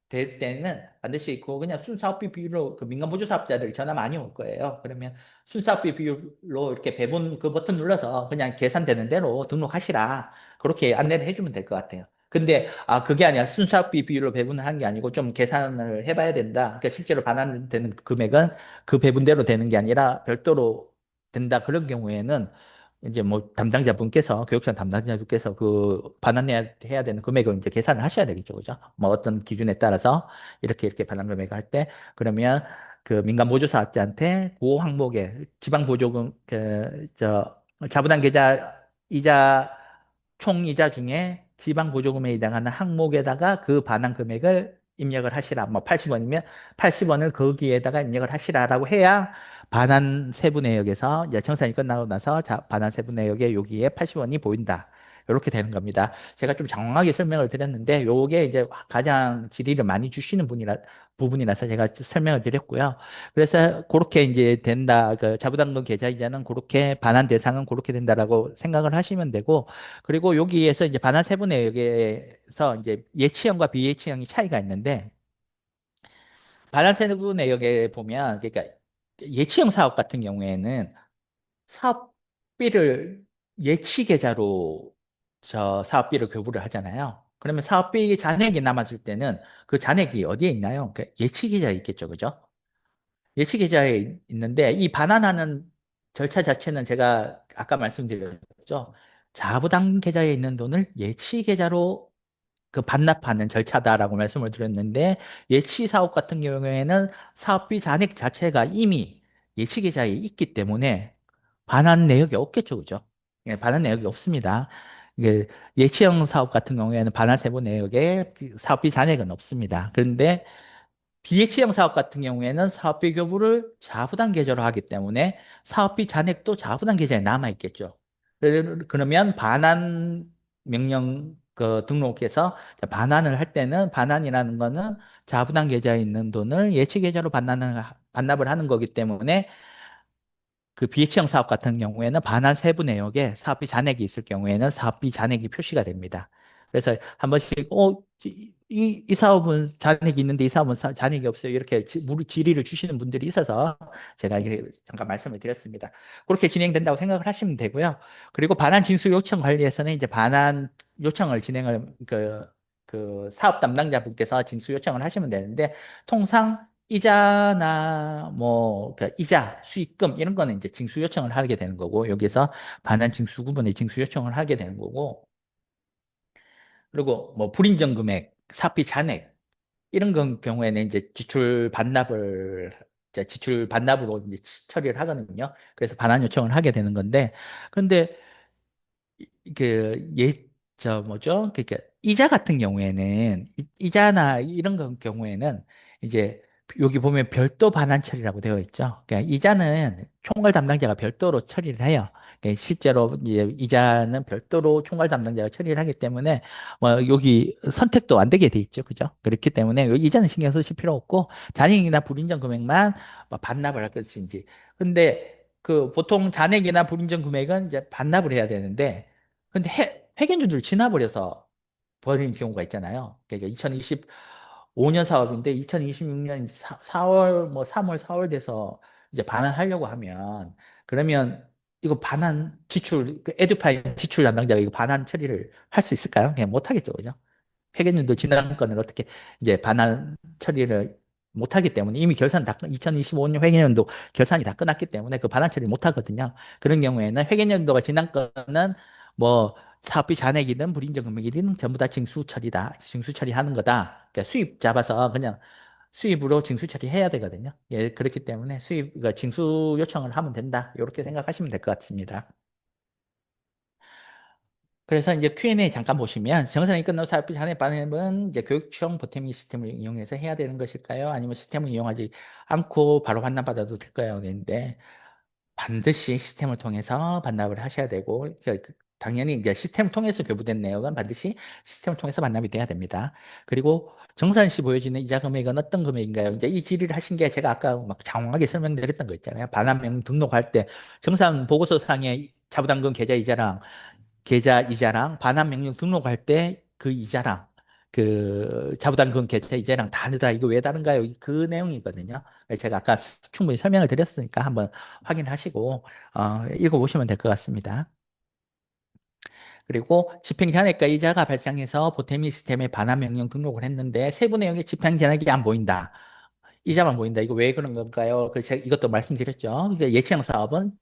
될 때는 반드시 그냥 순사업비 비율로 그 민간 보조사업자들이 전화 많이 올 거예요. 그러면 순사업비 비율로 이렇게 배분 그 버튼 눌러서 그냥 계산되는 대로 등록하시라. 그렇게 안내를 해주면 될 것 같아요. 근데 그게 아니라 순사업비 비율로 배분한 게 아니고 좀 계산을 해봐야 된다. 그러니까 실제로 반환되는 금액은 그 배분대로 되는 게 아니라 별도로 된다. 그런 경우에는 이제 뭐 담당자분께서 교육청 담당자분께서 그 반환해야 되는 금액을 이제 계산을 하셔야 되겠죠, 그죠? 뭐 어떤 기준에 따라서 이렇게 반환 금액을 할 때 그러면 그 민간 보조사업자한테 그 항목에 지방 보조금 그저 자부담 계좌 이자 총 이자 중에 지방 보조금에 해당하는 항목에다가 그 반환 금액을 입력을 하시라. 뭐 80원이면 80원을 거기에다가 입력을 하시라라고 해야 반환 세부 내역에서 이제 정산이 끝나고 나서 반환 세부 내역에 여기에 80원이 보인다. 이렇게 되는 겁니다. 제가 좀 장황하게 설명을 드렸는데 요게 이제 가장 질의를 많이 주시는 부분이라서 제가 설명을 드렸고요. 그래서 그렇게 이제 된다. 그 자부담금 계좌이자는 그렇게 반환 대상은 그렇게 된다라고 생각을 하시면 되고 그리고 여기에서 이제 반환 세부 내역에서 이제 예치형과 비예치형이 차이가 있는데 반환세부 내역에 보면, 그러니까 예치형 사업 같은 경우에는 사업비를 예치 계좌로 저 사업비를 교부를 하잖아요. 그러면 사업비 잔액이 남았을 때는 그 잔액이 어디에 있나요? 그 예치 계좌에 있겠죠, 그죠? 예치 계좌에 있는데 이 반환하는 절차 자체는 제가 아까 말씀드렸죠. 자부담 계좌에 있는 돈을 예치 계좌로 그 반납하는 절차다라고 말씀을 드렸는데 예치 사업 같은 경우에는 사업비 잔액 자체가 이미 예치 계좌에 있기 때문에 반환 내역이 없겠죠, 그죠? 예, 반환 내역이 없습니다. 이게 예치형 사업 같은 경우에는 반환 세부 내역에 그 사업비 잔액은 없습니다. 그런데 비예치형 사업 같은 경우에는 사업비 교부를 자부담 계좌로 하기 때문에 사업비 잔액도 자부담 계좌에 남아 있겠죠. 그러면 반환 명령 그 등록해서 반환을 할 때는 반환이라는 거는 자부담 계좌에 있는 돈을 예치 계좌로 반납을 하는 거기 때문에 그 비예치형 사업 같은 경우에는 반환 세부 내역에 사업비 잔액이 있을 경우에는 사업비 잔액이 표시가 됩니다. 그래서 한 번씩 이 사업은 잔액이 있는데 이 사업은 잔액이 없어요. 이렇게 질의를 주시는 분들이 있어서 제가 이렇게 잠깐 말씀을 드렸습니다. 그렇게 진행된다고 생각을 하시면 되고요. 그리고 반환 징수 요청 관리에서는 이제 반환 요청을 그 사업 담당자분께서 징수 요청을 하시면 되는데 통상 이자나 그 이자, 수익금 이런 거는 이제 징수 요청을 하게 되는 거고 여기서 반환 징수 구분의 징수 요청을 하게 되는 거고 그리고 뭐 불인정 금액, 사피 잔액 이런 경우에는 이제 지출 반납으로 이제 처리를 하거든요. 그래서 반환 요청을 하게 되는 건데 그런데 뭐죠? 그러니까 이자 같은 경우에는 이자나 이런 경우에는 이제 여기 보면 별도 반환 처리라고 되어 있죠. 그러니까 이자는 총괄 담당자가 별도로 처리를 해요. 그러니까 실제로 이제 이자는 별도로 총괄 담당자가 처리를 하기 때문에 뭐 여기 선택도 안 되게 돼 있죠. 그죠? 그렇기 때문에 여기 이자는 신경 쓰실 필요 없고 잔액이나 불인정 금액만 뭐 반납을 할 것인지. 근데 그 보통 잔액이나 불인정 금액은 이제 반납을 해야 되는데 근데 회계연도를 지나버려서 버리는 경우가 있잖아요. 그러니까 2025년 사업인데 2026년 4월 뭐 3월 4월 돼서 이제 반환하려고 하면 그러면 이거 반환 지출 그 에듀파이 지출 담당자가 이거 반환 처리를 할 수 있을까요? 그냥 못 하겠죠, 그죠? 회계연도 지난 건을 어떻게 이제 반환 처리를 못하기 때문에 이미 2025년 회계연도 결산이 다 끝났기 때문에 그 반환 처리를 못 하거든요. 그런 경우에는 회계연도가 지난 거는 뭐 사업비 잔액이든 불인정 금액이든 전부 다 징수 처리다. 징수 처리하는 거다. 그러니까 수입 잡아서 그냥 수입으로 징수 처리해야 되거든요. 예, 그렇기 때문에 그러니까 징수 요청을 하면 된다. 이렇게 생각하시면 될 것 같습니다. 그래서 이제 Q&A 잠깐 보시면 정산이 끝나고 사업비 잔액 반입은 이제 교육청 보탬이 시스템을 이용해서 해야 되는 것일까요? 아니면 시스템을 이용하지 않고 바로 반납받아도 될까요? 그랬는데 반드시 시스템을 통해서 반납을 하셔야 되고 당연히 이제 시스템을 통해서 교부된 내역은 반드시 시스템을 통해서 반납이 돼야 됩니다. 그리고 정산 시 보여지는 이자 금액은 어떤 금액인가요? 이제 이 질의를 하신 게 제가 아까 막 장황하게 설명드렸던 거 있잖아요. 반환명 등록할 때 정산 보고서 상에 자부담금 계좌 이자랑 계좌 이자랑 반환 명령 등록할 때 그 이자랑 그 자부담금 계좌 이자랑 다르다. 이거 왜 다른가요? 그 내용이거든요. 제가 아까 충분히 설명을 드렸으니까 한번 확인하시고 읽어보시면 될 것 같습니다. 그리고 집행잔액과 이자가 발생해서 보탬이 시스템에 반환 명령 등록을 했는데 세부 내용의 집행잔액이 안 보인다. 이자만 보인다. 이거 왜 그런 건가요? 그래서 제가 이것도 말씀드렸죠. 이제 예치형 사업은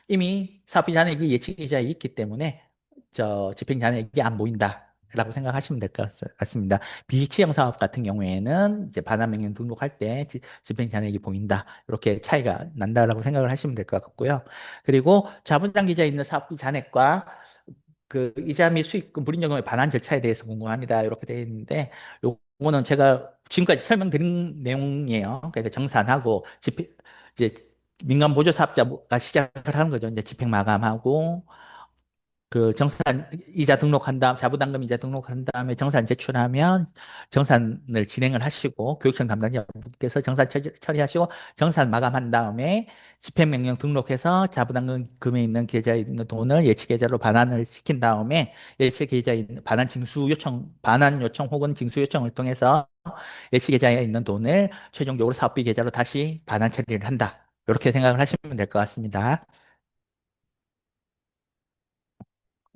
이미 사업비 잔액이 예치이자에 있기 때문에 저 집행 잔액이 안 보인다라고 생각하시면 될 것 같습니다. 비치형 사업 같은 경우에는 이제 반환명령 등록할 때 집행 잔액이 보인다. 이렇게 차이가 난다라고 생각을 하시면 될 것 같고요. 그리고 자본장 기자에 있는 사업비 잔액과 그 이자 및 수익금 불인정금의 반환 절차에 대해서 궁금합니다. 이렇게 되어 있는데 요거는 제가 지금까지 설명드린 내용이에요. 그러니까 정산하고 이제 민간 보조 사업자가 시작을 하는 거죠. 이제 집행 마감하고 그 정산 이자 등록한 다음 자부담금 이자 등록한 다음에 정산 제출하면 정산을 진행을 하시고 교육청 담당자분께서 정산 처리하시고 정산 마감한 다음에 집행명령 등록해서 자부담금에 있는 계좌에 있는 돈을 예치 계좌로 반환을 시킨 다음에 예치 계좌에 있는 반환 징수 요청 반환 요청 혹은 징수 요청을 통해서 예치 계좌에 있는 돈을 최종적으로 사업비 계좌로 다시 반환 처리를 한다. 이렇게 생각을 하시면 될 것 같습니다.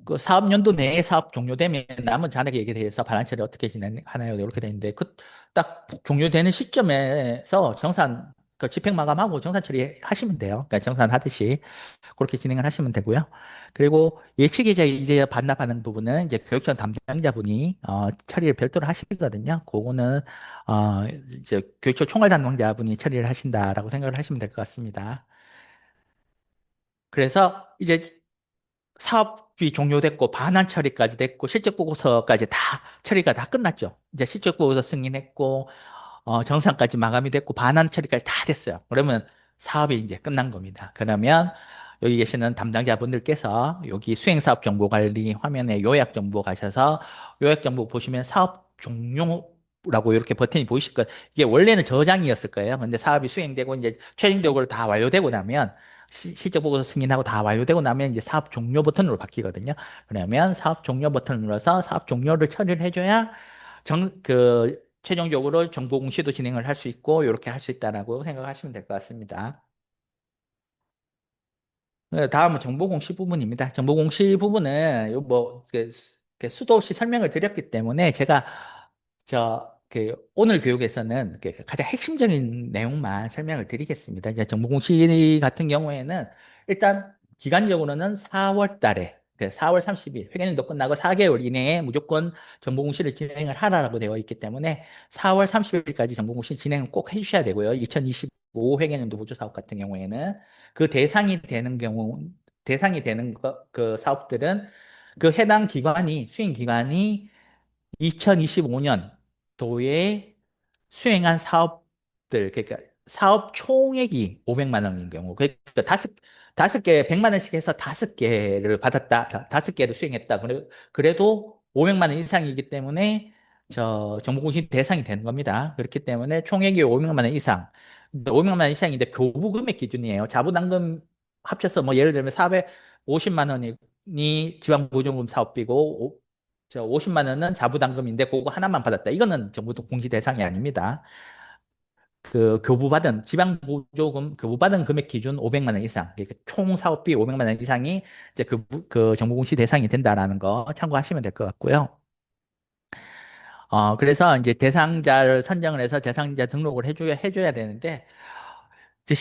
그 사업연도 내에 사업 종료되면 남은 잔액에 대해서 반환처리 어떻게 진행하나요? 이렇게 돼 있는데 그 딱 종료되는 시점에서 정산 그 집행 마감하고 정산 처리하시면 돼요. 그러니까 정산하듯이 그렇게 진행을 하시면 되고요. 그리고 예치계좌 이제 반납하는 부분은 이제 교육청 담당자분이 처리를 별도로 하시거든요. 그거는 이제 교육청 총괄 담당자분이 처리를 하신다라고 생각을 하시면 될 것 같습니다. 그래서 이제 사업비 종료됐고 반환 처리까지 됐고 실적 보고서까지 다 처리가 다 끝났죠. 이제 실적 보고서 승인했고 정산까지 마감이 됐고 반환 처리까지 다 됐어요. 그러면 사업이 이제 끝난 겁니다. 그러면 여기 계시는 담당자분들께서 여기 수행사업 정보관리 화면에 요약 정보 가셔서 요약 정보 보시면 사업 종료라고 이렇게 버튼이 보이실 거예요. 이게 원래는 저장이었을 거예요. 근데 사업이 수행되고 이제 최종적으로 다 완료되고 나면 실적 보고서 승인하고 다 완료되고 나면 이제 사업 종료 버튼으로 바뀌거든요. 그러면 사업 종료 버튼을 눌러서 사업 종료를 처리를 해줘야 최종적으로 정보 공시도 진행을 할 수 있고 이렇게 할 수 있다라고 생각하시면 될 것 같습니다. 네, 다음은 정보 공시 부분입니다. 정보 공시 부분은 수도 없이 설명을 드렸기 때문에 제가 오늘 교육에서는 가장 핵심적인 내용만 설명을 드리겠습니다. 이제 정보 공시 같은 경우에는 일단 기간적으로는 4월 달에 4월 30일 회계연도 끝나고 4개월 이내에 무조건 정보 공시를 진행을 하라고 되어 있기 때문에 4월 30일까지 정보 공시 진행을 꼭 해주셔야 되고요. 2025 회계연도 보조사업 같은 경우에는 그 대상이 되는 그 사업들은 그 해당 기관이, 수행 기관이 2025년도에 수행한 사업들, 그러니까 사업 총액이 500만 원인 경우, 그러니까 다섯 개, 100만 원씩 해서 다섯 개를 받았다, 다섯 개를 수행했다. 그래도 500만 원 이상이기 때문에 정보공시 대상이 되는 겁니다. 그렇기 때문에 총액이 500만 원 이상, 500만 원 이상인데 교부 금액 기준이에요. 자부담금 합쳐서 뭐 예를 들면 450만 원이 지방보조금 사업비고 50만 원은 자부담금인데 그거 하나만 받았다. 이거는 정부 공시 대상이 아닙니다. 그 교부받은 지방보조금 교부받은 금액 기준 500만 원 이상, 그러니까 총 사업비 500만 원 이상이 이제 그 정부 공시 대상이 된다라는 거 참고하시면 될 것 같고요. 그래서 이제 대상자를 선정을 해서 대상자 등록을 해줘야 되는데 이제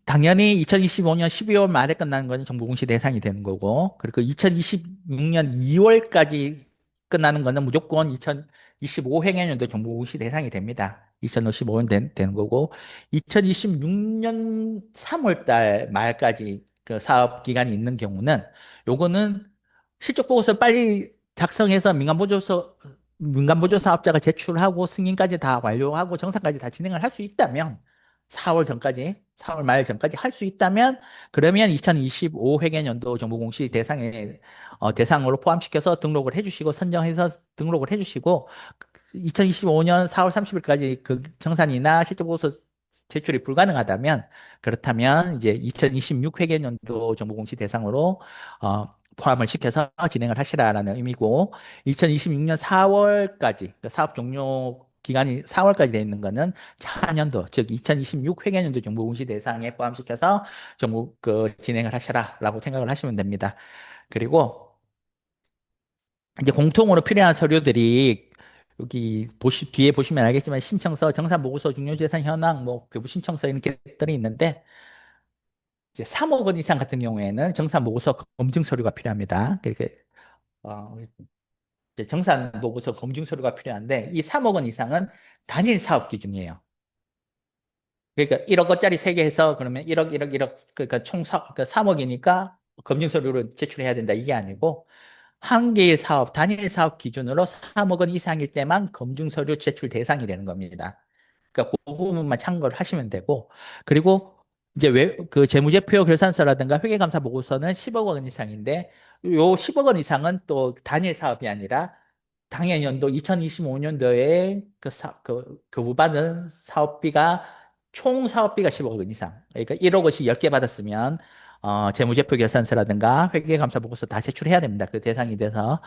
당연히 2025년 12월 말에 끝나는 거는 정보공시 대상이 되는 거고, 그리고 2026년 2월까지 끝나는 거는 무조건 2025 행해년도 정보공시 대상이 됩니다. 2055년 되는 거고, 2026년 3월 달 말까지 그 사업 기간이 있는 경우는 요거는 실적 보고서 빨리 작성해서 민간보조 사업자가 제출하고 승인까지 다 완료하고 정상까지 다 진행을 할 수 있다면 4월 말 전까지 할 수 있다면 그러면 2025 회계연도 정보공시 대상으로 포함시켜서 등록을 해주시고 선정해서 등록을 해주시고 2025년 4월 30일까지 그 정산이나 실적보고서 제출이 불가능하다면 그렇다면 이제 2026 회계연도 정보공시 대상으로 포함을 시켜서 진행을 하시라라는 의미고 2026년 4월까지 사업 종료 기간이 4월까지 되어 있는 거는 차년도 즉 2026 회계연도 정보공시 대상에 포함시켜서 진행을 하시라라고 생각을 하시면 됩니다. 그리고 이제 공통으로 필요한 서류들이 여기 뒤에 보시면 알겠지만 신청서, 정산보고서, 중요재산 현황, 뭐 교부 신청서 이렇게 들이 있는데 이제 3억 원 이상 같은 경우에는 정산보고서 검증 서류가 필요합니다. 그렇게 어, 이제 정산보고서 검증 서류가 필요한데 이 3억 원 이상은 단일 사업 기준이에요. 그러니까 1억원짜리 3개 해서 그러면 1억, 1억, 1억, 그러니까 그러니까 3억이니까 검증 서류를 제출해야 된다. 이게 아니고 한 개의 사업, 단일 사업 기준으로 3억 원 이상일 때만 검증 서류 제출 대상이 되는 겁니다. 그러니까 그 부분만 참고를 하시면 되고, 그리고 이제 그 재무제표 결산서라든가 회계감사 보고서는 10억 원 이상인데 요 10억 원 이상은 또 단일 사업이 아니라 당해 연도 2025년도에 그 교부받은 사업비가 총 사업비가 10억 원 이상. 그러니까 1억 원씩 10개 받았으면 재무제표 결산서라든가 회계감사 보고서 다 제출해야 됩니다. 그 대상이 돼서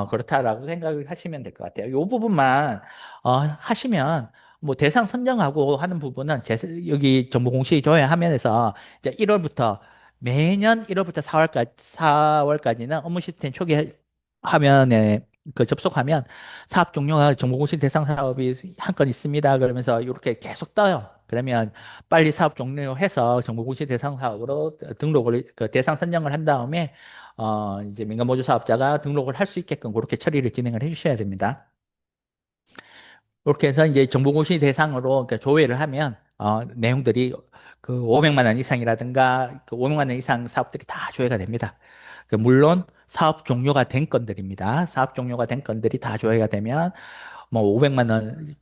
그렇다라고 생각을 하시면 될 것 같아요. 이 부분만 하시면 뭐 대상 선정하고 하는 부분은 여기 정보공시 조회 화면에서 이제 1월부터 매년 1월부터 4월까지는 업무 시스템 초기 화면에 그 접속하면 사업 종료가 정보공시 대상 사업이 한 건 있습니다. 그러면서 이렇게 계속 떠요. 그러면 빨리 사업 종료해서 정보공시 대상 사업으로 등록을 그 대상 선정을 한 다음에 이제 민간모주 사업자가 등록을 할 수 있게끔 그렇게 처리를 진행을 해주셔야 됩니다. 그렇게 해서 이제 정보공시 대상으로 그러니까 조회를 하면 내용들이 그 500만 원 이상이라든가 그 500만 원 이상 사업들이 다 조회가 됩니다. 그 물론 사업 종료가 된 건들입니다. 사업 종료가 된 건들이 다 조회가 되면 뭐 500만 원,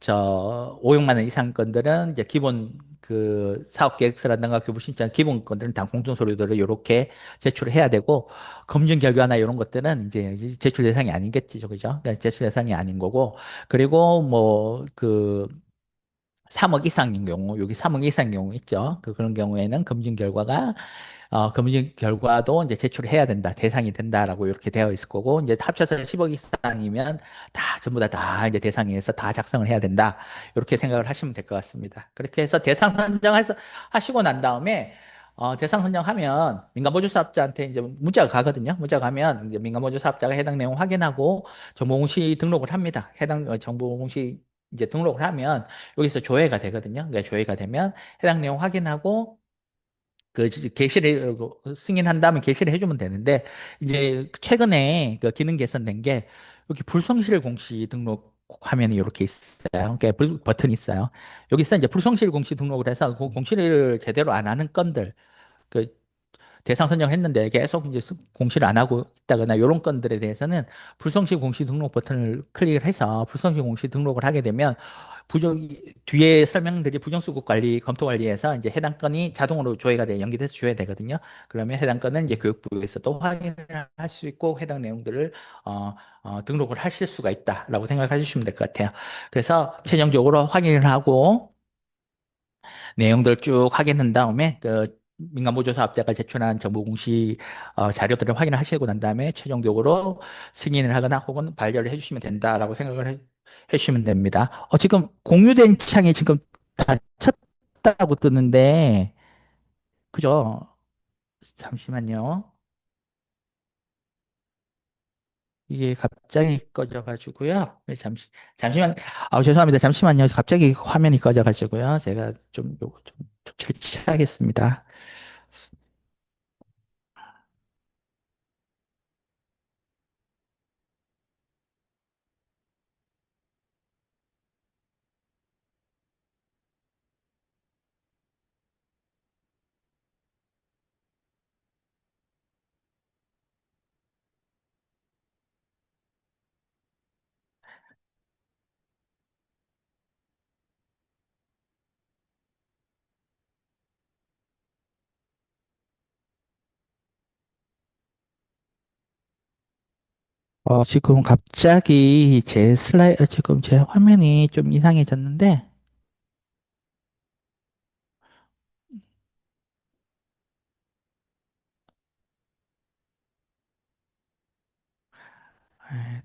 500만 원 이상 건들은 이제 기본 그 사업 계획서라든가 교부 신청 기본 건들은 다 공정 서류들을 이렇게 제출을 해야 되고 검증 결과나 이런 것들은 이제 제출 대상이 아니겠죠, 그죠? 그러니까 제출 대상이 아닌 거고 그리고 뭐 그 3억 이상인 경우, 여기 3억 이상인 경우 있죠. 그런 경우에는 검증 결과도 이제 제출해야 된다, 대상이 된다라고 이렇게 되어 있을 거고, 이제 합쳐서 10억 이상이면 다, 전부 다 이제 대상에서 다 작성을 해야 된다. 이렇게 생각을 하시면 될 것 같습니다. 그렇게 해서 대상 선정해서 하시고 난 다음에, 대상 선정하면 민간보조 사업자한테 이제 문자가 가거든요. 문자가 가면 이제 민간보조 사업자가 해당 내용 확인하고 정보공시 등록을 합니다. 정보공시 이제 등록을 하면 여기서 조회가 되거든요. 그러니까 조회가 되면 해당 내용 확인하고 그 게시를 승인한 다음에 게시를 해주면 되는데 이제 최근에 그 기능 개선된 게 여기 불성실 공시 등록 화면이 이렇게 있어요. 그러니까 버튼이 있어요. 여기서 이제 불성실 공시 등록을 해서 그 공시를 제대로 안 하는 건들 그 대상 선정을 했는데 계속 이제 공시를 안 하고 있다거나 이런 건들에 대해서는 불성실 공시 등록 버튼을 클릭을 해서 불성실 공시 등록을 하게 되면 뒤에 설명들이 부정수급 관리, 검토 관리에서 이제 해당 건이 자동으로 조회가 돼, 연기돼서 조회가 되거든요. 그러면 해당 건은 이제 교육부에서도 확인을 할 수 있고 해당 내용들을 등록을 하실 수가 있다라고 생각해 주시면 될 것 같아요. 그래서 최종적으로 확인을 하고 내용들 쭉 확인한 다음에 그 민간보조사업자가 제출한 정보공시 자료들을 확인하시고 난 다음에 최종적으로 승인을 하거나 혹은 반려를 해주시면 된다라고 생각을 해주시면 됩니다. 지금 공유된 창이 지금 닫혔다고 뜨는데 그죠? 잠시만요. 이게 갑자기 꺼져가지고요. 잠시만. 죄송합니다. 잠시만요. 갑자기 화면이 꺼져가지고요. 제가 좀 요거 좀 조치하겠습니다. 지금 갑자기 지금 제 화면이 좀 이상해졌는데,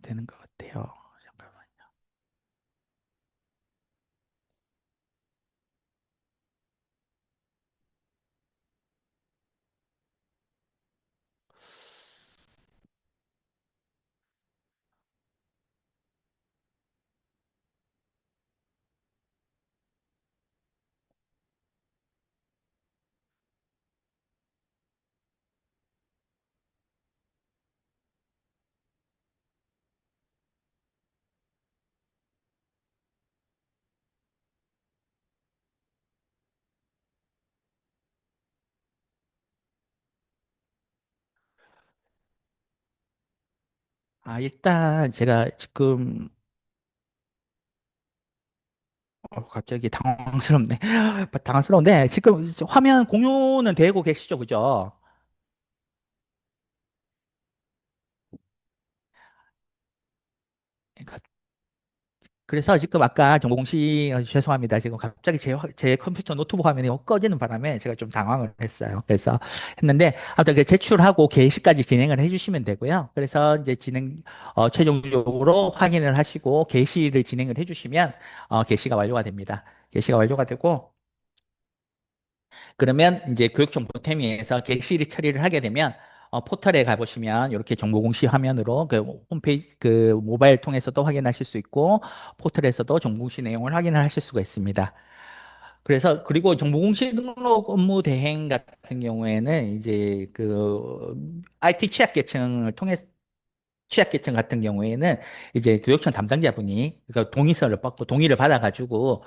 되는 것 같아요. 잠깐만. 일단 제가 지금, 갑자기 당황스럽네. 당황스러운데, 지금 화면 공유는 되고 계시죠? 그죠? 그래서 지금 아까 정보공시 죄송합니다. 지금 갑자기 제 컴퓨터 노트북 화면이 꺼지는 바람에 제가 좀 당황을 했어요. 그래서 했는데 아무튼 그 제출하고 게시까지 진행을 해주시면 되고요. 그래서 이제 최종적으로 확인을 하시고 게시를 진행을 해주시면 게시가 완료가 됩니다. 게시가 완료가 되고 그러면 이제 교육정보태미에서 게시 처리를 하게 되면 포털에 가보시면 이렇게 정보공시 화면으로 그 홈페이지 그 모바일 통해서도 확인하실 수 있고 포털에서도 정보공시 내용을 확인하실 수가 있습니다. 그래서 그리고 정보공시 등록 업무 대행 같은 경우에는 이제 그 IT 취약계층을 통해 취약계층 같은 경우에는 이제 교육청 담당자분이 그러니까 동의서를 받고 동의를 받아가지고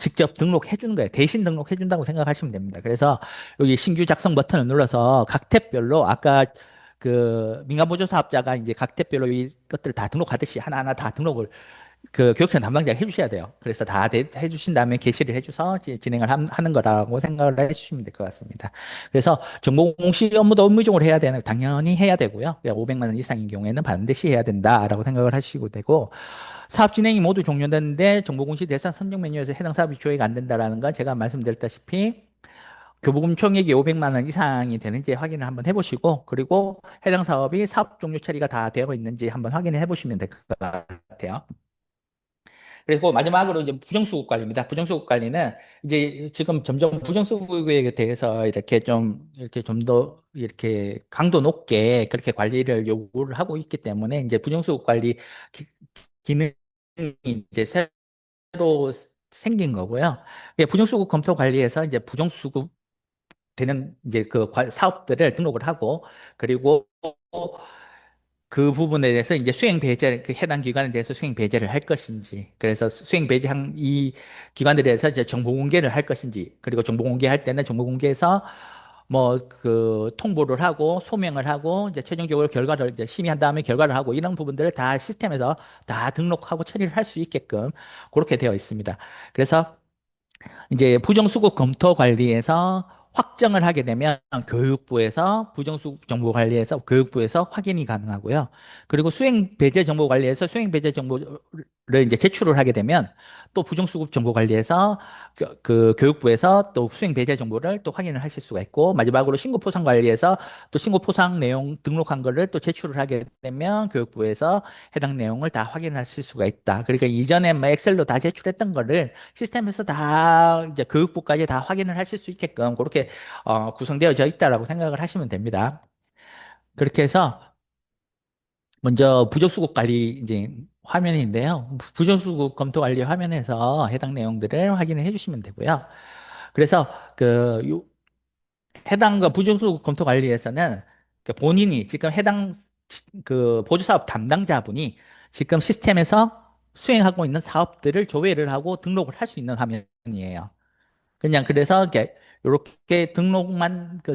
직접 등록해 주는 거예요. 대신 등록해 준다고 생각하시면 됩니다. 그래서 여기 신규 작성 버튼을 눌러서 각 탭별로 아까 그 민간보조 사업자가 이제 각 탭별로 이 것들을 다 등록하듯이 하나하나 다 등록을 그 교육청 담당자가 해주셔야 돼요. 그래서 다 해주신 다음에 게시를 해줘서 진행을 하는 거라고 생각을 해주시면 될 것 같습니다. 그래서 정보공시 업무도 업무적으로 해야 되는 당연히 해야 되고요. 500만 원 이상인 경우에는 반드시 해야 된다라고 생각을 하시고 되고 사업 진행이 모두 종료됐는데 정보공시 대상 선정 메뉴에서 해당 사업이 조회가 안 된다라는 건 제가 말씀드렸다시피 교부금 총액이 500만 원 이상이 되는지 확인을 한번 해보시고 그리고 해당 사업이 사업 종료 처리가 다 되어 있는지 한번 확인해 보시면 될 것 같아요. 그리고 마지막으로 이제 부정수급 관리입니다. 부정수급 관리는 이제 지금 점점 부정수급에 대해서 이렇게 좀 더 이렇게 강도 높게 그렇게 관리를 요구를 하고 있기 때문에 이제 부정수급 관리 기, 기능이 이제 새로 생긴 거고요. 이게 부정수급 검토 관리에서 이제 부정수급 되는 이제 그 사업들을 등록을 하고 그리고 그 부분에 대해서 이제 수행 배제, 그 해당 기관에 대해서 수행 배제를 할 것인지, 그래서 수행 배제한 이 기관들에 대해서 이제 정보 공개를 할 것인지, 그리고 정보 공개할 때는 정보 공개해서 뭐 그 통보를 하고 소명을 하고 이제 최종적으로 결과를 이제 심의한 다음에 결과를 하고 이런 부분들을 다 시스템에서 다 등록하고 처리를 할 수 있게끔 그렇게 되어 있습니다. 그래서 이제 부정수급 검토 관리에서 확정을 하게 되면 교육부에서 부정수급 정보 관리에서 교육부에서 확인이 가능하고요. 그리고 수행 배제 정보 관리에서 수행 배제 정보를 이제 제출을 하게 되면 또 부정수급 정보 관리에서 그 교육부에서 또 수행 배제 정보를 또 확인을 하실 수가 있고 마지막으로 신고 포상 관리에서 또 신고 포상 내용 등록한 거를 또 제출을 하게 되면 교육부에서 해당 내용을 다 확인하실 수가 있다. 그러니까 이전에 뭐 엑셀로 다 제출했던 거를 시스템에서 다 이제 교육부까지 다 확인을 하실 수 있게끔 그렇게 구성되어져 있다라고 생각을 하시면 됩니다. 그렇게 해서 먼저 부적수급 관리 이제 화면인데요. 부적수급 검토 관리 화면에서 해당 내용들을 확인을 해주시면 되고요. 그래서 해당과 부정수급 검토 관리에서는 그 본인이 지금 해당 그 보조사업 담당자분이 지금 시스템에서 수행하고 있는 사업들을 조회를 하고 등록을 할 수 있는 화면이에요. 그냥 그래서 이렇게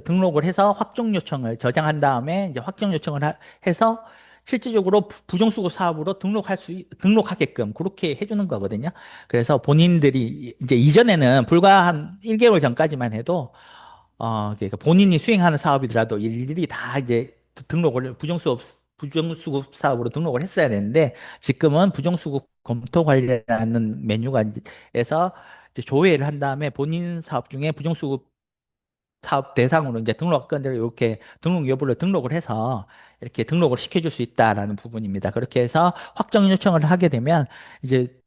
등록을 해서 확정 요청을 저장한 다음에 이제 확정 요청을 해서 실질적으로 부정수급 사업으로 등록하게끔 그렇게 해주는 거거든요. 그래서 본인들이 이제 이전에는 불과 한 1개월 전까지만 해도 그러니까 본인이 수행하는 사업이더라도 일일이 다 이제 부정수급 사업으로 등록을 했어야 되는데 지금은 부정수급 검토 관리라는 메뉴가 에서 이제 조회를 한 다음에 본인 사업 중에 부정수급 사업 대상으로 이제 등록건들을 이렇게 등록 여부를 등록을 해서 이렇게 등록을 시켜줄 수 있다라는 부분입니다. 그렇게 해서 확정 요청을 하게 되면 이제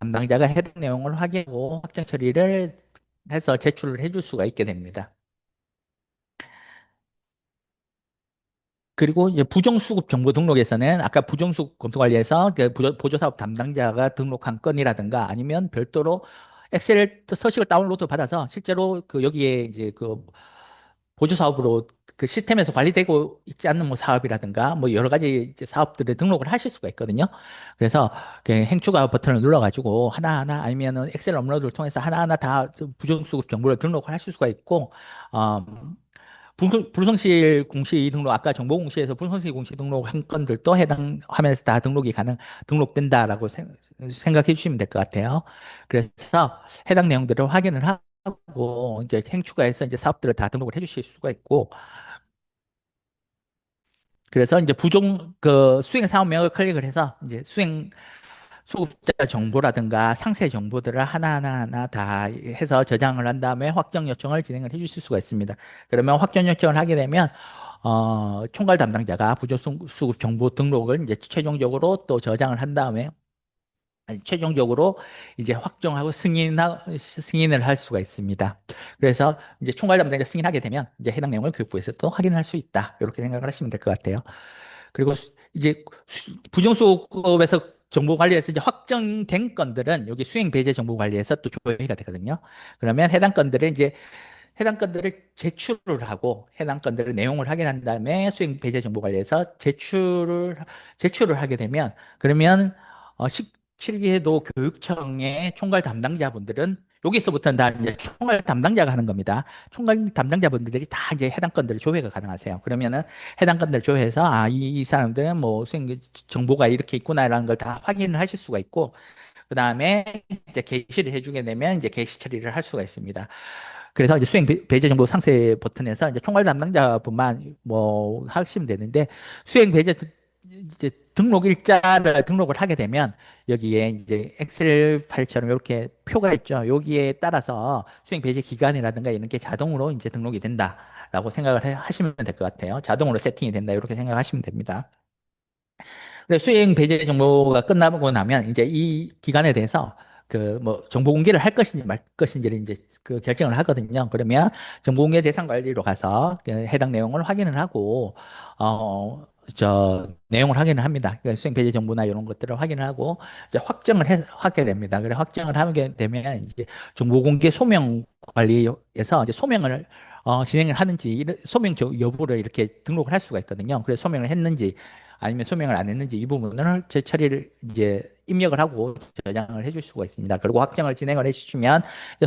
담당자가 해당 내용을 확인하고 확정 처리를 해서 제출을 해줄 수가 있게 됩니다. 그리고 이제 부정수급 정보 등록에서는 아까 부정수급 검토관리에서 그 보조사업 담당자가 등록한 건이라든가 아니면 별도로 엑셀 서식을 다운로드 받아서 실제로 그 여기에 이제 그 보조사업으로 그 시스템에서 관리되고 있지 않는 뭐 사업이라든가 뭐 여러 가지 이제 사업들을 등록을 하실 수가 있거든요. 그래서 그 행추가 버튼을 눌러가지고 하나하나 아니면은 엑셀 업로드를 통해서 하나하나 다 부정수급 정보를 등록을 하실 수가 있고, 어, 불성실 공시 등록, 아까 정보공시에서 불성실 공시 등록 한 건들도 해당 화면에서 다 등록된다라고 생각해 주시면 될 것 같아요. 그래서 해당 내용들을 확인을 하고, 이제 행추가해서 이제 사업들을 다 등록을 해 주실 수가 있고, 그래서 이제 수행 사업명을 클릭을 해서 이제 수급자 정보라든가 상세 정보들을 하나하나 다 해서 저장을 한 다음에 확정 요청을 진행을 해 주실 수가 있습니다. 그러면 확정 요청을 하게 되면 총괄 담당자가 부정수급 정보 등록을 이제 최종적으로 또 저장을 한 다음에 아니, 최종적으로 이제 확정하고 승인을 할 수가 있습니다. 그래서 이제 총괄 담당자 승인하게 되면 이제 해당 내용을 교육부에서 또 확인할 수 있다. 이렇게 생각을 하시면 될 것 같아요. 그리고 이제 부정수급에서 정보 관리에서 이제 확정된 건들은 여기 수행 배제 정보 관리에서 또 조회가 되거든요. 그러면 해당 건들을 제출을 하고 해당 건들의 내용을 확인한 다음에 수행 배제 정보 관리에서 제출을 하게 되면 그러면 17기도 교육청의 총괄 담당자분들은 여기서부터는 다 이제 총괄 담당자가 하는 겁니다. 총괄 담당자분들이 다 이제 해당 건들을 조회가 가능하세요. 그러면은 해당 건들을 조회해서 이 사람들은 뭐 수행 정보가 이렇게 있구나라는 걸 다 확인을 하실 수가 있고 그 다음에 이제 게시를 해주게 되면 이제 게시 처리를 할 수가 있습니다. 그래서 이제 수행 배제 정보 상세 버튼에서 이제 총괄 담당자분만 뭐 하시면 되는데 수행 배제 이제 등록 일자를 등록을 하게 되면 여기에 이제 엑셀 파일처럼 이렇게 표가 있죠. 여기에 따라서 수행 배제 기간이라든가 이런 게 자동으로 이제 등록이 된다라고 생각을 하시면 될 것 같아요. 자동으로 세팅이 된다 이렇게 생각하시면 됩니다. 근데 수행 배제 정보가 끝나고 나면 이제 이 기간에 대해서 그 뭐 정보 공개를 할 것인지 말 것인지를 이제 그 결정을 하거든요. 그러면 정보 공개 대상 관리로 가서 그 해당 내용을 확인을 하고 내용을 확인을 합니다. 그러니까 수행 배제 정보나 이런 것들을 확인을 하고 이제 하게 됩니다. 그래 확정을 하게 되면 이제 정보 공개 소명 관리에서 이제 소명을 진행을 하는지 소명 여부를 이렇게 등록을 할 수가 있거든요. 그래서 소명을 했는지 아니면 소명을 안 했는지 이 부분을 제 처리를 이제 입력을 하고 저장을 해줄 수가 있습니다. 그리고 확정을 진행을 해주시면 이제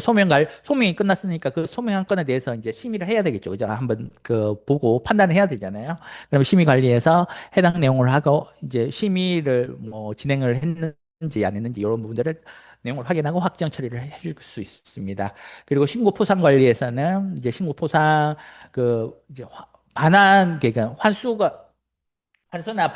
소명이 끝났으니까 그 소명한 건에 대해서 이제 심의를 해야 되겠죠. 그죠? 한번 그 보고 판단을 해야 되잖아요. 그럼 심의 관리에서 해당 내용을 하고 이제 심의를 뭐 진행을 했는지 안 했는지 이런 부분들을 내용을 확인하고 확정 처리를 해줄 수 있습니다. 그리고 신고 포상 관리에서는 이제 신고 포상 그 이제 반환 그러니까 환수나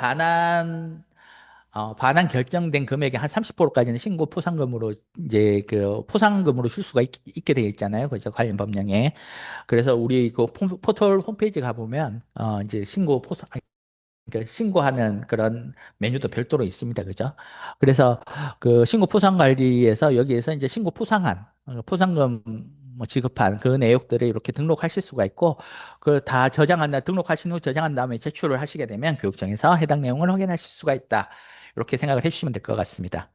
반환 결정된 금액의 한 30%까지는 신고 포상금으로 이제 그 포상금으로 줄 수가 게 되어 있잖아요. 그죠? 관련 법령에. 그래서 우리 그 포털 홈페이지 가보면, 이제 그러니까 신고하는 그런 메뉴도 별도로 있습니다. 그죠? 그래서 그 신고 포상 관리에서 여기에서 이제 신고 포상한, 포상금 뭐 지급한 그 내역들을 이렇게 등록하실 수가 있고, 그 다 등록하신 후 저장한 다음에 제출을 하시게 되면 교육청에서 해당 내용을 확인하실 수가 있다. 이렇게 생각을 해주시면 될 것 같습니다.